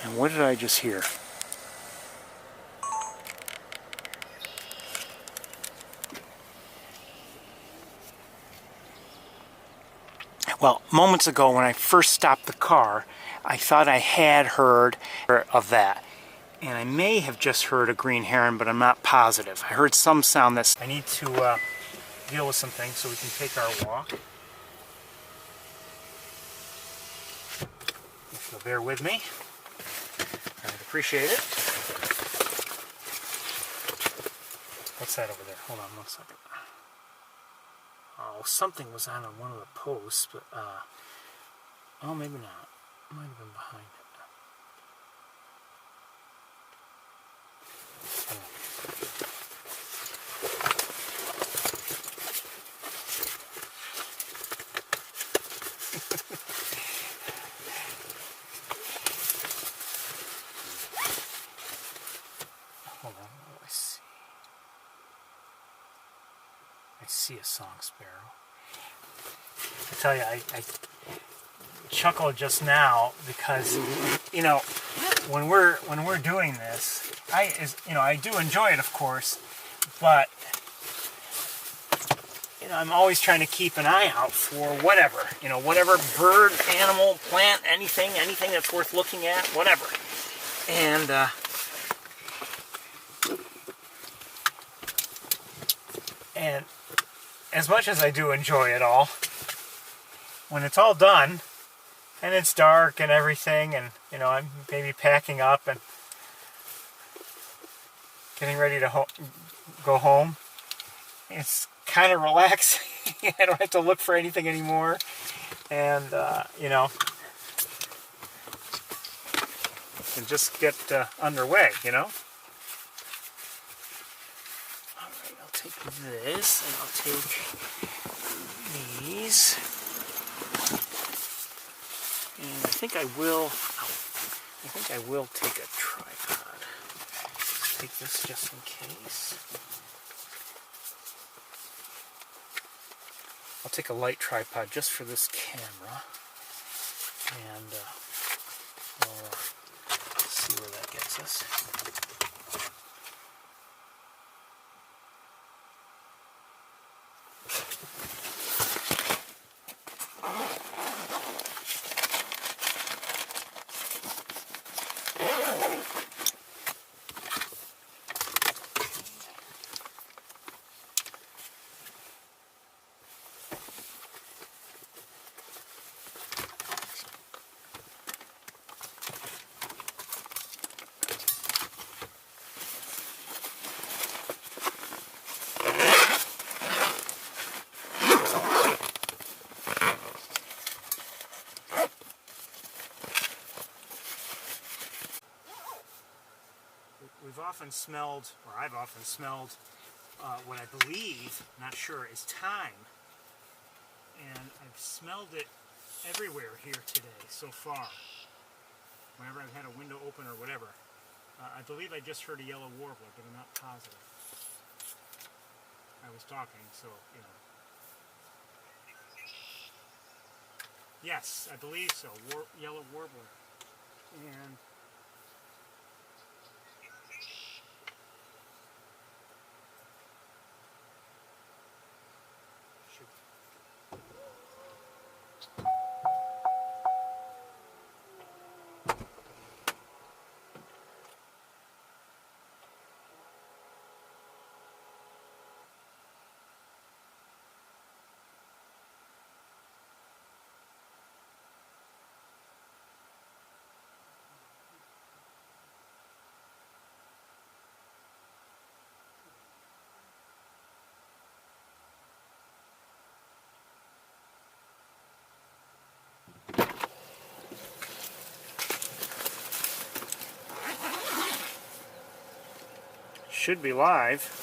And what did I just hear? Well, moments ago when I first stopped the car, I thought I had heard of that. And I may have just heard a green heron, but I'm not positive. I heard some sound that's... I need to deal with some things so we can take our walk. If you'll bear with me, I'd appreciate it. What's that over there? Hold on 1 second. Oh, something was on one of the posts, but, oh, maybe not. Might have been behind it. Hold on, what do I see? I see a song sparrow. I tell you, I chuckled just now because, you know, when we're doing this, I do enjoy it, of course, but you know, I'm always trying to keep an eye out for whatever, you know, whatever bird, animal, plant, anything that's worth looking at, whatever. And as much as I do enjoy it all, when it's all done and it's dark and everything, and you know, I'm maybe packing up and getting ready to go home, it's kind of relaxing. I don't have to look for anything anymore, and you know, and just get underway, you know. Alright, I'll take this, and I'll take these, and I think I will take a tripod. Take this just in case. I'll take a light tripod just for this camera, and we'll see where that gets us. We've often smelled, or I've often smelled, what I believe, not sure, is thyme. And I've smelled it everywhere here today so far. Whenever I've had a window open or whatever. I believe I just heard a yellow warbler, but I'm not positive. I was talking, so, you know. Yes, I believe so. Yellow warbler. And should be live.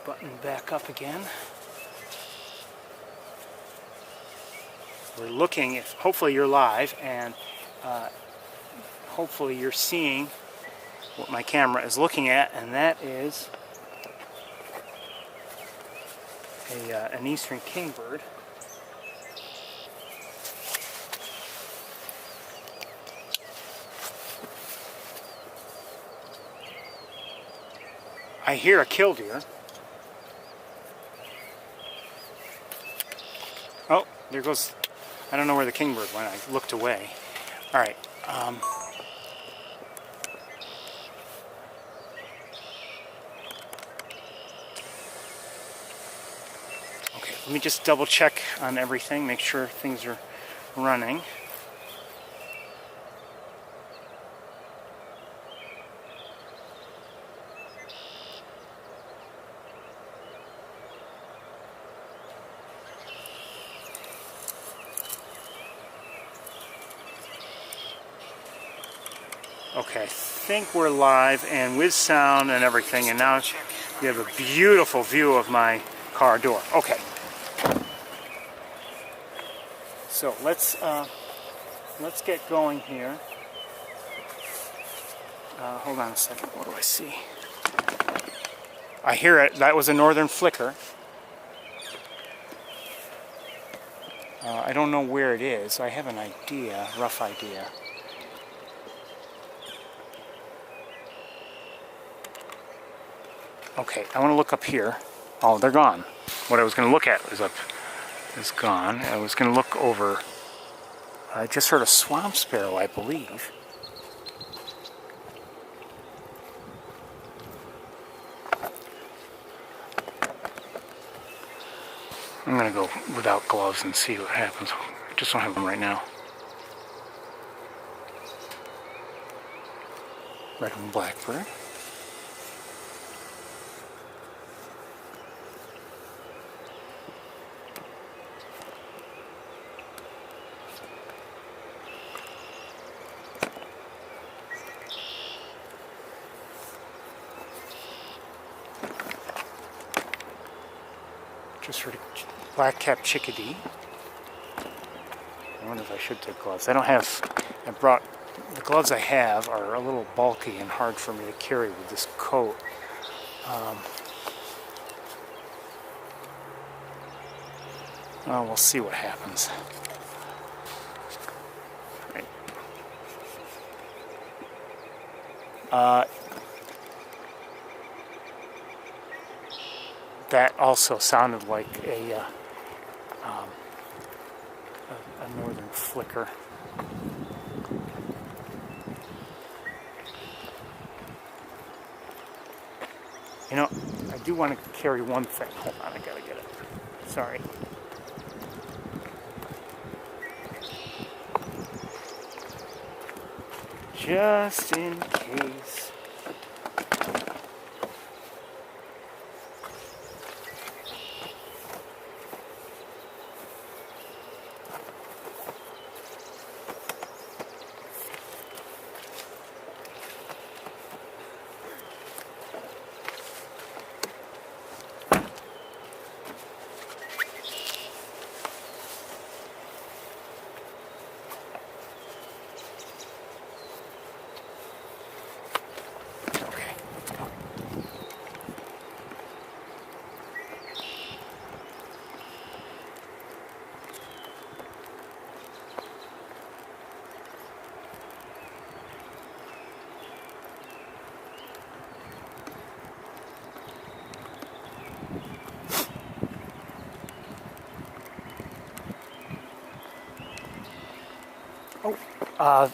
Button back up again. We're looking, if hopefully you're live, and hopefully you're seeing what my camera is looking at, and that is an eastern kingbird. I hear a killdeer. Oh, there goes, I don't know where the kingbird went, I looked away. Alright, okay, let me just double check on everything, make sure things are running. Okay, I think we're live and with sound and everything, and now you have a beautiful view of my car door. Okay. So let's get going here. Hold on a second. What do I see? I hear it. That was a northern flicker. I don't know where it is. I have an idea, rough idea. Okay, I want to look up here. Oh, they're gone. What I was going to look at is gone. I was going to look over. I just heard a swamp sparrow, I believe. I'm going to go without gloves and see what happens. I just don't have them right now. Red-winged blackbird. Just heard a black-capped chickadee. I wonder if I should take gloves. I don't have, the gloves I have are a little bulky and hard for me to carry with this coat. Well, we'll see what happens. Right. That also sounded like a northern flicker. You know, I do want to carry one thing. Hold on, I gotta get it. Sorry. Just in case.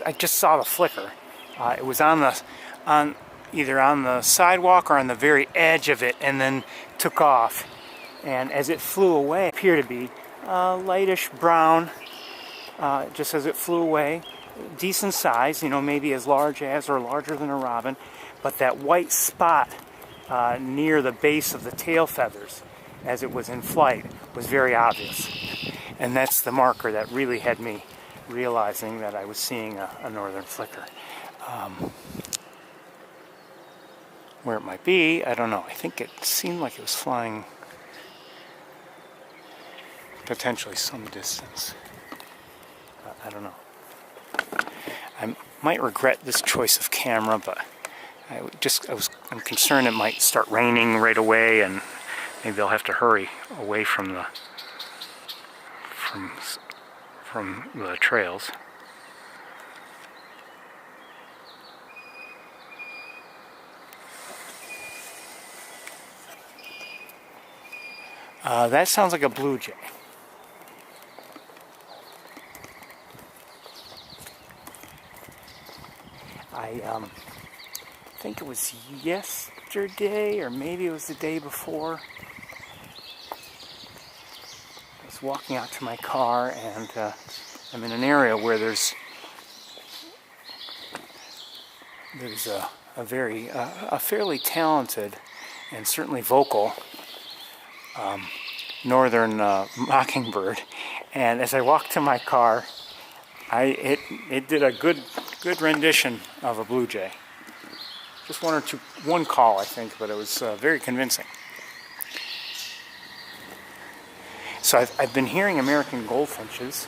I just saw the flicker. It was either on the sidewalk or on the very edge of it, and then took off. And as it flew away, it appeared to be lightish brown, just as it flew away. Decent size, maybe as large as or larger than a robin, but that white spot near the base of the tail feathers as it was in flight was very obvious. And that's the marker that really had me realizing that I was seeing a northern flicker. Where it might be, I don't know. I think it seemed like it was flying potentially some distance. I don't know. I might regret this choice of camera, but I'm concerned it might start raining right away, and maybe I'll have to hurry away from the trails. That sounds like a blue jay. I think it was yesterday, or maybe it was the day before. I was walking out to my car, and I'm in an area where there's a fairly talented and certainly vocal northern mockingbird. And as I walked to my car, it did a good rendition of a blue jay. Just one call, I think, but it was very convincing. So I've been hearing American goldfinches.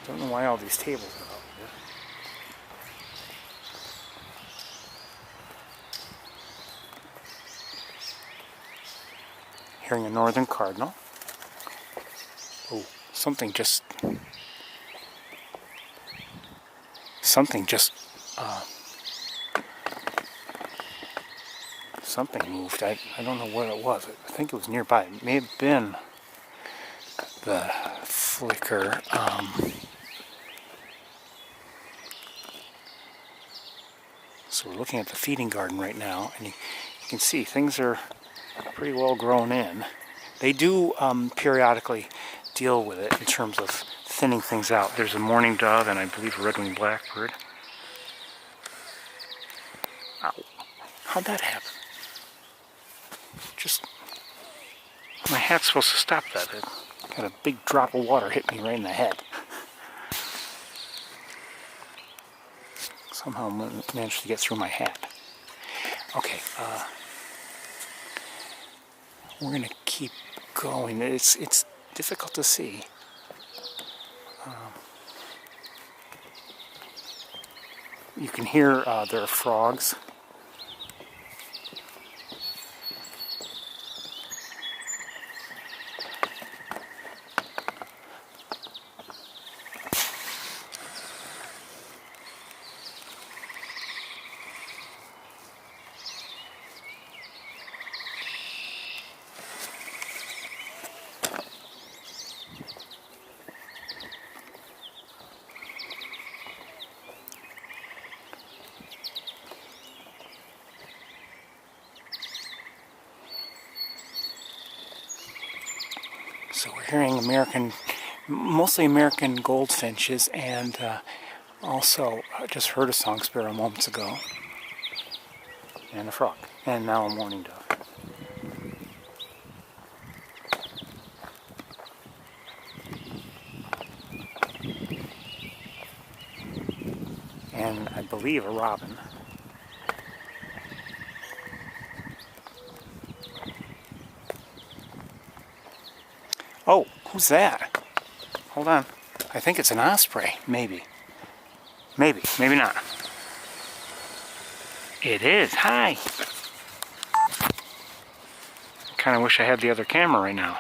Don't know why all these tables are out here. Hearing a northern cardinal. Oh, something just something moved. I don't know what it was. I think it was nearby. It may have been the flicker. So we're looking at the feeding garden right now, and you can see things are pretty well grown in. They do periodically deal with it in terms of thinning things out. There's a mourning dove and I believe a red-winged blackbird. Ow. How'd that happen? Just, my hat's supposed to stop that. It got a big drop of water hit me right in the head. Somehow managed to get through my hat. Okay, we're gonna keep going. It's difficult to see. You can hear there are frogs. So we're hearing mostly American goldfinches, and also just heard a song sparrow moments ago, and a frog, and now a mourning dove. And I believe a robin. Oh, who's that? Hold on. I think it's an osprey. Maybe. Maybe not. It is. Hi. I kind of wish I had the other camera right now.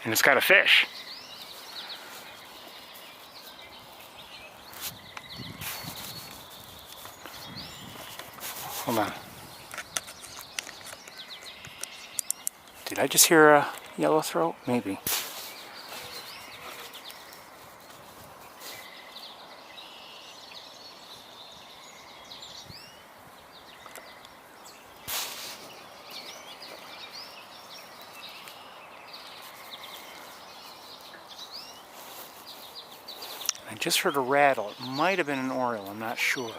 And it's got a fish. Hold on. Did I just hear a yellowthroat? Maybe. just heard a rattle. It might have been an oriole, I'm not sure.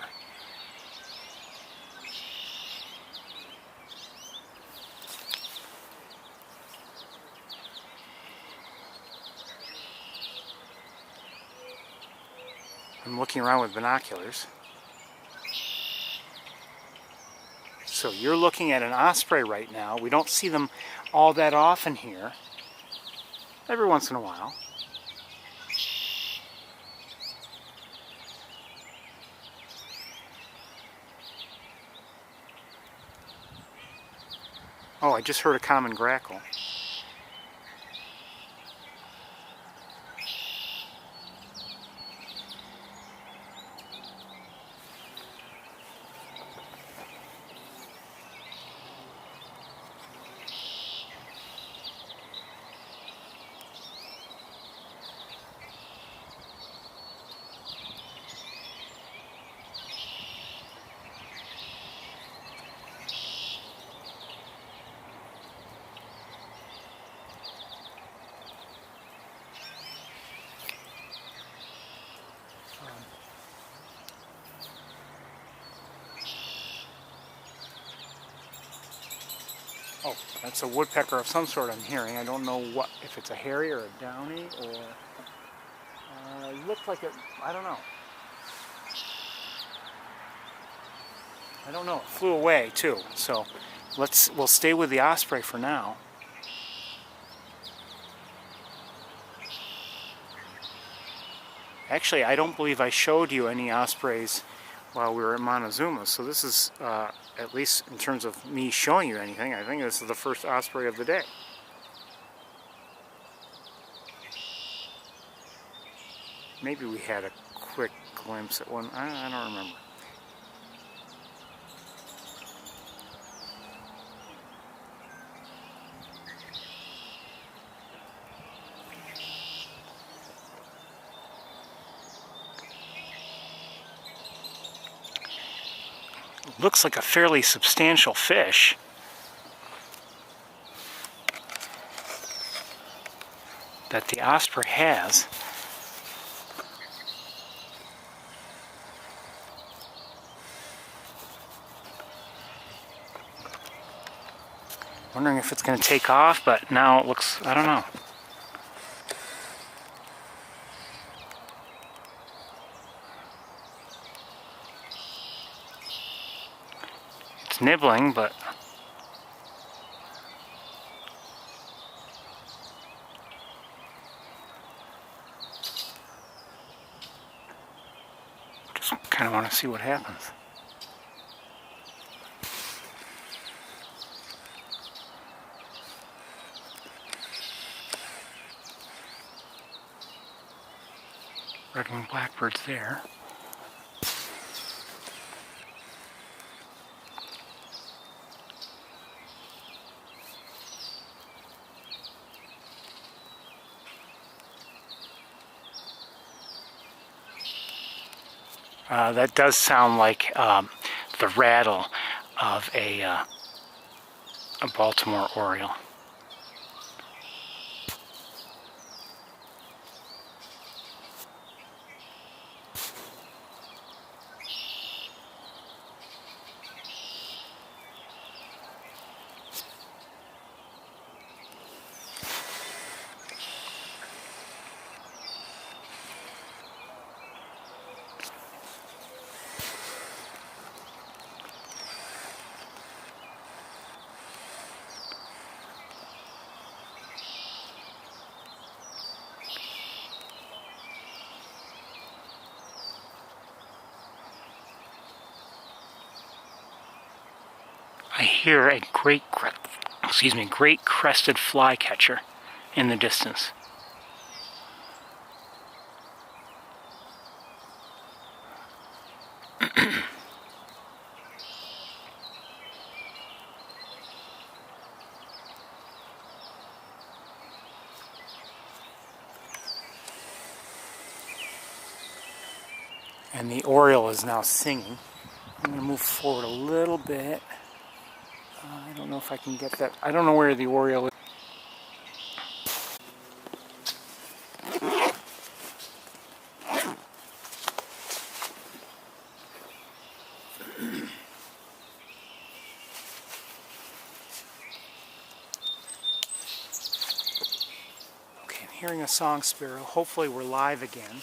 I'm looking around with binoculars. So you're looking at an osprey right now. We don't see them all that often here. Every once in a while. Oh, I just heard a common grackle. Oh, that's a woodpecker of some sort I'm hearing. I don't know what, if it's a hairy or a downy or... it looked like it, I don't know. I don't know, it flew away too. So we'll stay with the osprey for now. Actually, I don't believe I showed you any ospreys while we were at Montezuma, so this is, at least in terms of me showing you anything, I think this is the first osprey of the day. Maybe we had a quick glimpse at one, I don't remember. Looks like a fairly substantial fish. That the osprey has. Wondering if it's going to take off, but now it looks, I don't know. It's nibbling, but just kind of want to see what happens. Red-winged blackbirds there. That does sound like the rattle of a Baltimore oriole. I hear a great crested flycatcher in the distance. And the oriole is now singing. I'm going to move forward a little bit. I don't know if I can get that. I don't know where the oriole is. hearing a song sparrow. Hopefully we're live again.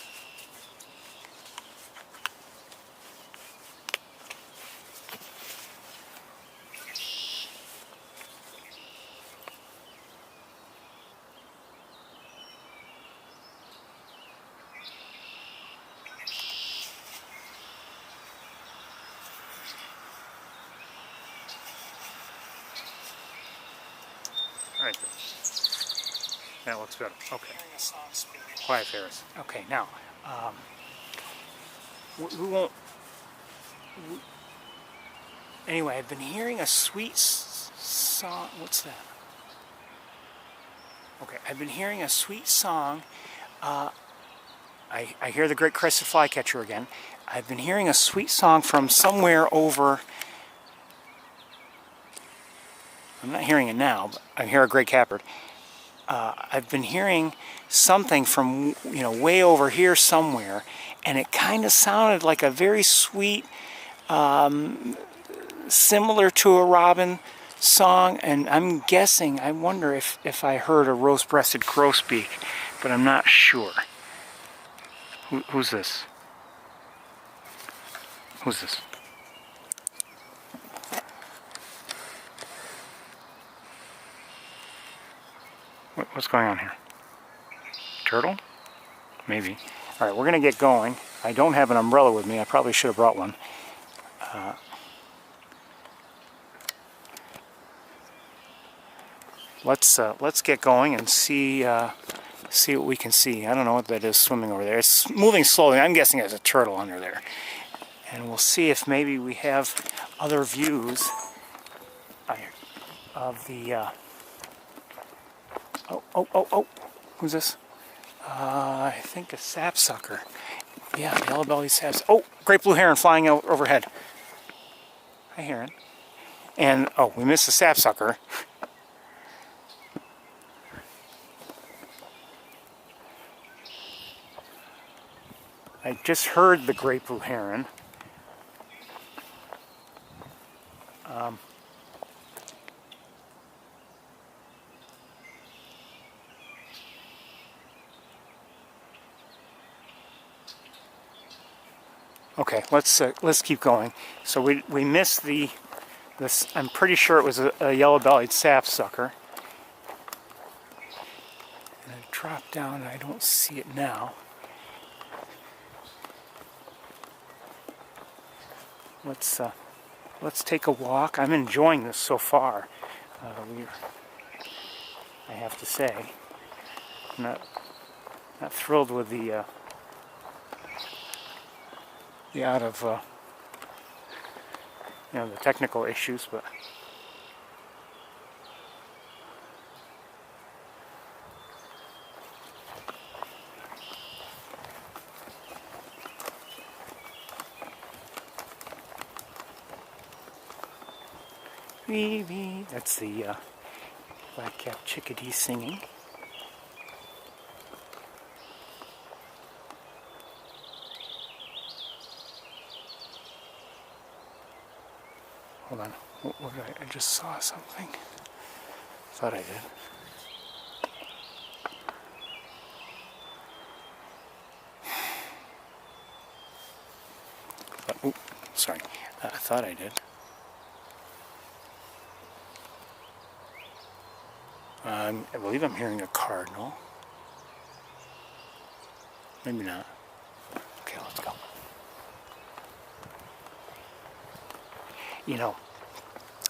Alright, that looks better. Okay. Quiet, Ferris. Okay, now, we won't... Anyway, I've been hearing a sweet song. What's that? Okay, I've been hearing a sweet song. I hear the great crested flycatcher again. I've been hearing a sweet song from somewhere over... I'm not hearing it now, but I hear a great catbird. I've been hearing something from, way over here somewhere, and it kind of sounded like a very sweet, similar to a robin song, and I'm guessing, I wonder if I heard a rose-breasted grosbeak, but I'm not sure. Who's this? Who's this? What's going on here? Turtle? Maybe. Alright, we're going to get going. I don't have an umbrella with me. I probably should have brought one. Let's get going and see what we can see. I don't know what that is swimming over there. It's moving slowly. I'm guessing there's a turtle under there. And we'll see if maybe we have other views of the... Oh, who's this? I think a sapsucker. Yeah, yellow-bellied saps. Oh, great blue heron flying overhead. Hi, heron. And, oh, we missed the sapsucker. I just heard the great blue heron. Okay, let's keep going. So we missed this. I'm pretty sure it was a yellow-bellied sapsucker. And it dropped down, and I don't see it now. Let's take a walk. I'm enjoying this so far. I have to say, I'm not thrilled with the the technical issues, but that's the black-capped chickadee singing. Hold on. What did I just saw something. Thought I did. Oh, sorry. I thought I did. I believe I'm hearing a cardinal. Maybe not. Okay, let's go.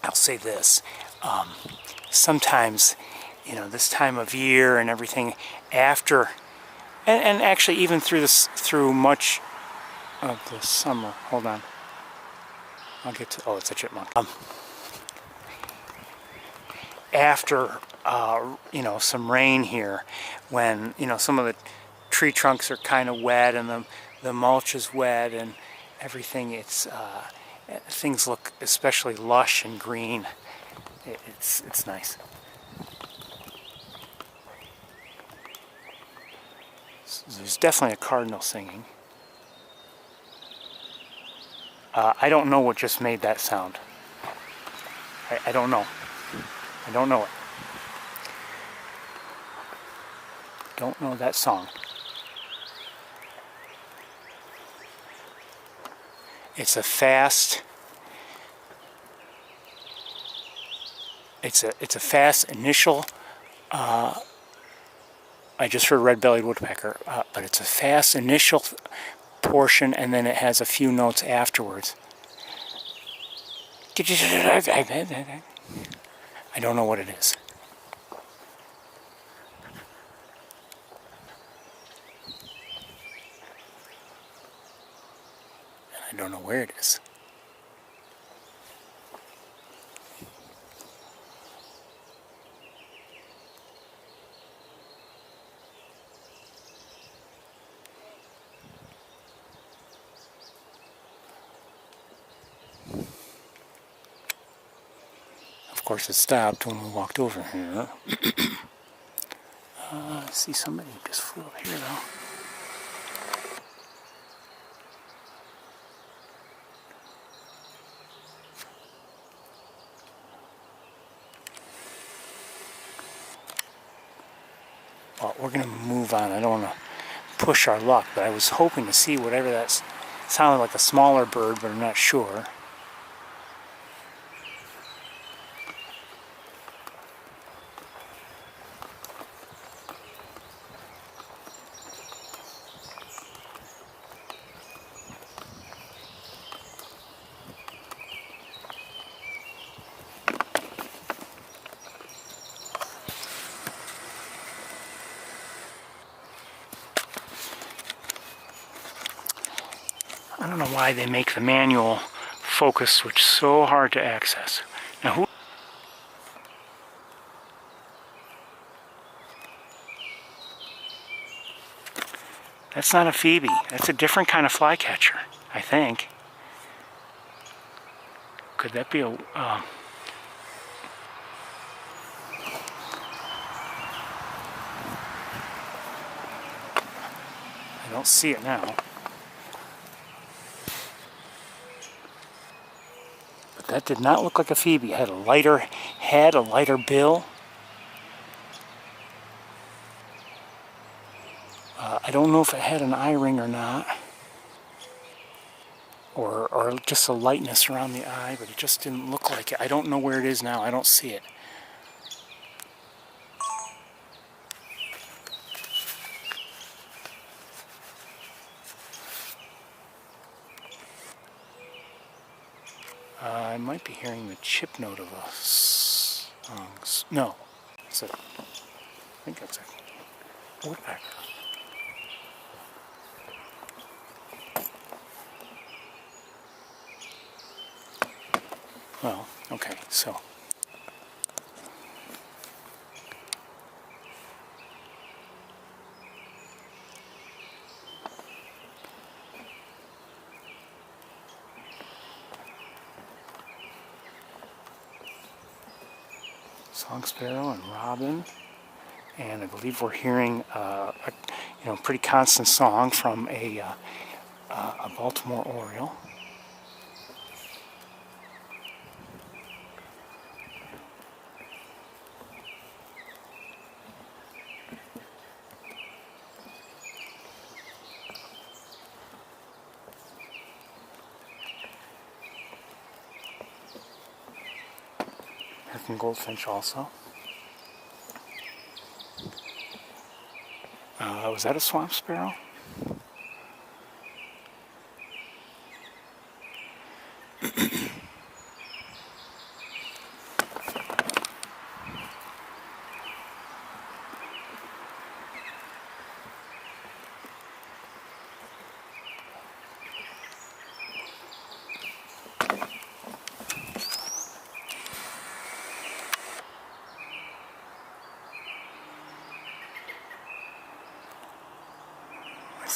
I'll say this. Sometimes, this time of year and everything after, and actually even through much of the summer. Hold on. I'll get to, it's a chipmunk. After, some rain here, when, some of the tree trunks are kind of wet and the mulch is wet and everything, things look especially lush and green. It's nice. There's definitely a cardinal singing. I don't know what just made that sound. I don't know. I don't know it. don't know that song. It's a fast. It's a fast initial. I just heard red-bellied woodpecker, but it's a fast initial portion, and then it has a few notes afterwards. I don't know what it is. And I don't know where it is. Of course, it stopped when we walked over here. I see somebody just flew up here, though. Well, we're going to move on. I don't want to push our luck, but I was hoping to see whatever that sounded like, a smaller bird, but I'm not sure. I don't know why they make the manual focus switch so hard to access. Now, that's not a phoebe. That's a different kind of flycatcher, I think. Could that be a... I don't see it now. But that did not look like a phoebe. It had a lighter head, a lighter bill. I don't know if it had an eye ring or not. Or just a lightness around the eye, but it just didn't look like it. I don't know where it is now. I don't see it. I might be hearing the chip note of a song. No, it's a, I think that's a woodpecker. Well, okay, so. Song sparrow and robin, and I believe we're hearing a pretty constant song from a Baltimore oriole. American goldfinch also. Was that a swamp sparrow?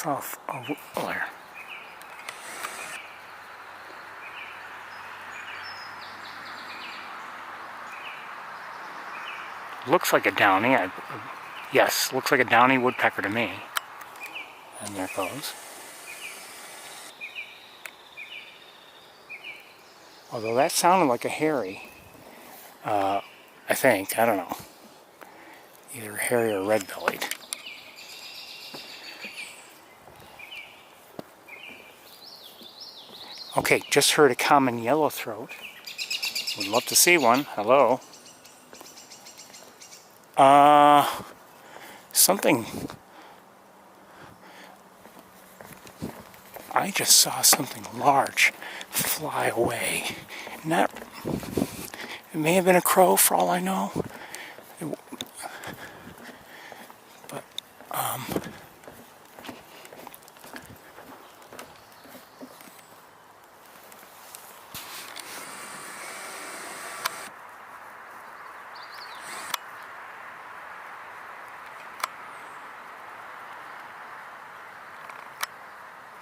Oh, there. Looks like a downy. Yes, looks like a downy woodpecker to me. And there it goes. Although that sounded like a hairy. I think. I don't know. Either hairy or red-bellied. Okay, just heard a common yellowthroat. Would love to see one. Hello. Something. I just saw something large fly away. Not. It may have been a crow for all I know. But,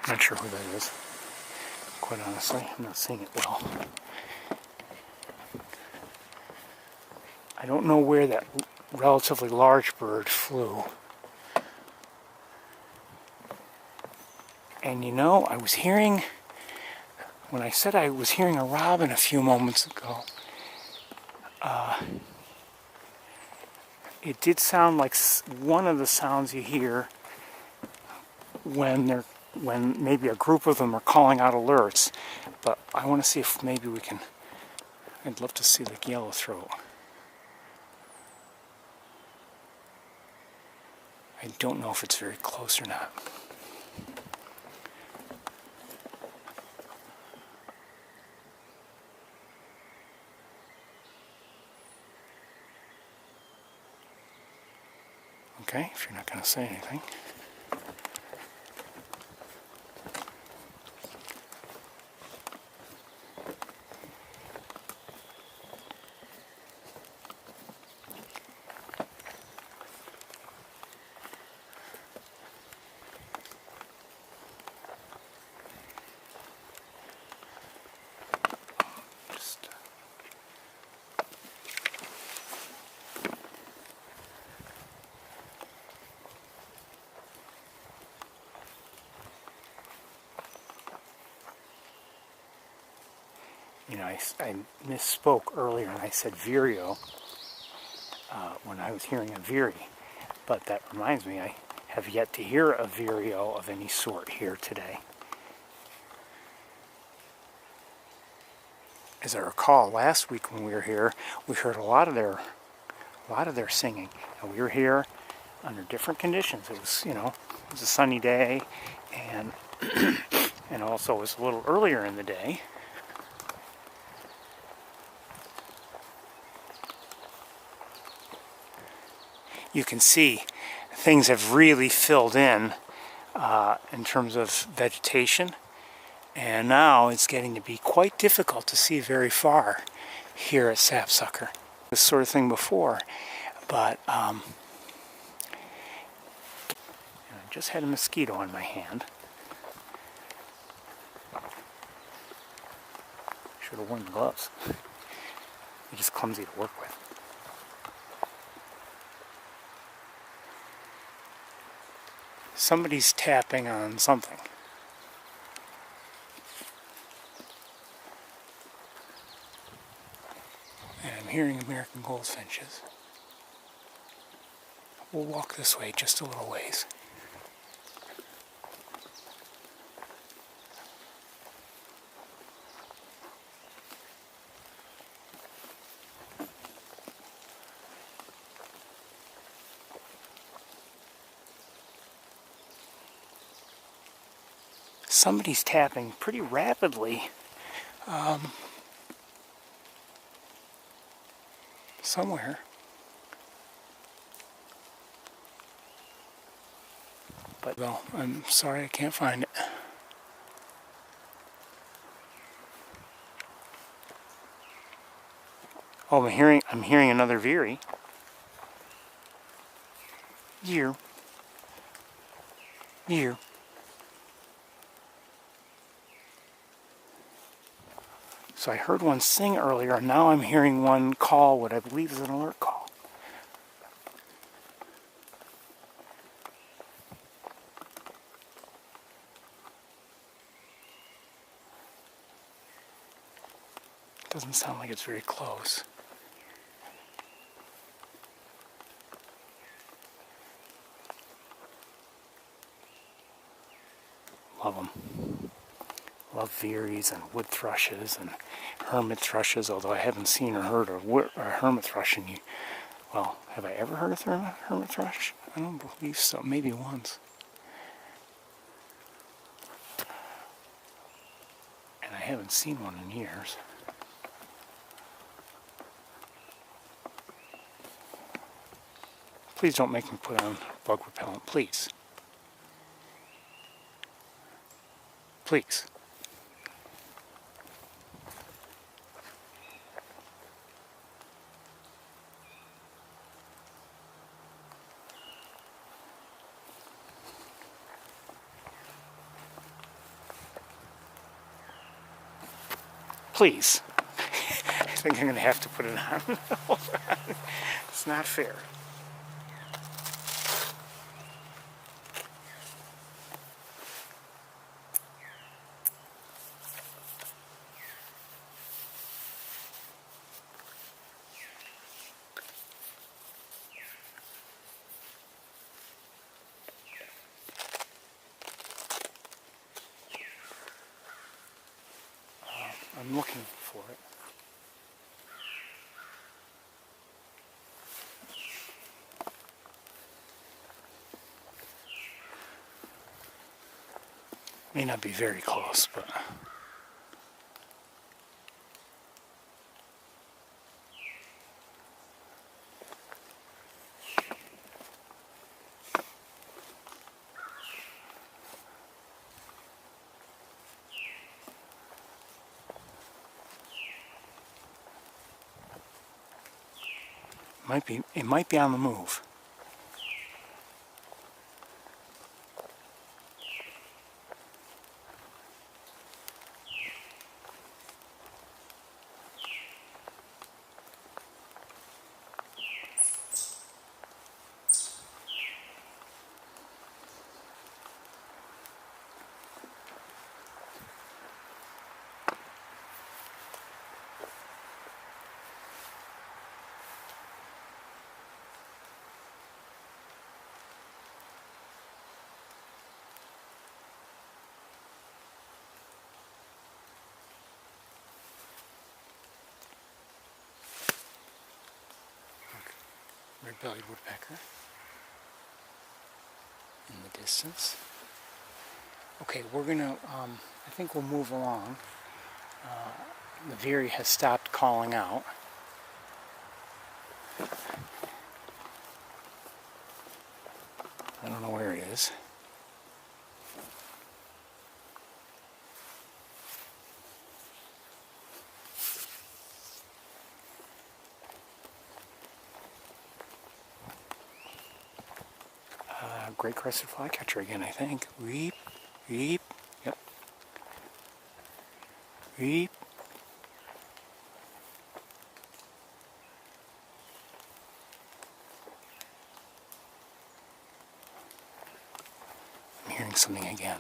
not sure who that is. Quite honestly, I'm not seeing it well. I don't know where that relatively large bird flew. And you know, I was hearing, when I said I was hearing a robin a few moments ago, it did sound like one of the sounds you hear when maybe a group of them are calling out alerts. But I want to see if maybe we can. I'd love to see the yellowthroat. I don't know if it's very close or not. Okay, if you're not going to say anything. You know, I misspoke earlier and I said vireo when I was hearing a veery. But that reminds me, I have yet to hear a vireo of any sort here today. As I recall, last week when we were here, we heard a lot of their singing, and we were here under different conditions. It was, you know, it was a sunny day, and and also it was a little earlier in the day. You can see things have really filled in terms of vegetation, and now it's getting to be quite difficult to see very far here at Sapsucker. This sort of thing before, but I just had a mosquito on my hand. Should have worn the gloves. They're just clumsy to work with. Somebody's tapping on something. And I'm hearing American goldfinches. We'll walk this way just a little ways. Somebody's tapping pretty rapidly somewhere. But well, I'm sorry I can't find it. Oh, I'm hearing another veery. Year. So I heard one sing earlier, and now I'm hearing one call what I believe is an alert call. Doesn't sound like it's very close. Love them. Love veeries and wood thrushes and hermit thrushes, although I haven't seen or heard of a hermit thrush in you. Well, have I ever heard of a hermit thrush? I don't believe so. Maybe once. And I haven't seen one in years. Please don't make me put on bug repellent, please. Please. Please. I think I'm going to have to put it on. It's not fair. I'm looking for it. May not be very close, but it might be on the move. Red-bellied woodpecker in the distance. Okay, we're gonna, I think we'll move along. The veery has stopped calling out. I don't know where it is. Great crested flycatcher again, I think. Weep, weep, yep. Weep. I'm hearing something again.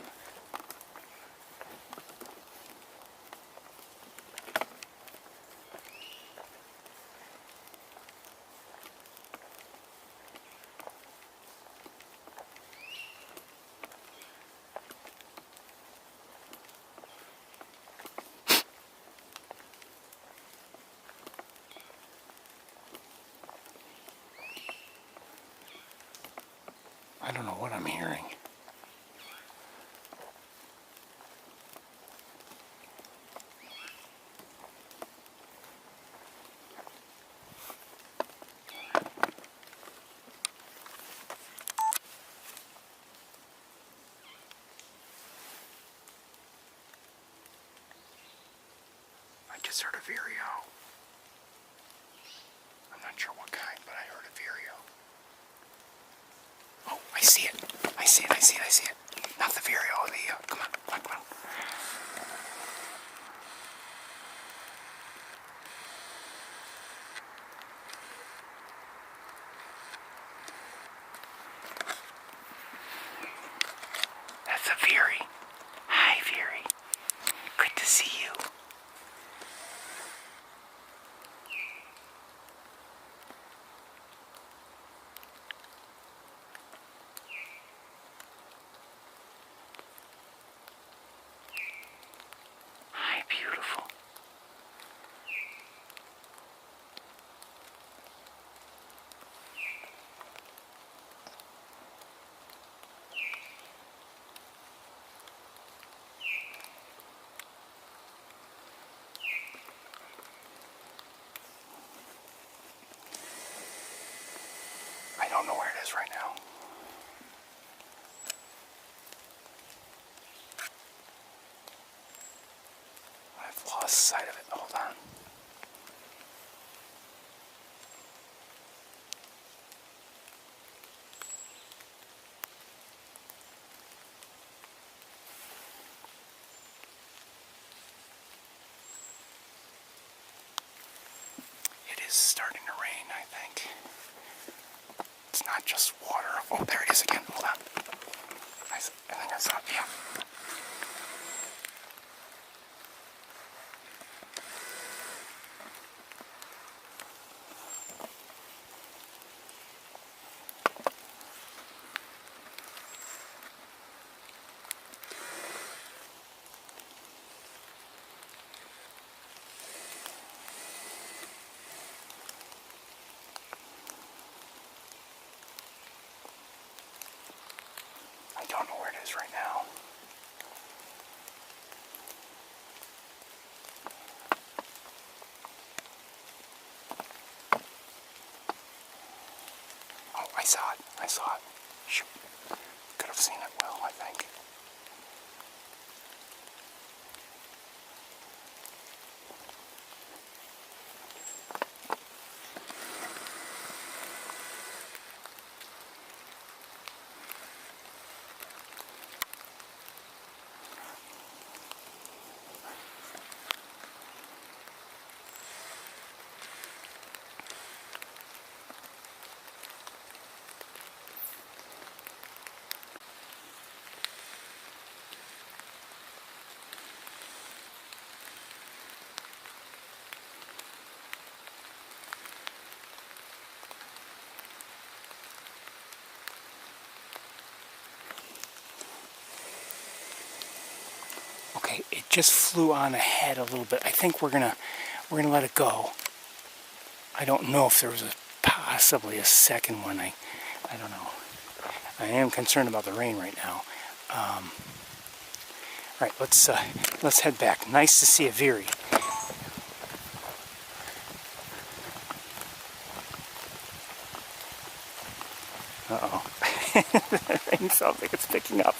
I don't know what I'm hearing. I just heard a vireo. I'm not sure what kind, but I heard a vireo. Oh, I see it. I see it, I see it, I see it. Not the vireo, come on, come on, come on. That's a veery. Hi, veery. Good to see you. don't know where it is right now. I've lost sight of it. Hold on. It is starting to rain, I think. It's not just water. Oh, there it is again. Hold on. I think I saw it. Yeah. I don't know where it is right now. Oh, I saw it. I saw it. Shoot. Could have seen it well, I think. Okay, it just flew on ahead a little bit. I think we're gonna let it go. I don't know if there was possibly a second one. I don't know. I am concerned about the rain right now. All right, let's head back. Nice to see a veery. Uh-oh. The rain sounds like it's picking up.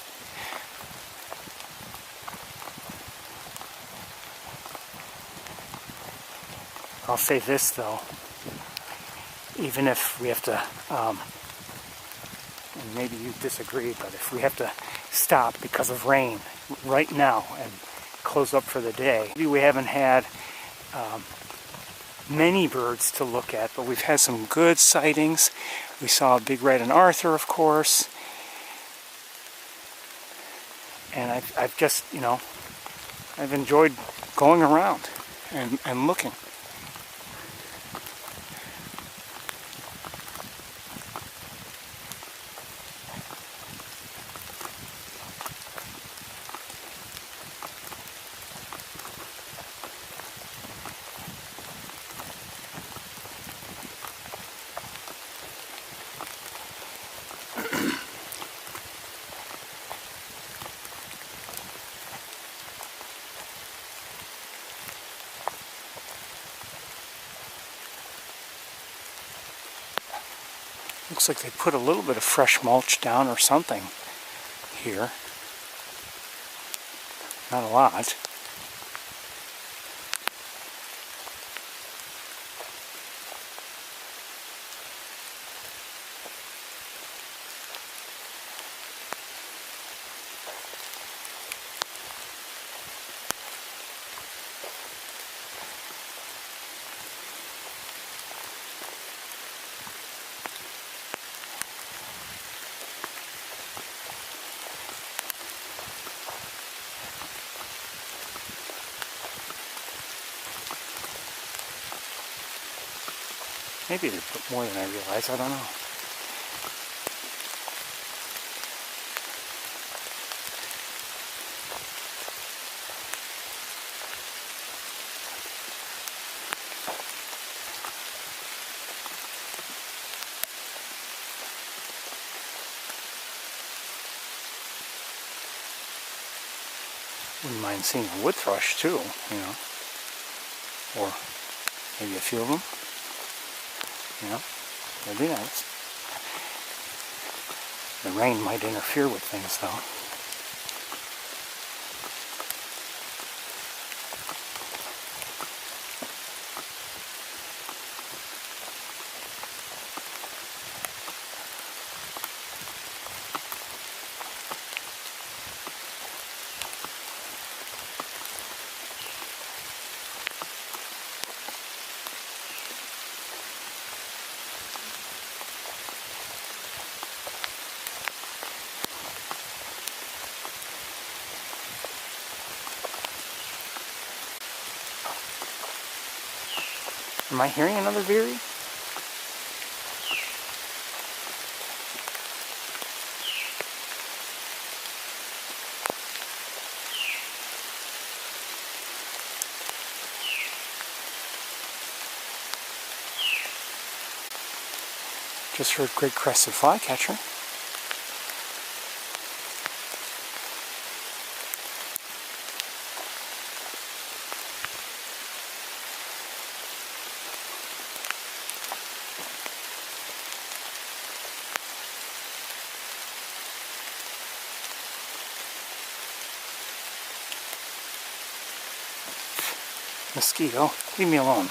I'll say this though, even if we have to, and maybe you disagree, but if we have to stop because of rain right now and close up for the day, maybe we haven't had many birds to look at, but we've had some good sightings. We saw a big red-and Arthur, of course, and I've just, you know, I've enjoyed going around and looking. Looks like they put a little bit of fresh mulch down or something here. Not a lot. Maybe they put more than I realize, I don't know. Wouldn't mind seeing a wood thrush too, you know, or maybe a few of them. You know, that'd be nice. The rain might interfere with things though. Am I hearing another veery? Just heard great crested flycatcher. Mosquito, leave me alone.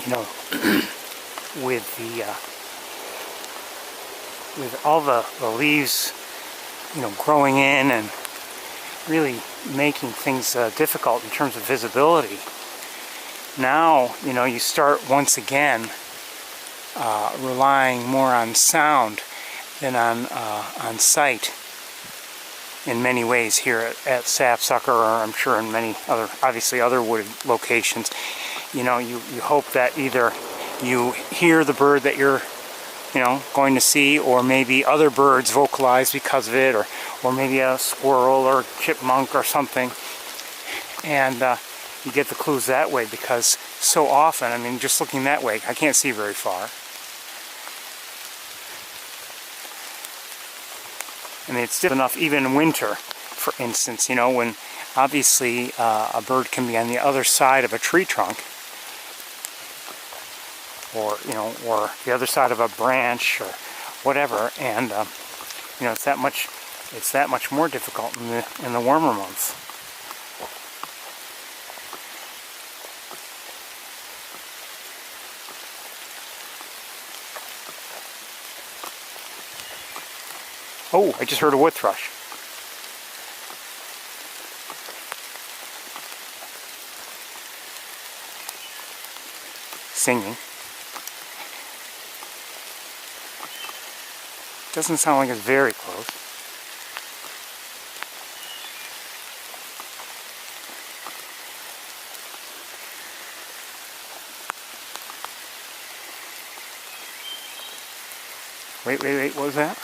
You know, with all the leaves, you know, growing in and really making things difficult in terms of visibility. Now, you know, you start once again relying more on sound than on sight in many ways here at Sapsucker, or I'm sure in many other, obviously other wooded locations. You know, you hope that either you hear the bird that you're, you know, going to see, or maybe other birds vocalize because of it, or maybe a squirrel or chipmunk or something, and you get the clues that way, because so often, I mean, just looking that way, I can't see very far. I mean, it's difficult enough even in winter, for instance, you know, when obviously a bird can be on the other side of a tree trunk, or, you know, or the other side of a branch or whatever, and you know, it's that much more difficult in the warmer months. Oh, I just heard a wood thrush. Singing. Doesn't sound like it's very close. Wait, what was that?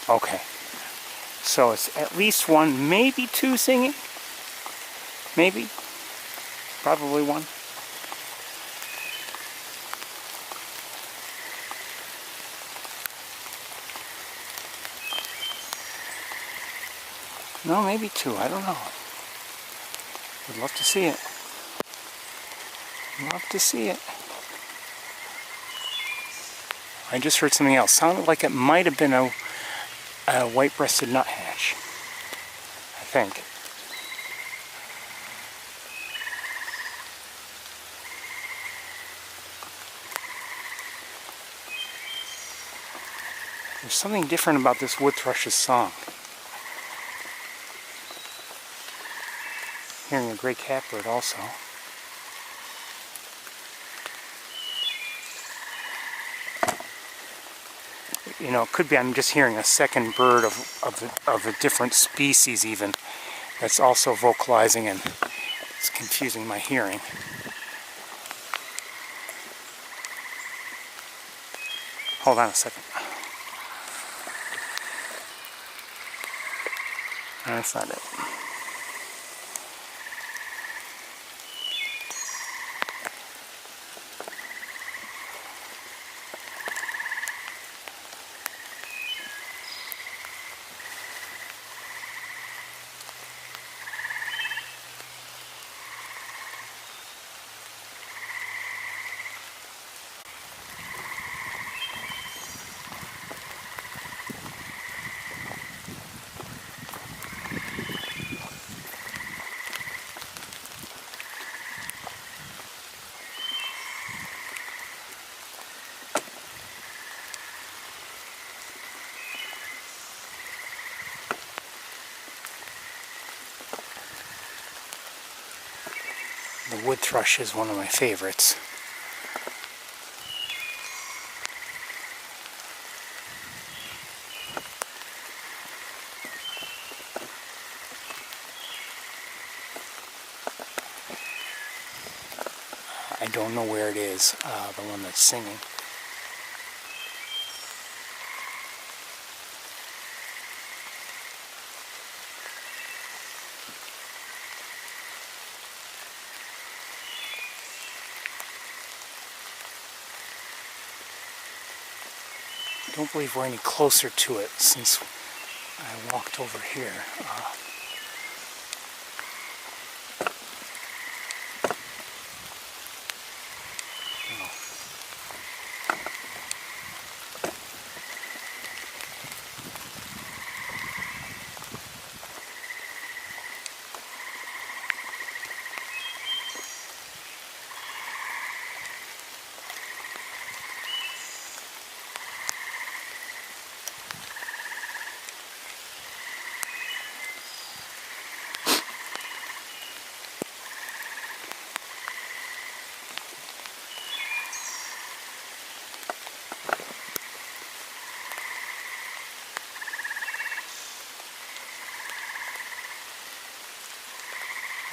Okay, so it's at least one, maybe two singing. Maybe, probably one. No, maybe two, I don't know. Would love to see it. Love to see it. I just heard something else. Sounded like it might have been a white-breasted nuthatch, I think. There's something different about this wood thrush's song. Hearing a gray catbird also. you know, it could be I'm just hearing a second bird of a different species even that's also vocalizing, and it's confusing my hearing. Hold on a second. That's not it. The wood thrush is one of my favorites. I don't know where it is, the one that's singing. I don't believe we're any closer to it since I walked over here.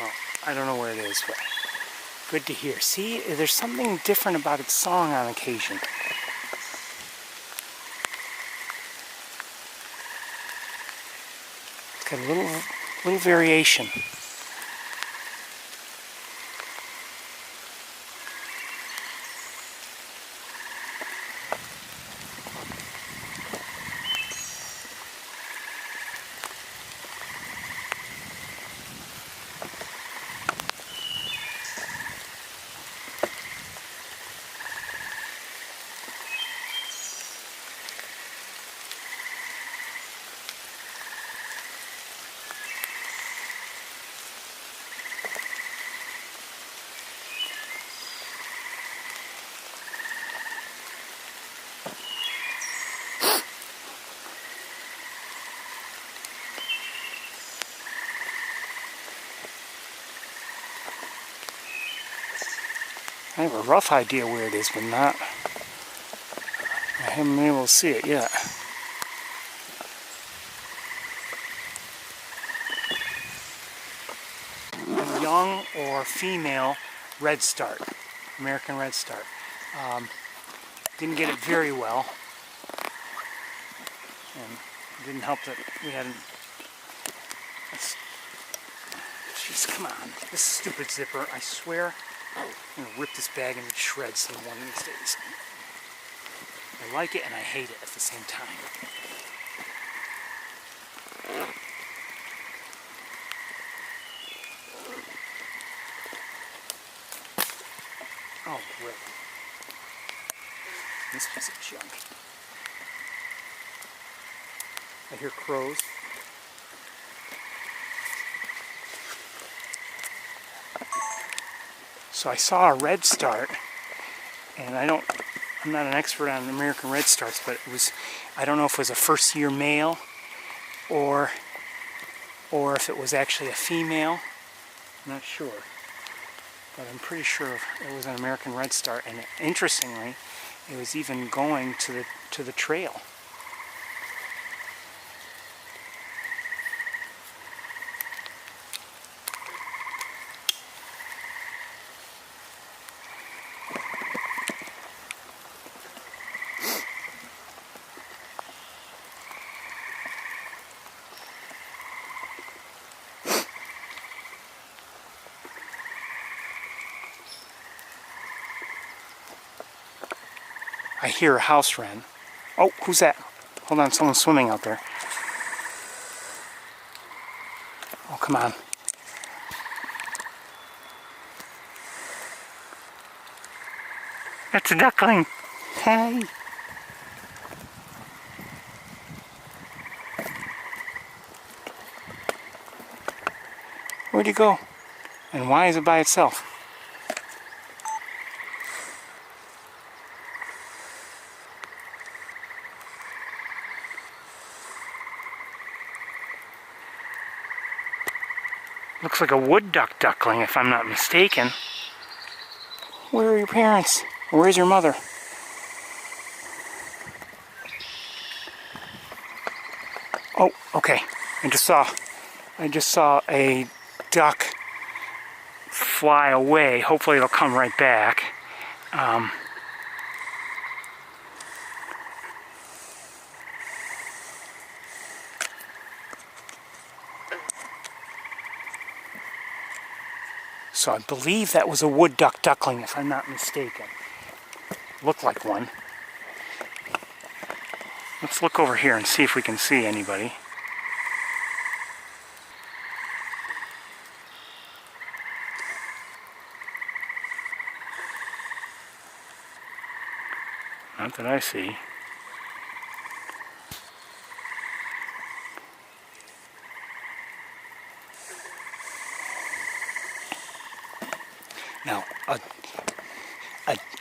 Well, I don't know where it is, but good to hear. See, there's something different about its song on occasion. It's got a little variation. I have a rough idea where it is, but I haven't been able to see it yet. A young or female redstart, American redstart. Didn't get it very well, and it didn't help that we had. Jeez, come on! This stupid zipper! I swear. I'm going to rip this bag into shreds one of these days. I like it and I hate it at the same time. Oh, rip. This piece of junk. I hear crows. So I saw a redstart, and I'm not an expert on American redstarts, but it was, I don't know if it was a first-year male or if it was actually a female. I'm not sure, but I'm pretty sure it was an American redstart. And interestingly, it was even going to the trail. I hear a house wren. Oh, who's that? Hold on, someone's swimming out there. Oh, come on. That's a duckling. Hey. Where'd you go? And why is it by itself? Looks like a wood duck duckling, if I'm not mistaken. Where are your parents? Where's your mother? Oh, okay. I just saw a duck fly away. Hopefully it'll come right back. So I believe that was a wood duck duckling, if I'm not mistaken. Looked like one. Let's look over here and see if we can see anybody. Not that I see. Now,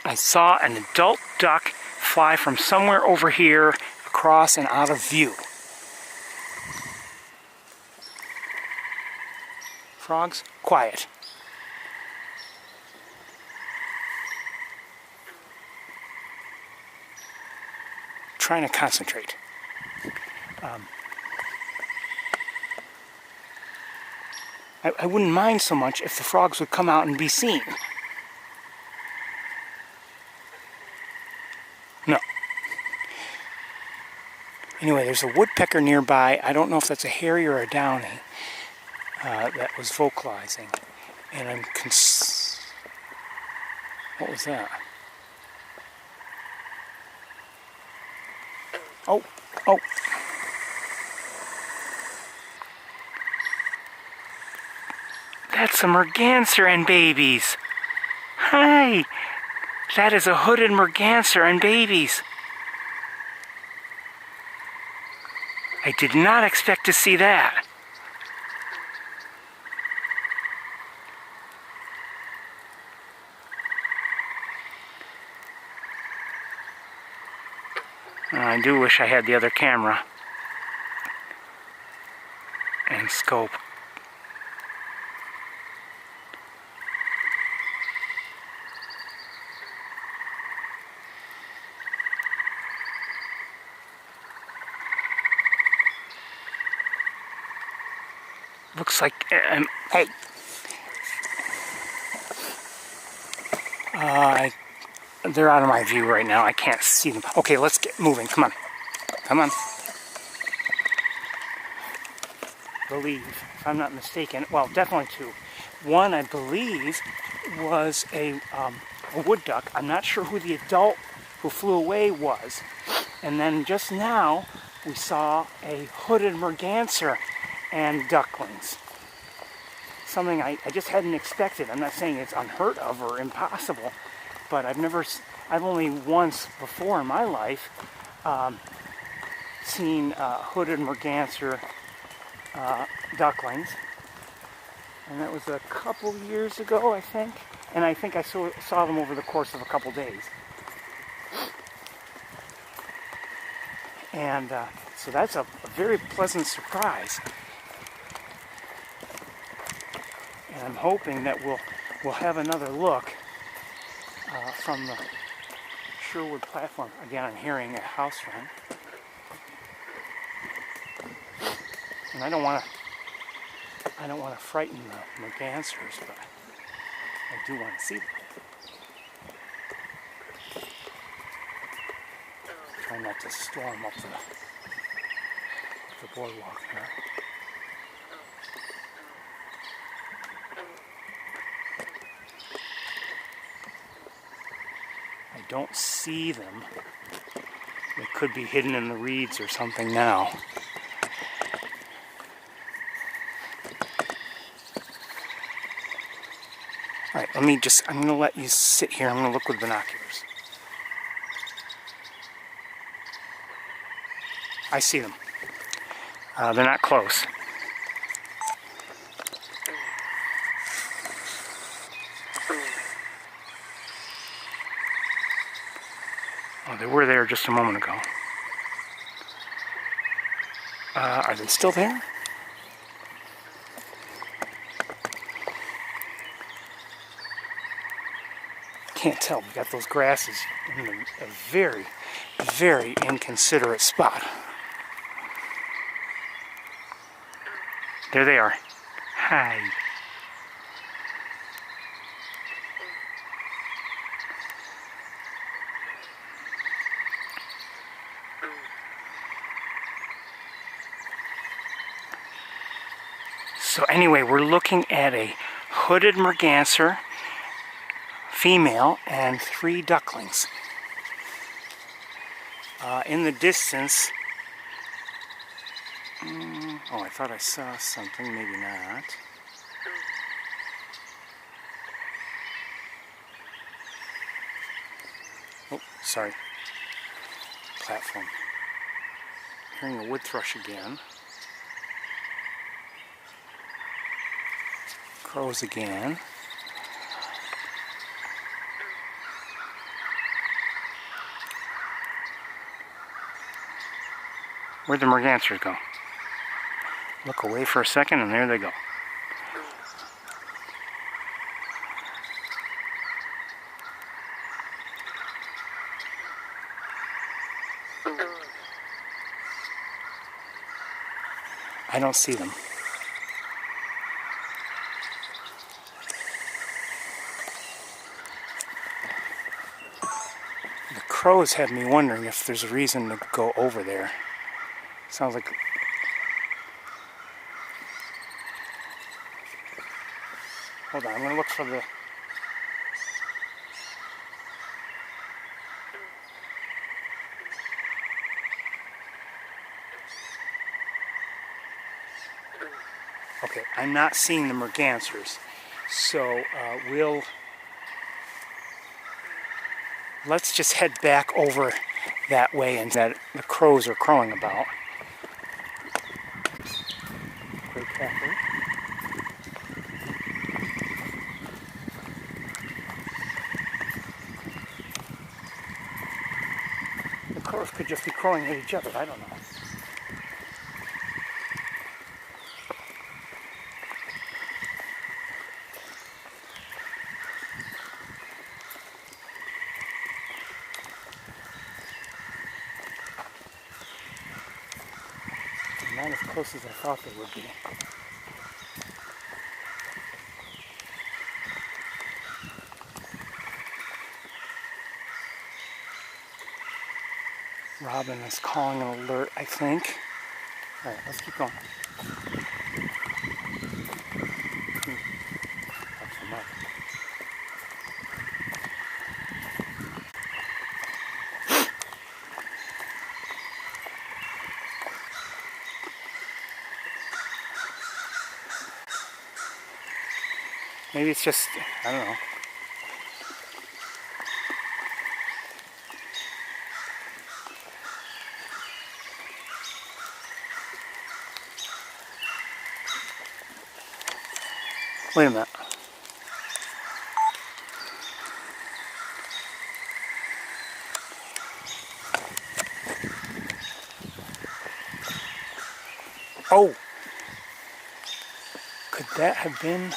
I saw an adult duck fly from somewhere over here across and out of view. Frogs, quiet. Trying to concentrate. I wouldn't mind so much if the frogs would come out and be seen. No. Anyway, there's a woodpecker nearby. I don't know if that's a hairy or a downy that was vocalizing. And I'm what was that? Oh. That's a merganser and babies. Hi. That is a hooded merganser and babies. I did not expect to see that. I do wish I had the other camera and scope. Looks like, hey. They're out of my view right now. I can't see them. Okay, let's get moving. Come on. Come on. I believe, if I'm not mistaken, well, definitely two. One, I believe, was a wood duck. I'm not sure who the adult who flew away was. And then just now, we saw a hooded merganser and ducklings. Something I just hadn't expected. I'm not saying it's unheard of or impossible, but I've only once before in my life seen hooded merganser ducklings, and that was a couple years ago, I think. And I think I saw them over the course of a couple days. And so that's a very pleasant surprise. And I'm hoping that we'll have another look from the Sherwood platform. Again, I'm hearing a house wren. And I don't want to frighten the mergansers, but I do want to see them. Try not to storm up the boardwalk here. I I don't see them. They could be hidden in the reeds or something now. Alright, I'm going to let you sit here. I'm going to look with binoculars. I see them. They're not close. Oh, they were there just a moment ago. Are they still there? Can't tell. We got those grasses in a very, very inconsiderate spot. There they are. Hi. So anyway, we're looking at a hooded merganser, female, and 3 ducklings. In the distance, oh, I thought I saw something, maybe not. Oh, sorry. Platform. Hearing a wood thrush again. Crows again. Where'd the mergansers go? Look away for a second and there they go. I don't see them. The crows have me wondering if there's a reason to go over there. Sounds like... Hold on, I'm going to look for the... Okay, I'm not seeing the mergansers, so let's just head back over that way and that the crows are crowing about. Great catcher. The crows could just be crowing at each other, I don't know. Not as close as I thought they would be. Robin is calling an alert, I think. Alright, let's keep going. Maybe it's just, I don't know. Wait a minute. Oh! Could that have been...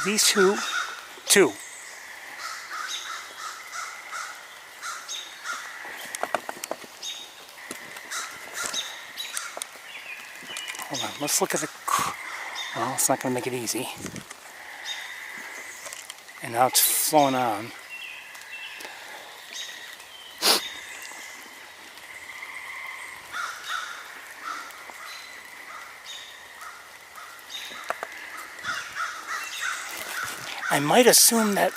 These two. Hold on, let's look at the... Well, it's not going to make it easy. And now it's flowing on. I might assume that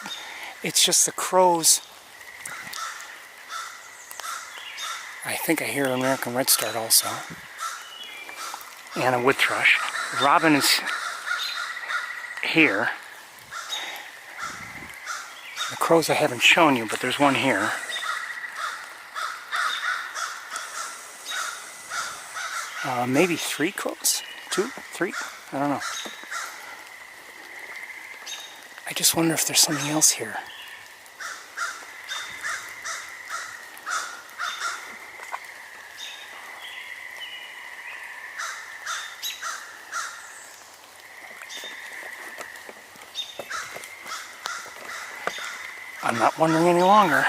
it's just the crows. I think I hear an American redstart also. And a wood thrush. Robin is here. The crows I haven't shown you, but there's one here. Maybe 3 crows? 2? 3? I don't know. I just wonder if there's something else here. I'm not wondering any longer.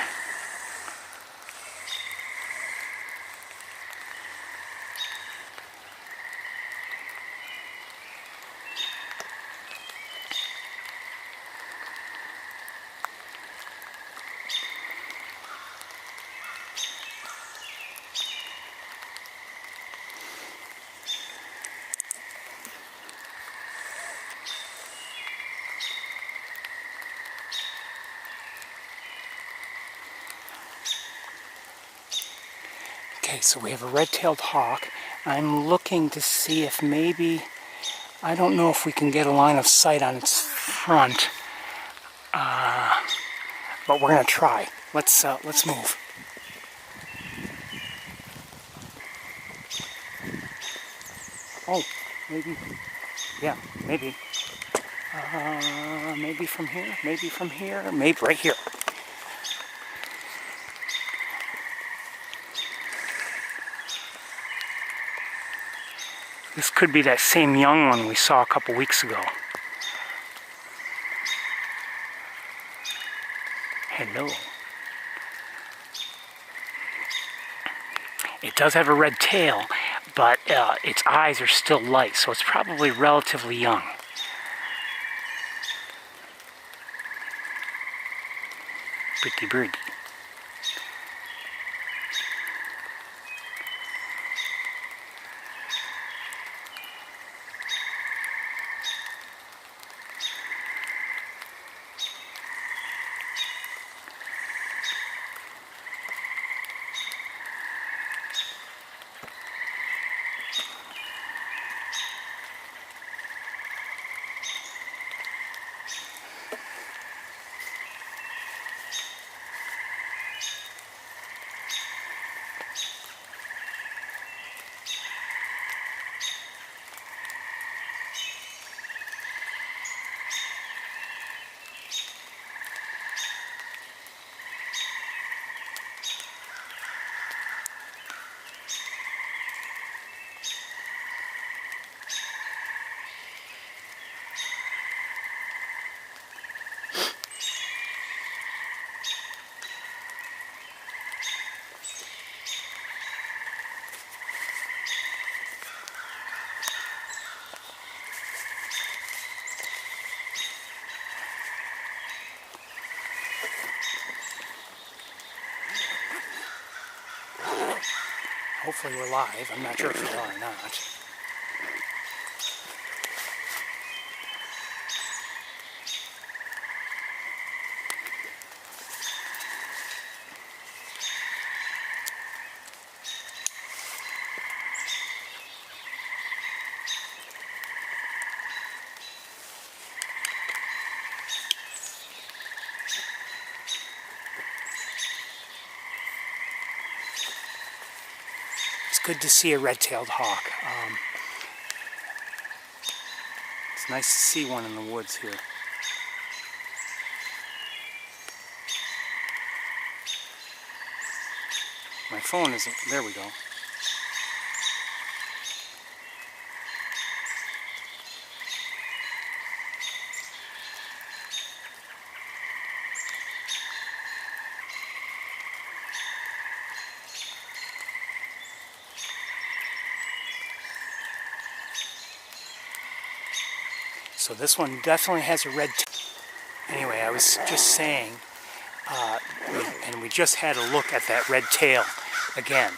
Okay, so we have a red-tailed hawk. I'm looking to see if maybe, I don't know if we can get a line of sight on its front, but we're gonna try. Let's move. Oh, maybe, yeah, maybe. Maybe from here, maybe right here. This could be that same young one we saw a couple weeks ago. Hello. It does have a red tail, but its eyes are still light, so it's probably relatively young. Pretty birdie. Hopefully we're live. I'm not sure if we are or not. Good to see a red-tailed hawk. It's nice to see one in the woods here. My phone isn't... There we go. So this one definitely has a red tail. Anyway, I was was just saying, and we just had a look at that red tail again.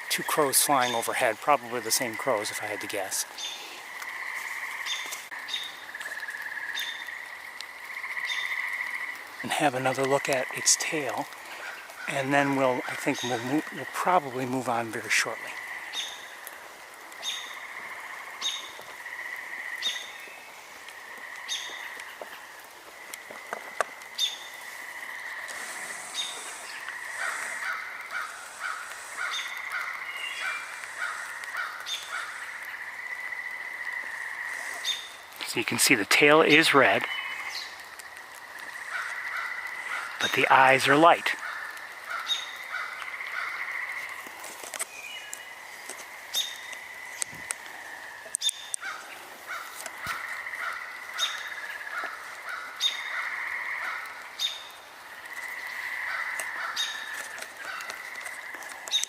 Two crows flying overhead, probably the same crows if I had to guess. And have another look at its tail, and then we'll probably move on very shortly. So you can see the tail is red, but the eyes are light.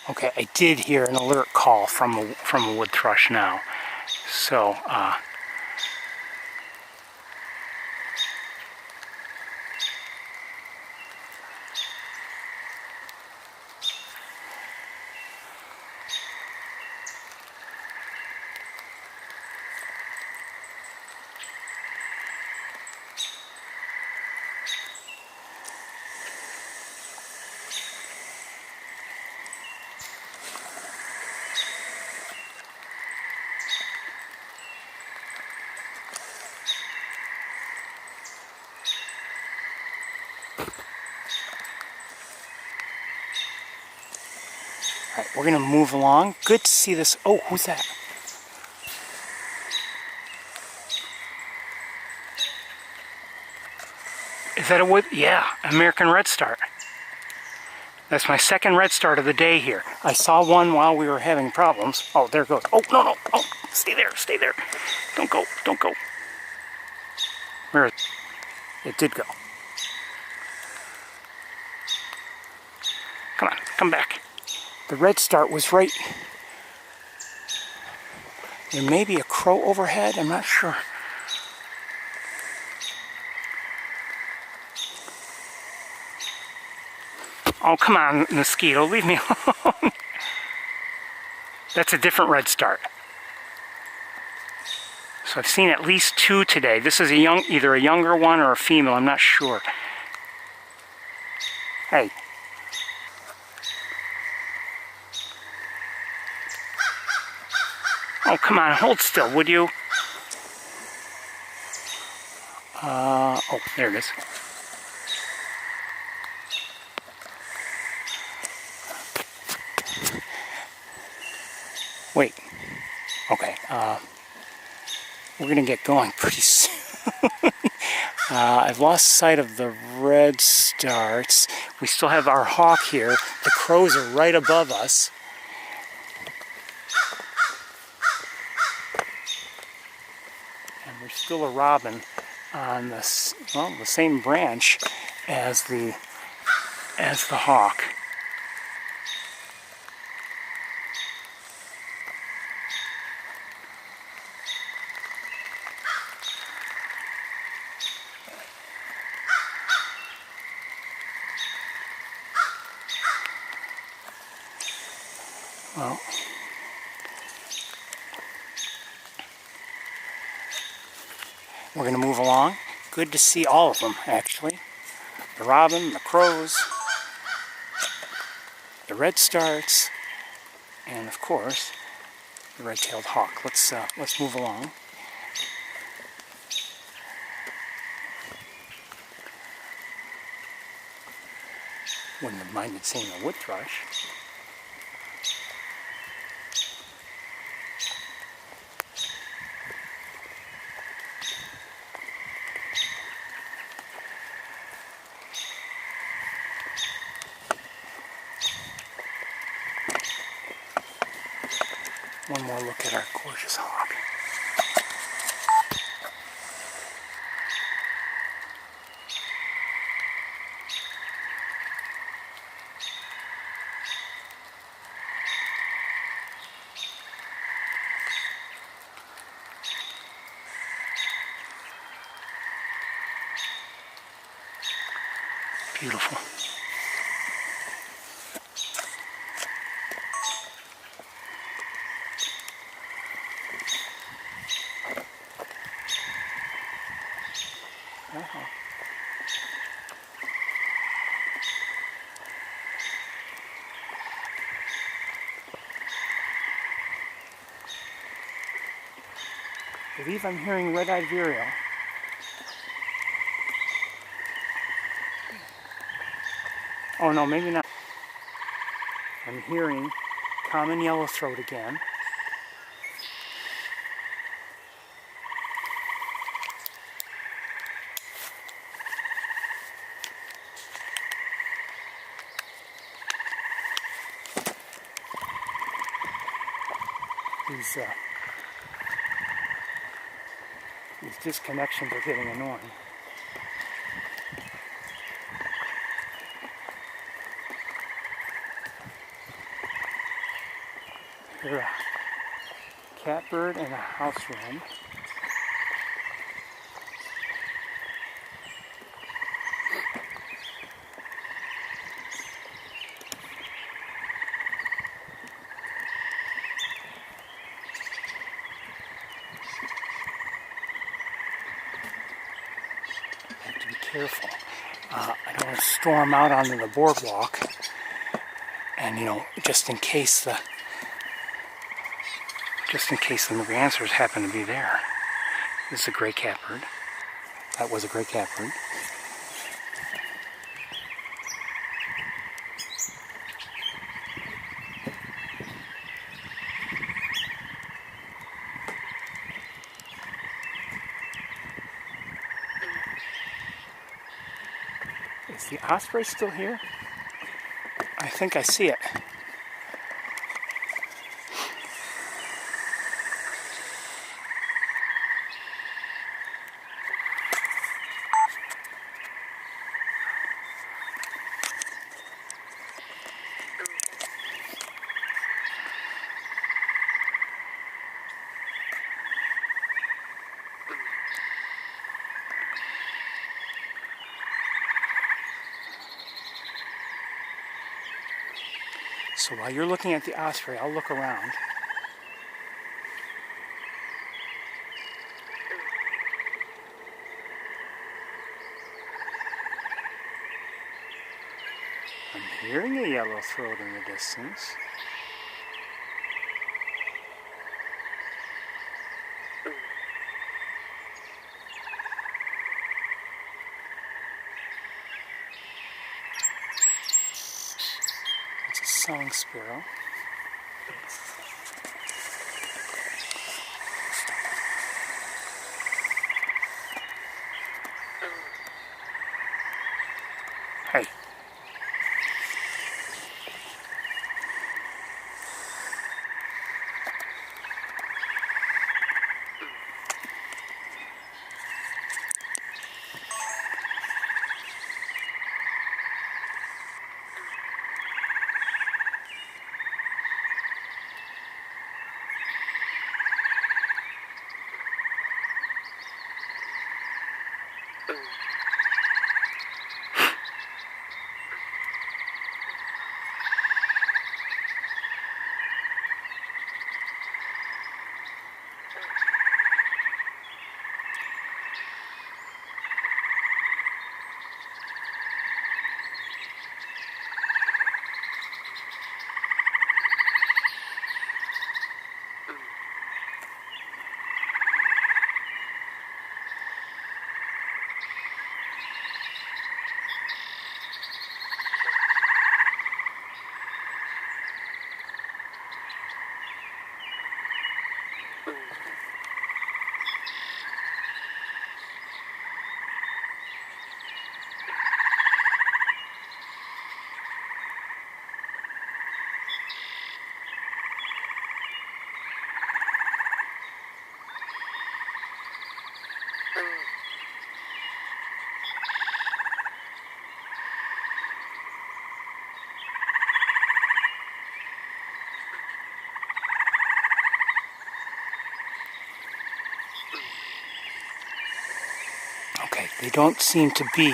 Okay, I did hear an alert call from a wood thrush now, so alright, we're gonna move along. Good to see this. Oh, who's that? Is that a wood? Yeah, American redstart. That's my second redstart of the day here. I saw one while we were having problems. Oh, there it goes. Oh, no, no. Oh, stay there, stay there. Don't go, don't go. Where is it? It did go. Come on, come back. The redstart was right. There may be a crow overhead, I'm not sure. Oh, come on, mosquito, leave me alone. That's a different redstart. So I've seen at least two today. This is either a younger one or a female, I'm not sure. Hey. Oh, come on, hold still, would you? Oh, there it is. Wait. Okay, we're gonna get going pretty soon. I've lost sight of the red starts. We still have our hawk here. The crows are right above us. And there's still a robin on this, well, the same branch as the hawk. Well, we're going to move along. Good to see all of them, actually. The robin, the crows, the redstarts, and of course, the red-tailed hawk. Let's move along. Wouldn't have minded seeing a wood thrush. One more look at our gorgeous hawk. beautiful. I believe I'm hearing red-eyed vireo. Oh no, maybe not. I'm hearing common yellowthroat again. These disconnections are getting annoying. Here's a catbird and a house wren. Careful. I don't want to storm out onto the boardwalk, and just in case the mergansers happen to be there. This is a gray catbird. That was a gray catbird. Is the osprey still here? I think I see it. So while you're looking at the osprey, I'll look around. I'm hearing a yellowthroat in the distance. It's a song sparrow. Hey. Okay, they don't seem to be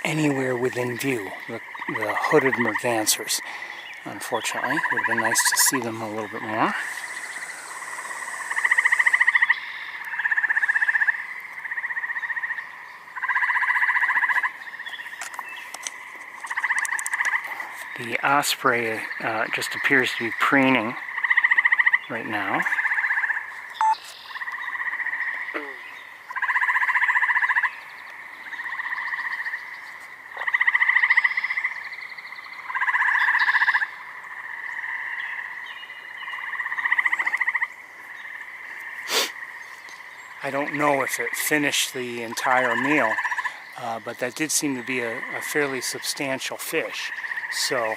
anywhere within view, the hooded mergansers. Unfortunately, it would have been nice to see them a little bit more. The osprey just appears to be preening right now. I don't know if it finished the entire meal, but that did seem to be a fairly substantial fish. So,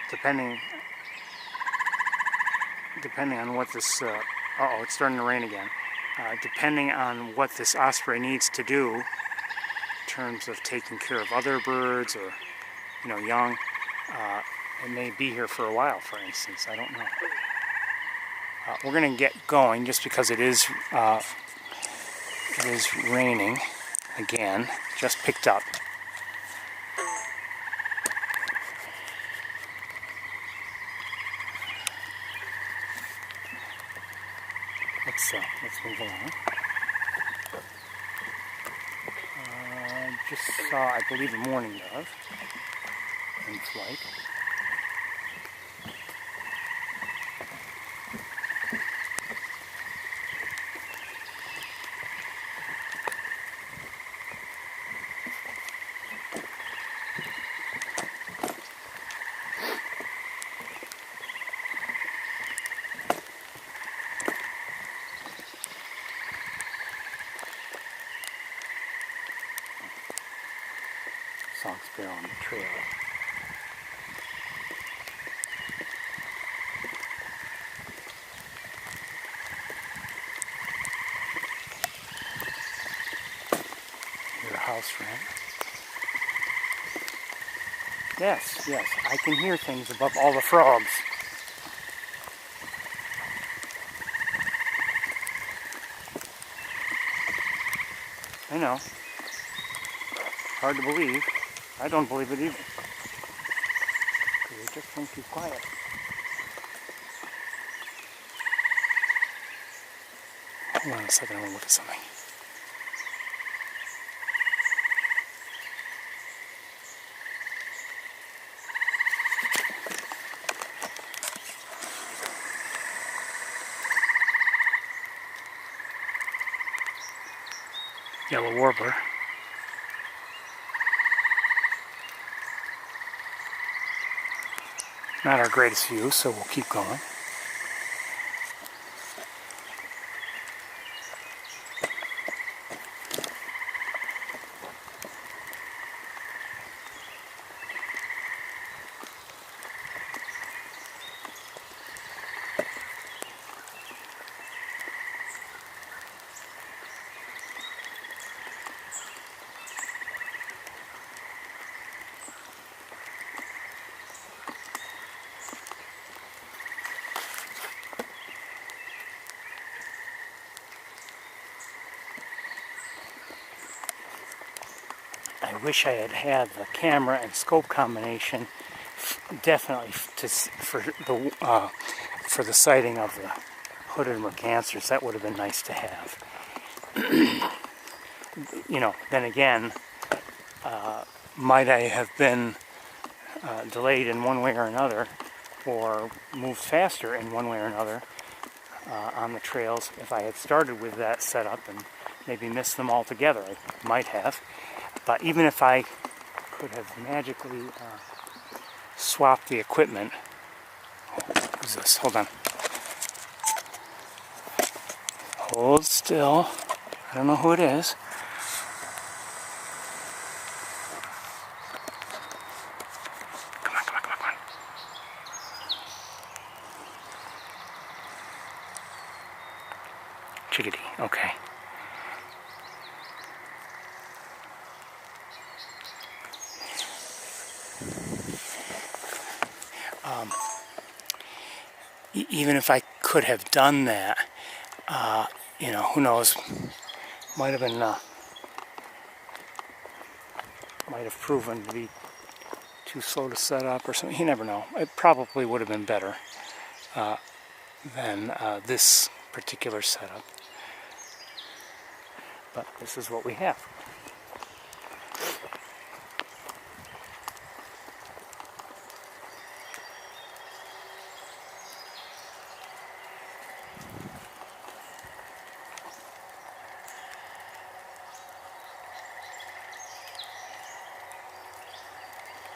depending on what this, uh-oh, it's starting to rain again. Depending on what this osprey needs to do in terms of taking care of other birds or, young, it may be here for a while, for instance. I don't know. We're going to get going just because it is raining again. Just picked up. Let's move along. Just saw, I believe, a mourning dove in flight. Song sparrow on the trail. Hear a house wren. Yes, I can hear things above all the frogs. I know. Hard to believe. I don't believe it either. Because it just won't be quiet. Hold on a second, I want to look at something. Yellow warbler. Not our greatest view, so we'll keep going. I wish I had had the camera and scope combination definitely for the sighting of the hooded mergansers. That would have been nice to have. Then again, might I have been delayed in one way or another, or moved faster in one way or another on the trails if I had started with that setup and maybe missed them altogether? I might have. But even if I could have magically swapped the equipment... Who's this? Hold on. Hold still. I don't know who it is. Come on. Chickadee, okay. Even if I could have done that, who knows, might have been, might have proven to be too slow to set up or something. You never know. It probably would have been better than this particular setup. But this is what we have.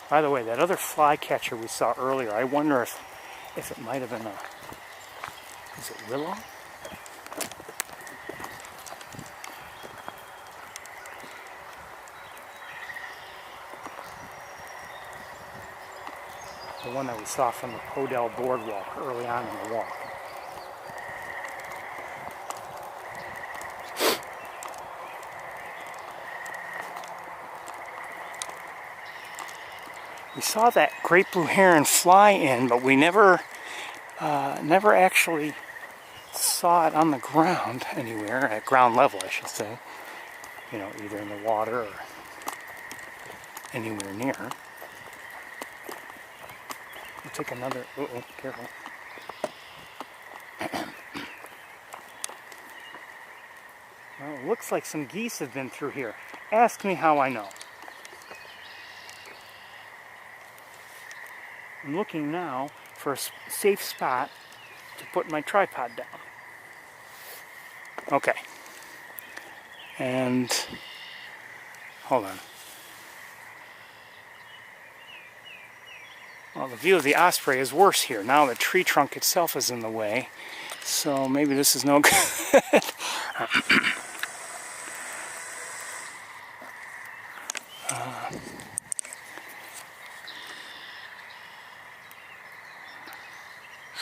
By the way, that other flycatcher we saw earlier, I wonder if it might have been is it willow? The one that we saw from the Podell boardwalk early on in the walk. We saw that great blue heron fly in, but we never actually saw it on the ground anywhere, at ground level I should say. You know, either in the water or anywhere near. We'll take another, uh-oh, careful. Well, it looks like some geese have been through here. Ask me how I know. I'm looking now for a safe spot to put my tripod down. Okay. And hold on. Well, the view of the osprey is worse here. Now the tree trunk itself is in the way, so maybe this is no good.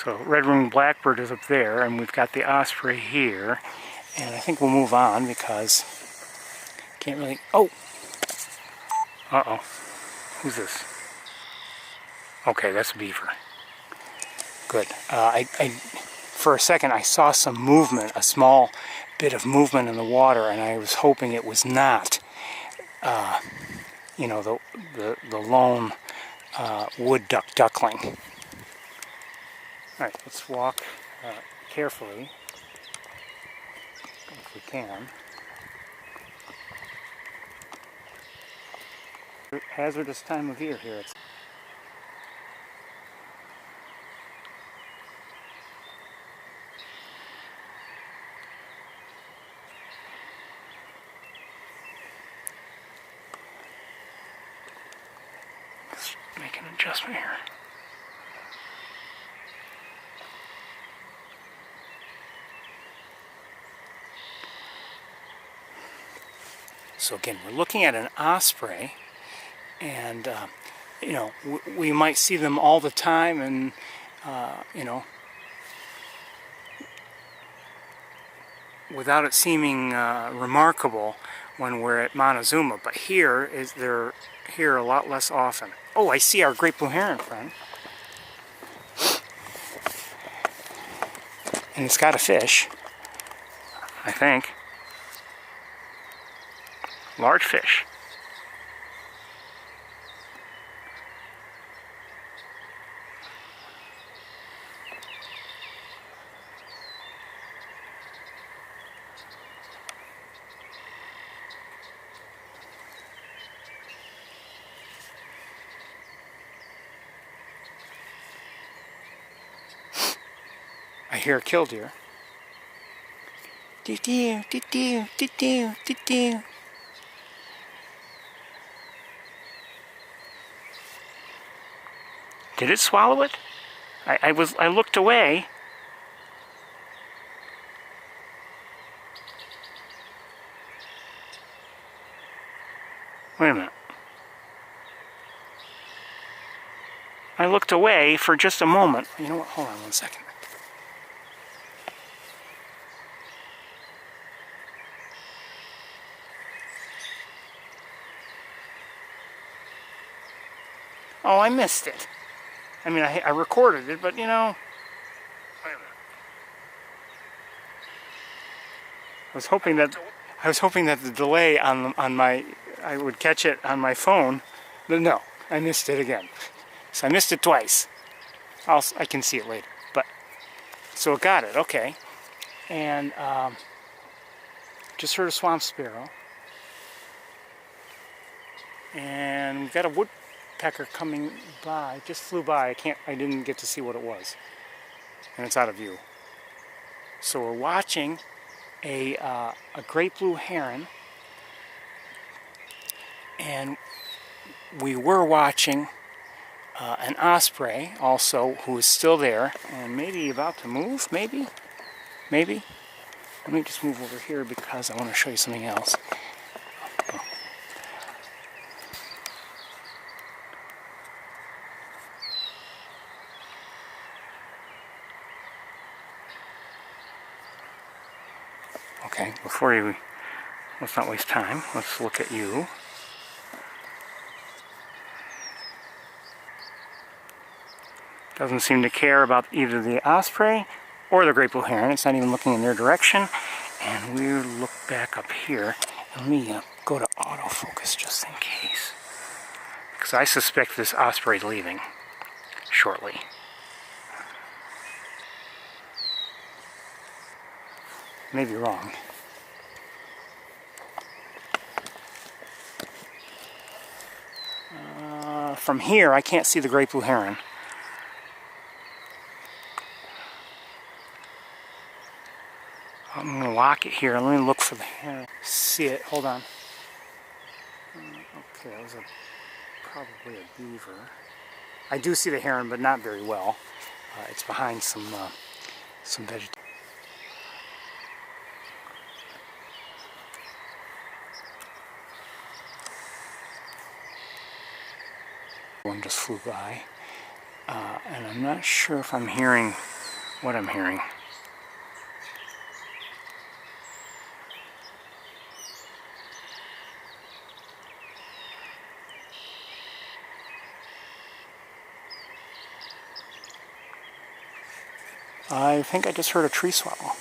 So red-winged blackbird is up there, and we've got the osprey here. And I think we'll move on because can't really. Oh, uh-oh. Who's this? Okay, that's a beaver. Good. For a second I saw some movement, a small bit of movement in the water, and I was hoping it was not, you know, the lone wood duckling. All right, let's walk carefully, if we can. Hazardous time of year here. Let's make an adjustment here. So again, we're looking at an osprey, and you know, we might see them all the time, and you know, without it seeming remarkable when we're at Montezuma. But they're here a lot less often. Oh, I see our great blue heron friend, and it's got a fish, I think. Large fish. I hear a killdeer. Do-do, do-do, do-do, do-do. Did it swallow it? I looked away. Wait a minute. I looked away for just a moment. You know what? Hold on 1 second. Oh, I missed it. I mean, I recorded it, but you know, wait a minute. I was hoping I was hoping that the delay on my, I would catch it on my phone, but no, I missed it again. So I missed it twice. I can see it later, but so it got it, okay. And just heard a swamp sparrow, and we've got a woodpecker coming by. Just flew by. I didn't get to see what it was, and it's out of view. So we're watching a great blue heron, and we were watching an osprey also, who is still there and maybe about to move. Maybe. Let me just move over here because I want to show you something else. Okay, let's not waste time. Let's look at you. Doesn't seem to care about either the osprey or the great blue heron. It's not even looking in their direction. And we'll look back up here. And let me go to autofocus just in case, because I suspect this osprey is leaving shortly. Maybe wrong. From here, I can't see the great blue heron. I'm going to lock it here. Let me look for the heron. See it. Hold on. Okay, that was probably a beaver. I do see the heron, but not very well. It's behind some vegetation. One just flew by, and I'm not sure if I'm hearing what I'm hearing. I think I just heard a tree swallow.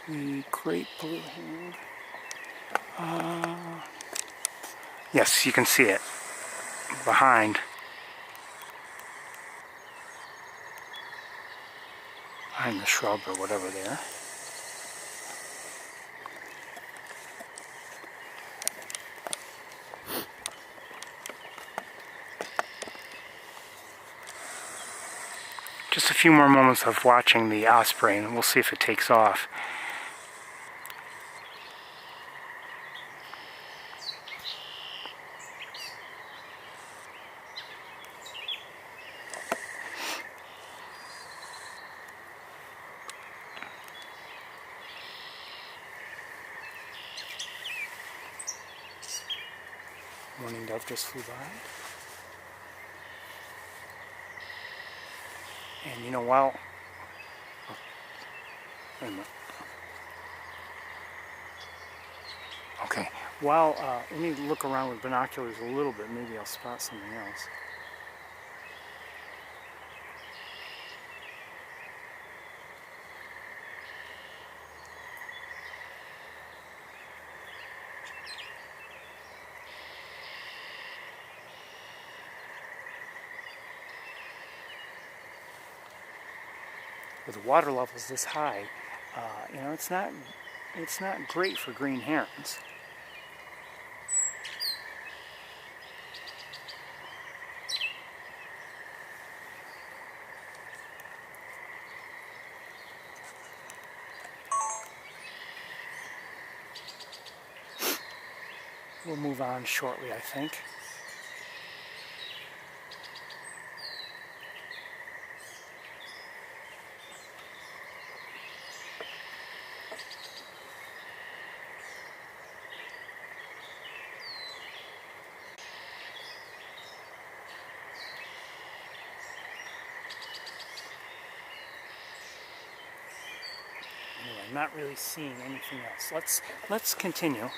The great blue heron. Yes, you can see it behind the shrub or whatever there. Just a few more moments of watching the osprey, and we'll see if it takes off. Morning dove just flew by. And you know, while... Oh, wait a minute. Okay, let me look around with binoculars a little bit. Maybe I'll spot something else. With water levels this high, you know, it's not great for green herons. We'll move on shortly, I think. I'm not really seeing anything else. Let's continue.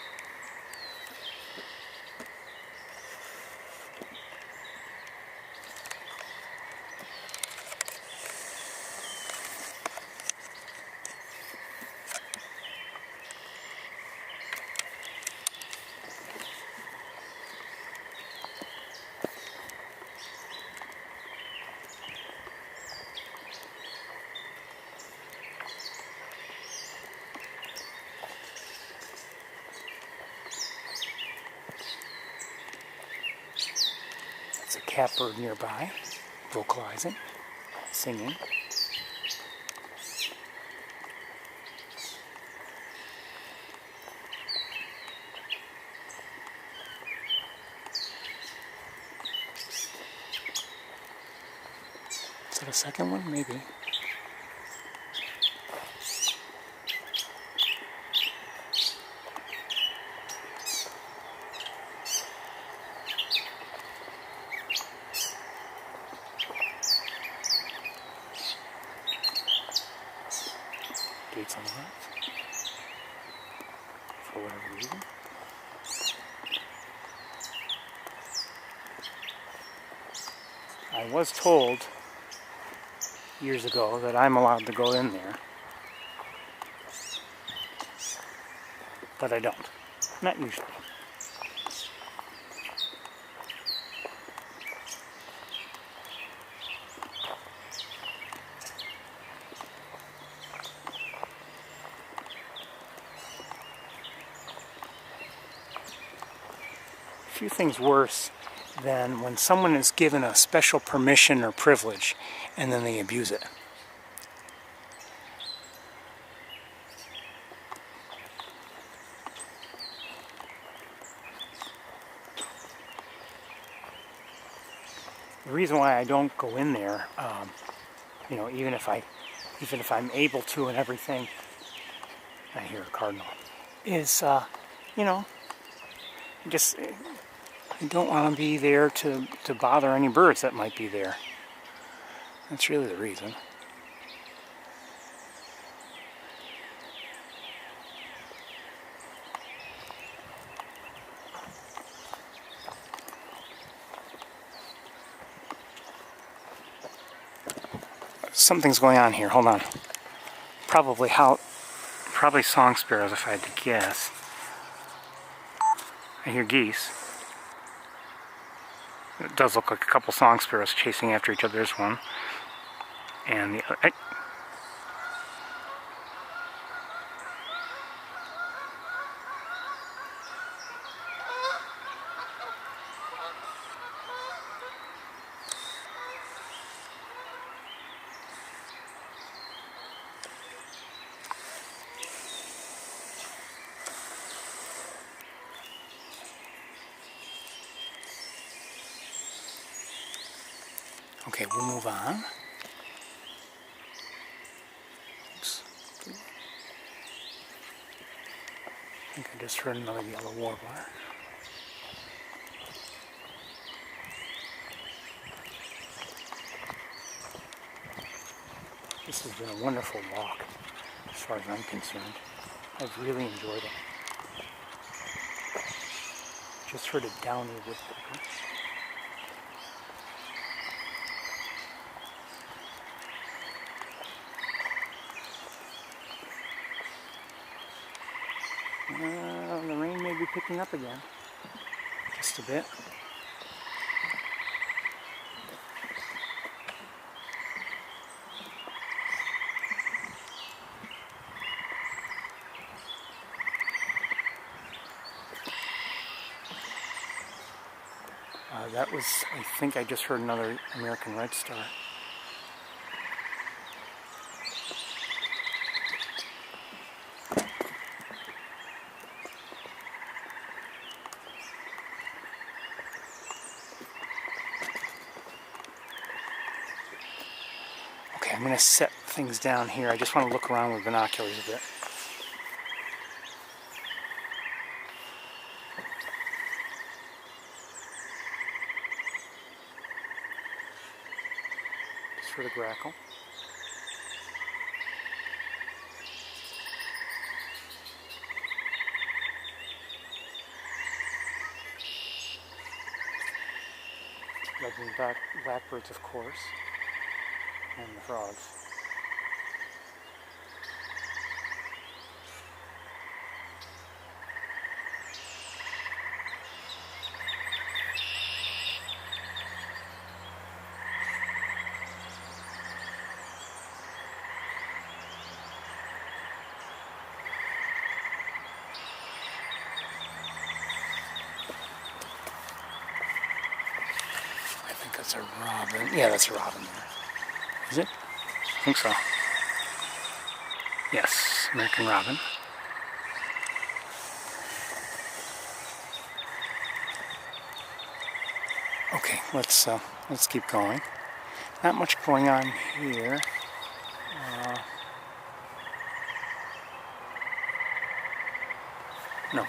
catbird nearby, vocalizing, singing. Is that a second one? Maybe. Gates on the left, for whatever reason. I was told years ago that I'm allowed to go in there, but I don't. Not usually. Few things worse than when someone is given a special permission or privilege and then they abuse it. The reason why I don't go in there, you know, even if I'm able to and everything, I hear a cardinal, is, you know, just I don't want to be there to bother any birds that might be there. That's really the reason. Something's going on here. Hold on. Probably song sparrows if I had to guess. I hear geese. It does look like a couple song sparrows chasing after each other. There's one. And the other... Okay, we'll move on. Oops. I think I just heard another yellow warbler. This has been a wonderful walk, as far as I'm concerned. I've really enjoyed it. Just heard a downy woodpecker. The rain may be picking up again, just a bit. That was, I think I just heard another American red star. Okay, I'm going to set things down here. I just want to look around with binoculars a bit. Just for the grackle. Lovely blackbirds, of course. And the frogs. I think That's a robin. Yeah, that's a robin there. Is it? I think so. Yes, American robin. Okay, let's keep going. Not much going on here. No.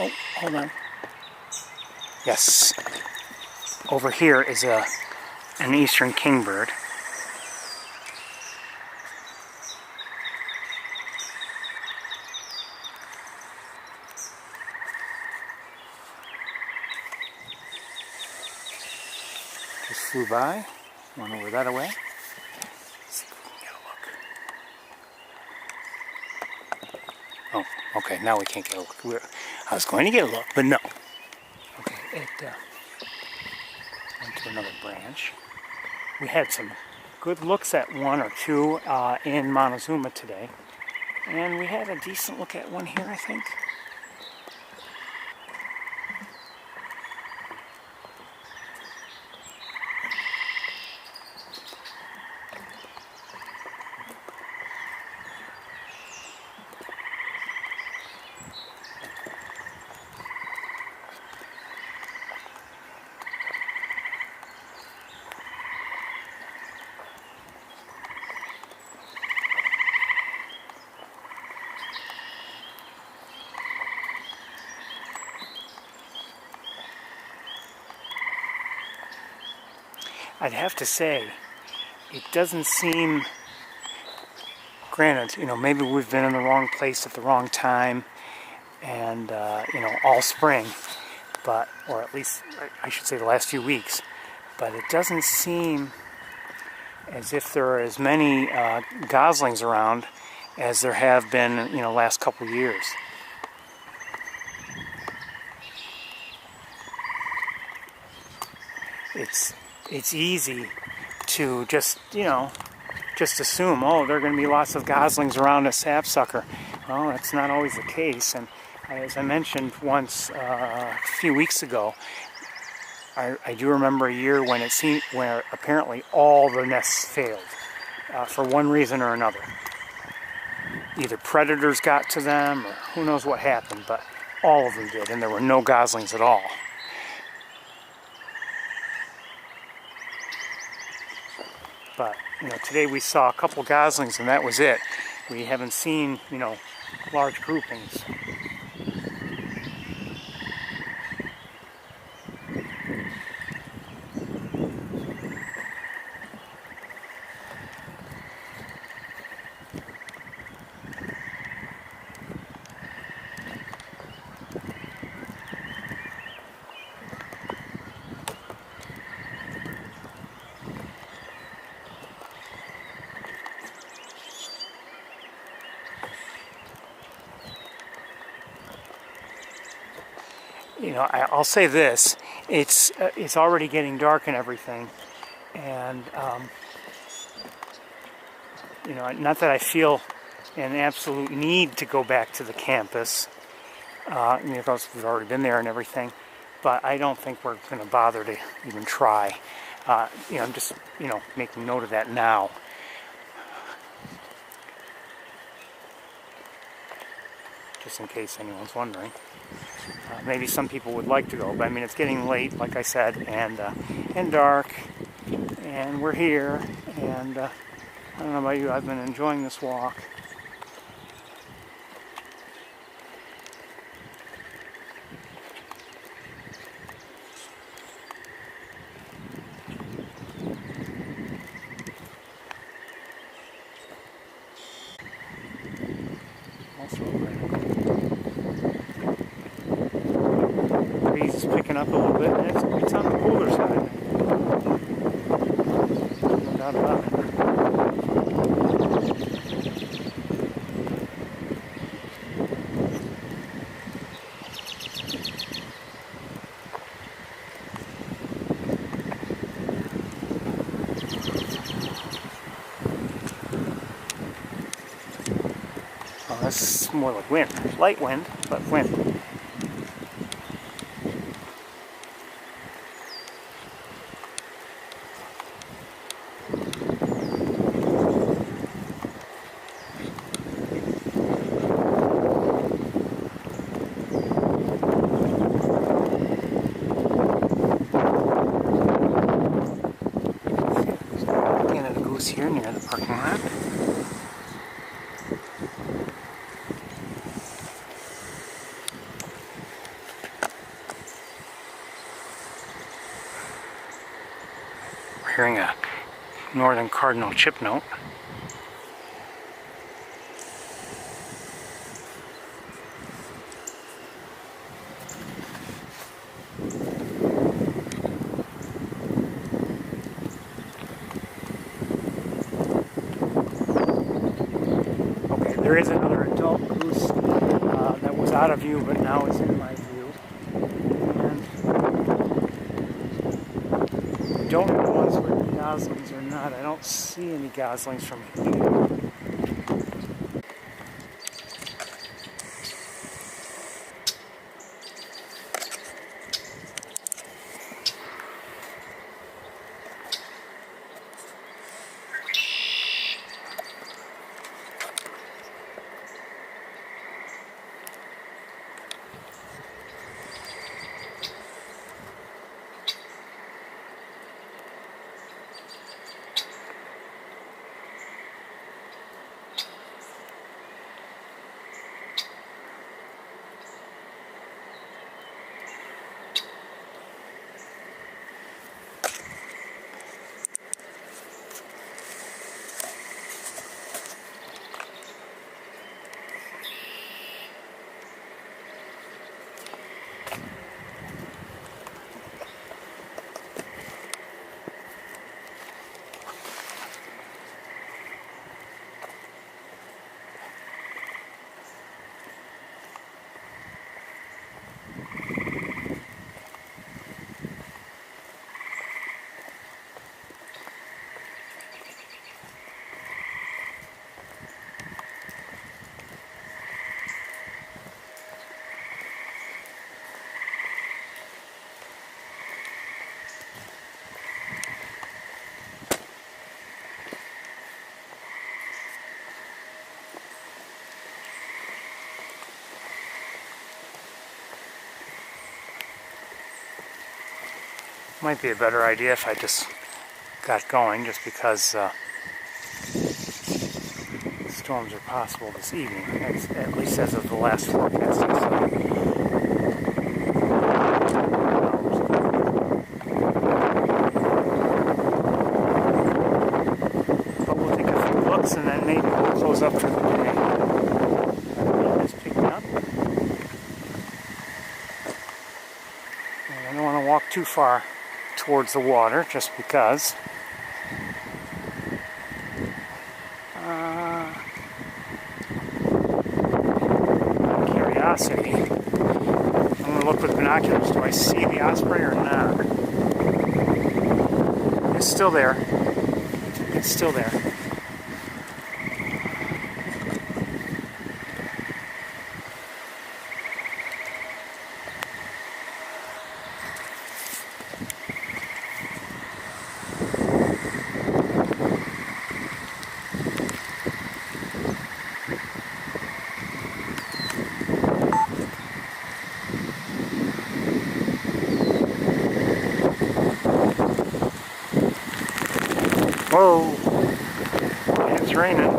Oh, hold on. Yes. Over here is an eastern kingbird. Just flew by. Went over that away. Let's see if we can get a look. Oh, okay. Now we can't get a look. I was going to get a look, but no. Okay, it went to another branch. We had some good looks at one or two in Montezuma today, and we had a decent look at one here, I think. I'd have to say, it doesn't seem, granted, maybe we've been in the wrong place at the wrong time, and, all spring, but, or at least, I should say the last few weeks, but it doesn't seem as if there are as many goslings around as there have been, last couple years. It's easy to just assume, oh, there are going to be lots of goslings around a sapsucker. Well, that's not always the case. And as I mentioned once a few weeks ago, I do remember a year when where apparently all the nests failed for one reason or another. Either predators got to them, or who knows what happened, but all of them did, and there were no goslings at all. But, today we saw a couple goslings and that was it. We haven't seen, large groupings. I'll say this: it's already getting dark and everything, and not that I feel an absolute need to go back to the campus, because we've already been there and everything. But I don't think we're going to bother to even try. I'm just making note of that now. Just in case anyone's wondering. Maybe some people would like to go, but I mean, it's getting late, like I said, and dark, and we're here, and I don't know about you, I've been enjoying this walk. Also, the breeze is picking up a little bit, and it's on the cooler side. No doubt about it. Oh, that's more like wind. Light wind, but wind. We're hearing a northern cardinal chip note. There is another adult goose that was out of view, but now is in my view. And I don't know the ones where goslings or not. I don't see any goslings from here. Might be a better idea if I just got going, just because storms are possible this evening, at least as of the last forecast. But we'll take a few looks and then maybe we'll close up for the day. It's picking up. And I don't want to walk too far towards the water, just because curiosity. I'm going to look with binoculars. Do I see the osprey or not? It's still there. It's still there. Whoa, it's raining.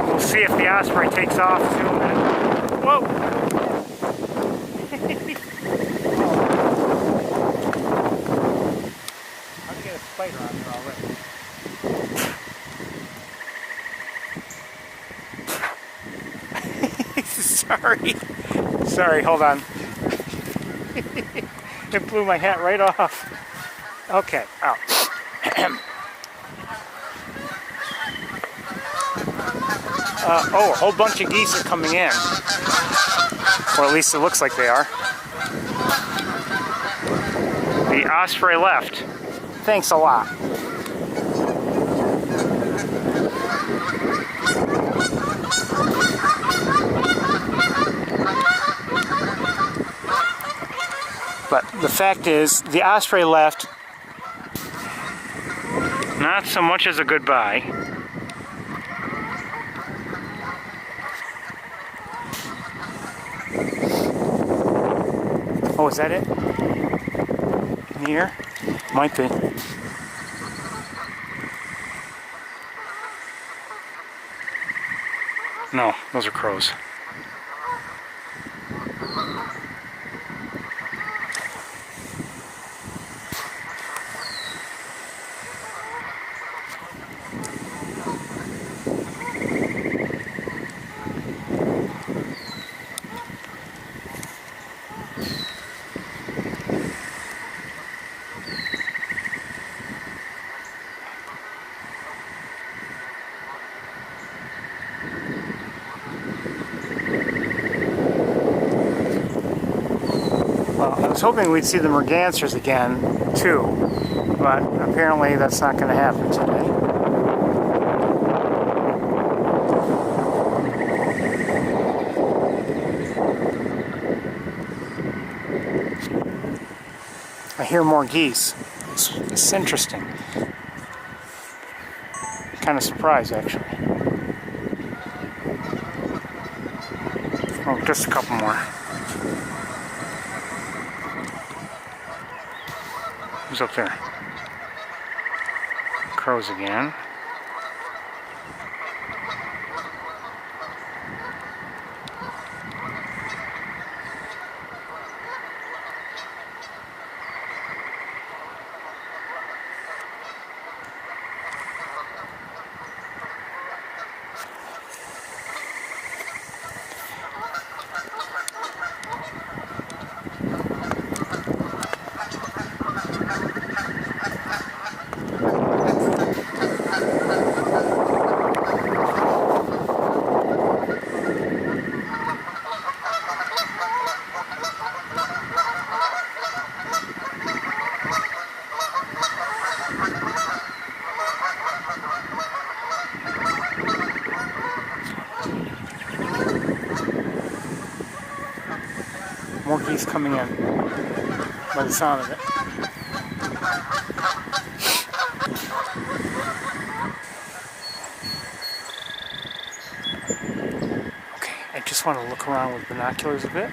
We'll see if the osprey takes off soon. Whoa! I'll get a spider on there already. Sorry, hold on. It blew my hat right off. Okay, oh. Oh, a whole bunch of geese are coming in. Or at least it looks like they are. The osprey left. Thanks a lot. But the fact is, the osprey left. Not so much as a goodbye. Oh, is that it? In here? Might be. No, those are crows. I was hoping we'd see the mergansers again, too, but apparently that's not going to happen today. I hear more geese. It's interesting. Kind of surprised, actually. Oh, just a couple more. Who's up there? Crows again. More geese coming in by the sound of it. Okay, I just want to look around with binoculars a bit.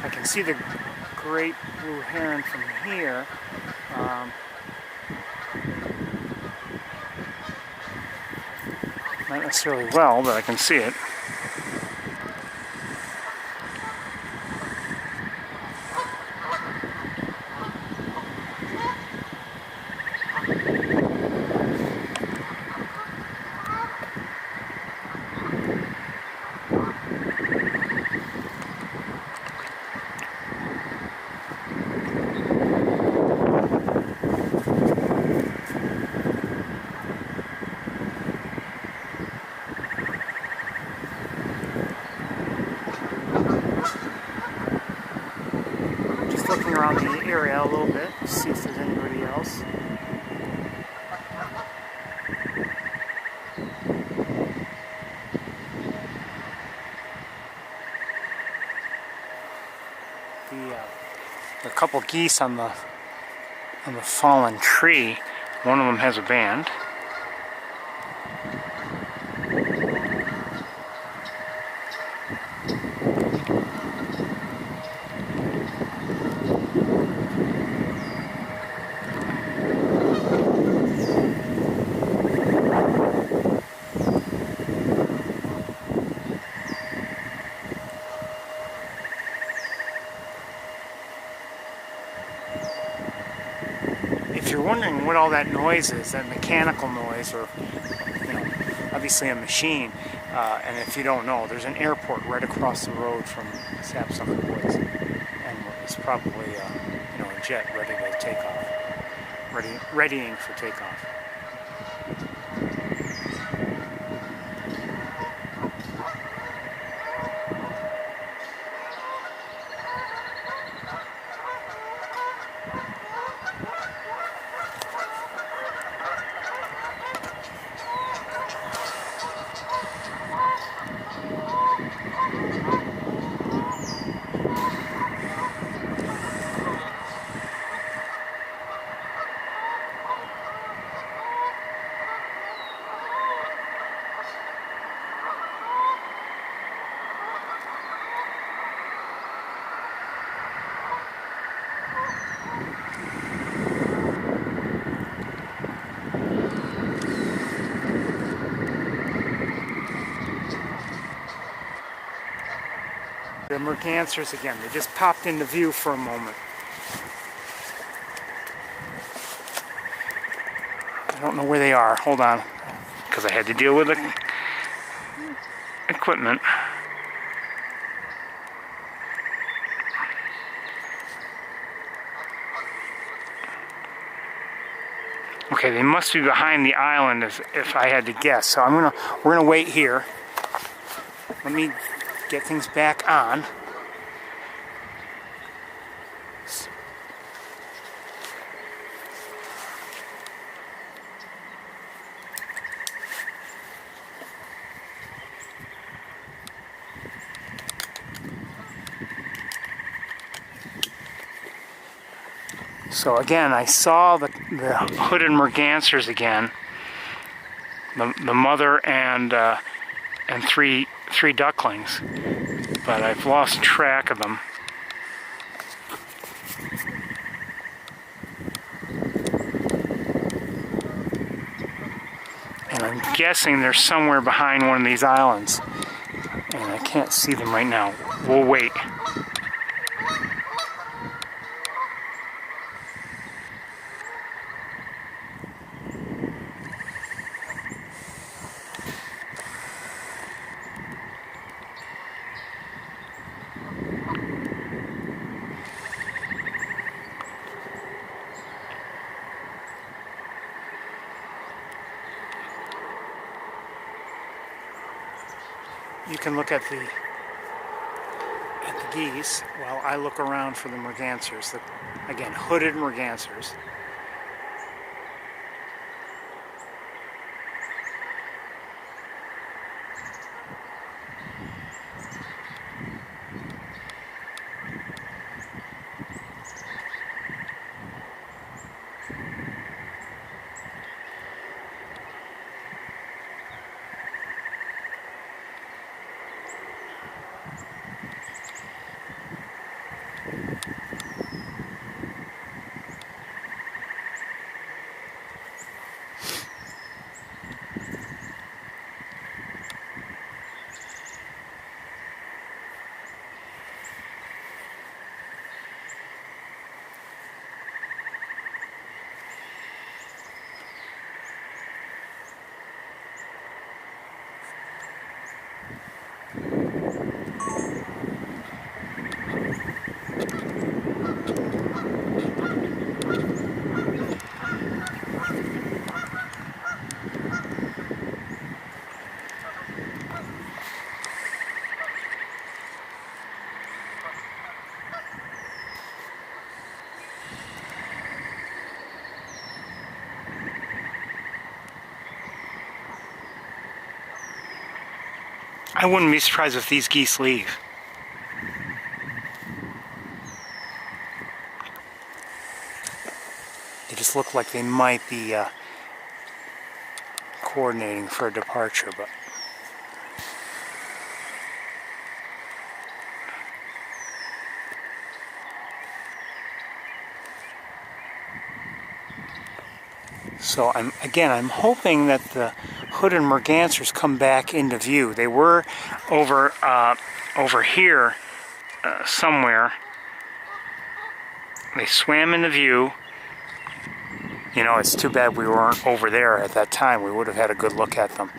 I can see the great blue heron from here. Not necessarily well, but I can see it. Looking around the area a little bit to see if there's anybody else. A couple geese on the fallen tree. One of them has a band. If you're wondering what all that noise is, that mechanical noise, or obviously a machine, and if you don't know, there's an airport right across the road from Sapsucker Woods, and it's probably a jet ready to take off, readying for takeoff. The mergansers again, they just popped into view for a moment. I don't know where they are. Hold on, because I had to deal with the equipment. Okay, they must be behind the island if I had to guess. So we're gonna wait here. Let me get things back on. So again, I saw the hooded mergansers again. The mother and three ducklings, but I've lost track of them. And I'm guessing they're somewhere behind one of these islands, and I can't see them right now. We'll wait. You can look at the geese while I look around for the mergansers. Again, hooded mergansers. I wouldn't be surprised if these geese leave. They just look like they might be coordinating for a departure, but so I'm hoping that the hooded mergansers come back into view. They were over here somewhere. They swam into view. You know, it's too bad we weren't over there at that time. We would have had a good look at them.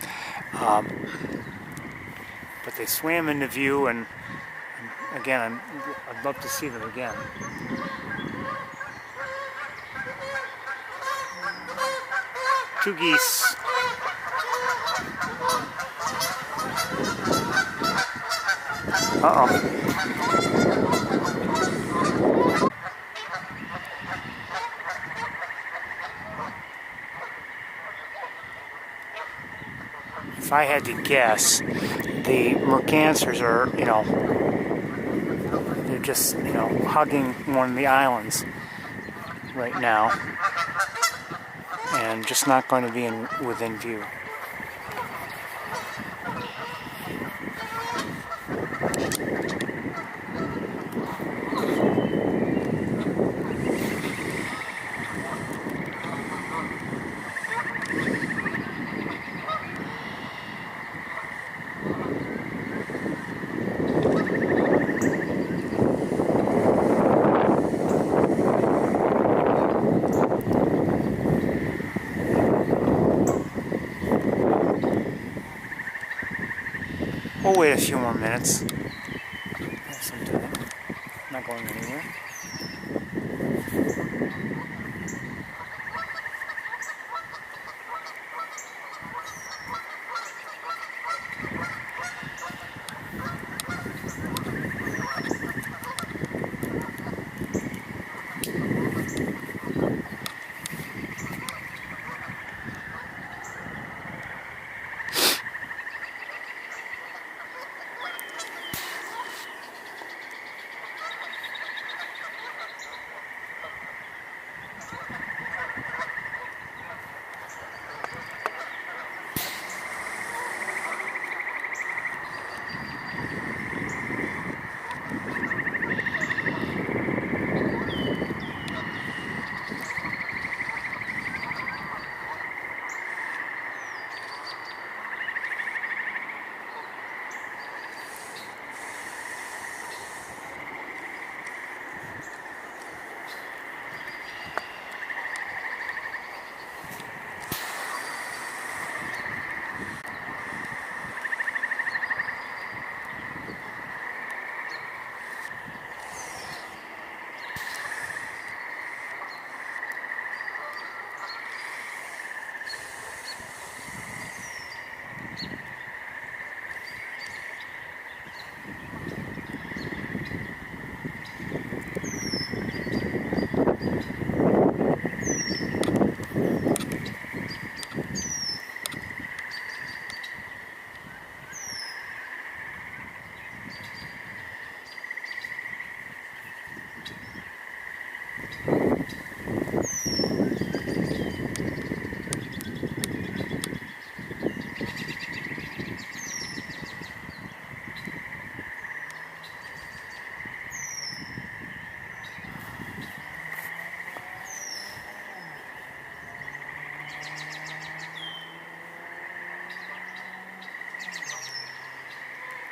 But they swam into view, and again, I'd love to see them again. Two geese. Uh-oh. If I had to guess, the mergansers are, they're just, hugging one of the islands right now, and just not going to be within view. wait a few more minutes. Have some time. I'm not going anywhere.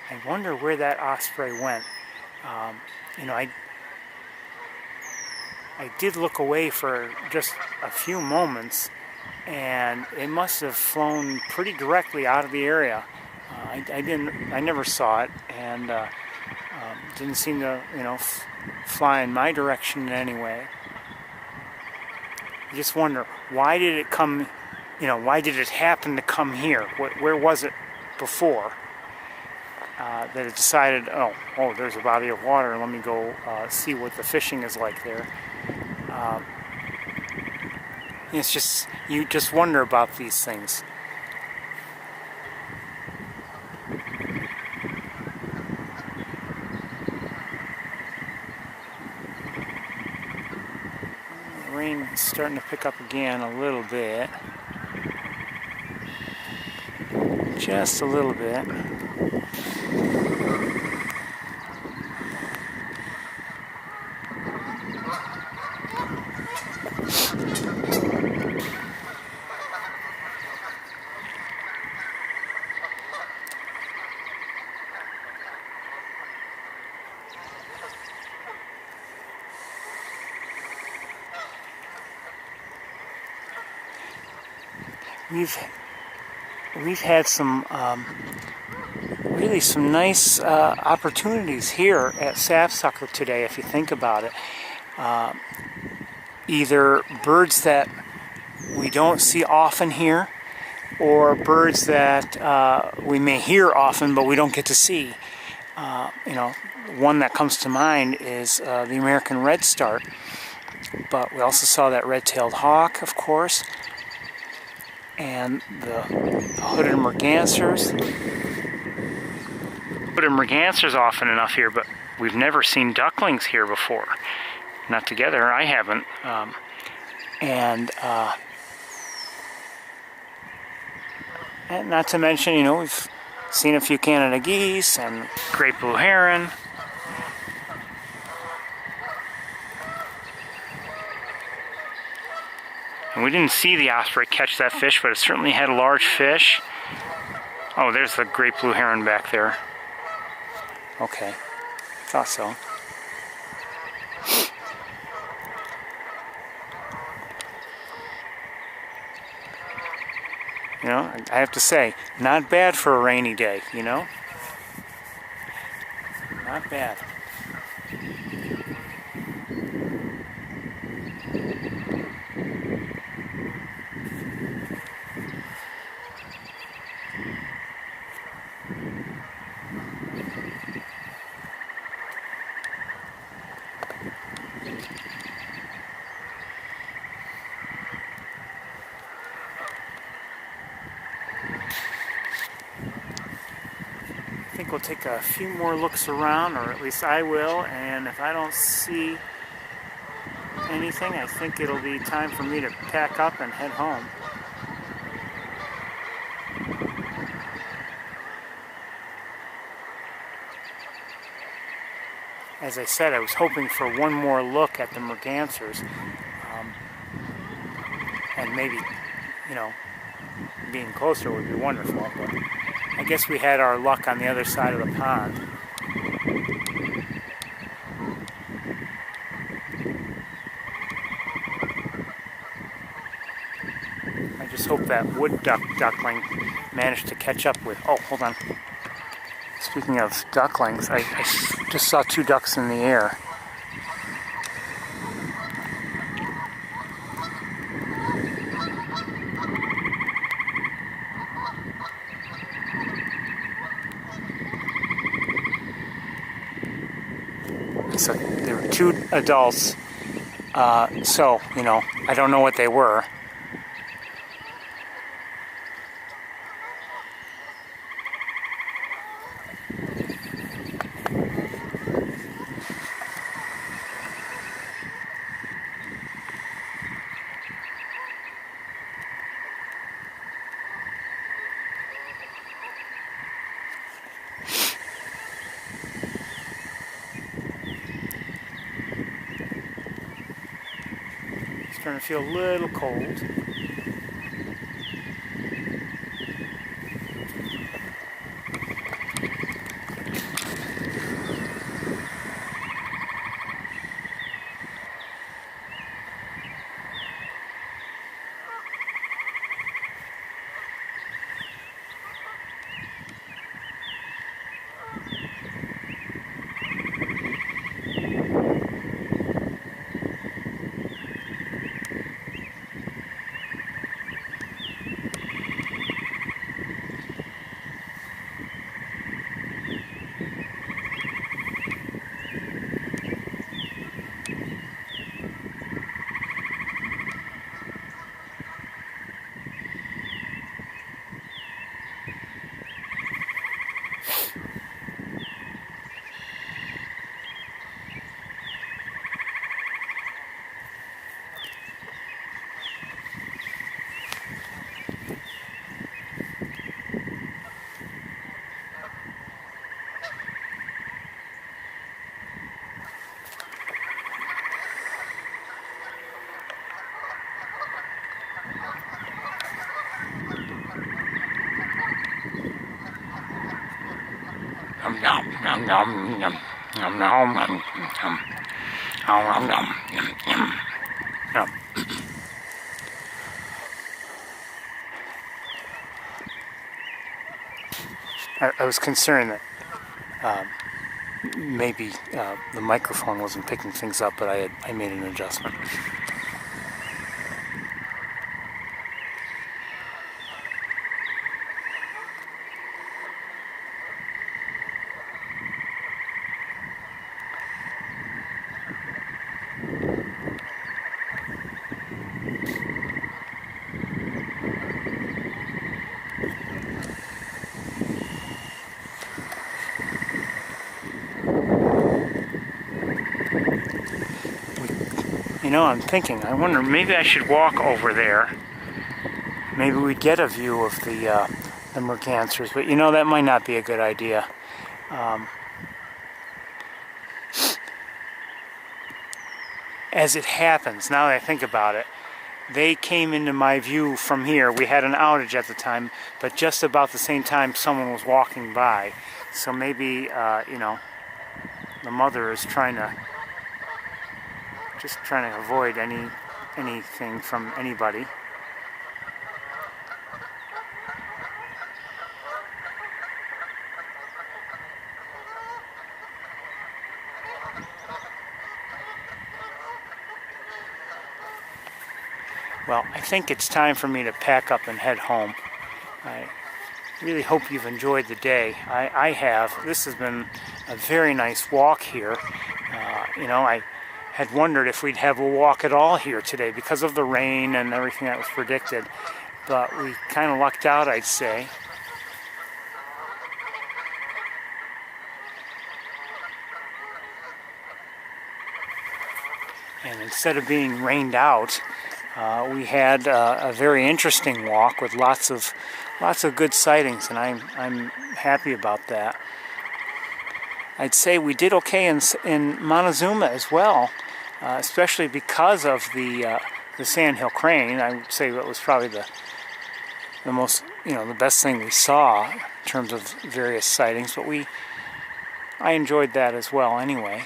I wonder where that osprey went. You know, I did look away for just a few moments, and it must have flown pretty directly out of the area. I never saw it, and didn't seem to, you know, fly in my direction in any way. I just wonder, why did it come, you know, why did it happen to come here? Where was it before? That it decided, oh, there's a body of water, let me go see what the fishing is like there. It's just, you just wonder about these things. The rain is starting to pick up again a little bit. Just a little bit. We've had some really some nice opportunities here at Sapsucker today, if you think about it. Either birds that we don't see often here, or birds that we may hear often but we don't get to see. You know, one that comes to mind is the American redstart, but we also saw that red-tailed hawk, of course, and the hooded mergansers. Hooded mergansers often enough here, but we've never seen ducklings here before. Not together, I haven't. And not to mention, you know, we've seen a few Canada geese and great blue heron. And we didn't see the osprey catch that fish, but it certainly had a large fish. Oh, there's the great blue heron back there. Okay, thought so. You know, I have to say, not bad for a rainy day, you know? not bad. I think we'll take a few more looks around, or at least I will, and if I don't see anything, I think it'll be time for me to pack up and head home. As I said, I was hoping for one more look at the mergansers, and maybe, you know, being closer would be wonderful, but I guess we had our luck on the other side of the pond. I just hope that wood duckling managed to catch up with... Oh, hold on. Speaking of ducklings, I just saw 2 ducks in the air. So there were 2 adults, so, you know, I don't know what they were. Starting to feel a little cold. I was concerned that maybe the microphone wasn't picking things up, but I made an adjustment. You know, I'm thinking, I wonder, maybe I should walk over there. Maybe we'd get a view of the mergansers, but you know, that might not be a good idea. As it happens, now that I think about it, they came into my view from here. We had an outage at the time, but just about the same time someone was walking by. So maybe, you know, the mother is just trying to avoid anything from anybody. Well, I think it's time for me to pack up and head home. I really hope you've enjoyed the day. I have. This has been a very nice walk here. You know, I had wondered if we'd have a walk at all here today because of the rain and everything that was predicted. But we kind of lucked out, I'd say. And instead of being rained out, we had a very interesting walk with lots of good sightings, and I'm happy about that. I'd say we did okay in Montezuma as well, especially because of the sandhill crane. I would say that was probably the most, the best thing we saw in terms of various sightings. But I enjoyed that as well anyway.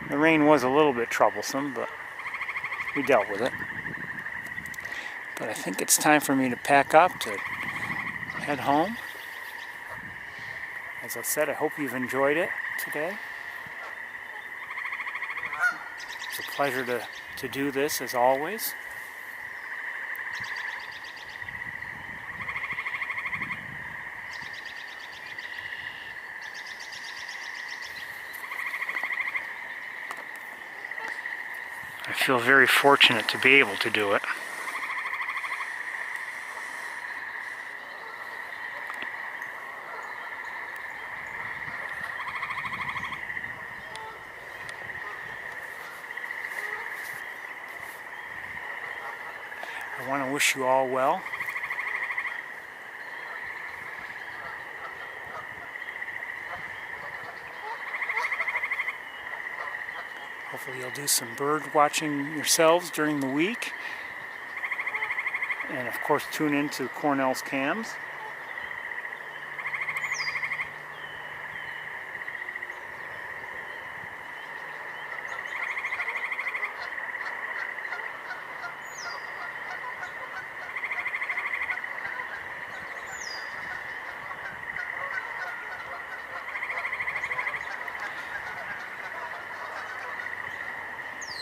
The rain was a little bit troublesome, but we dealt with it. But I think it's time for me to pack up to head home. As I said, I hope you've enjoyed it today. It's a pleasure to do this as always. I feel very fortunate to be able to do it. I want to wish you all well. Hopefully you'll do some bird watching yourselves during the week. And of course tune into Cornell's Cams.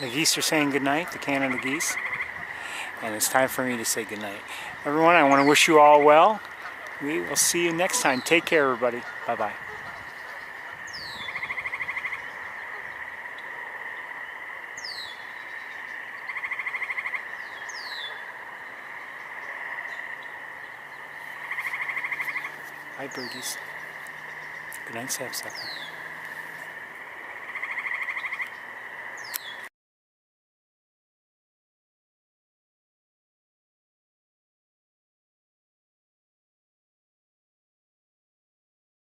The geese are saying goodnight, the Canada geese, and it's time for me to say goodnight. Everyone, I want to wish you all well. We will see you next time. Take care, everybody. Bye-bye. Bye, birdies. Good night, sapsucker.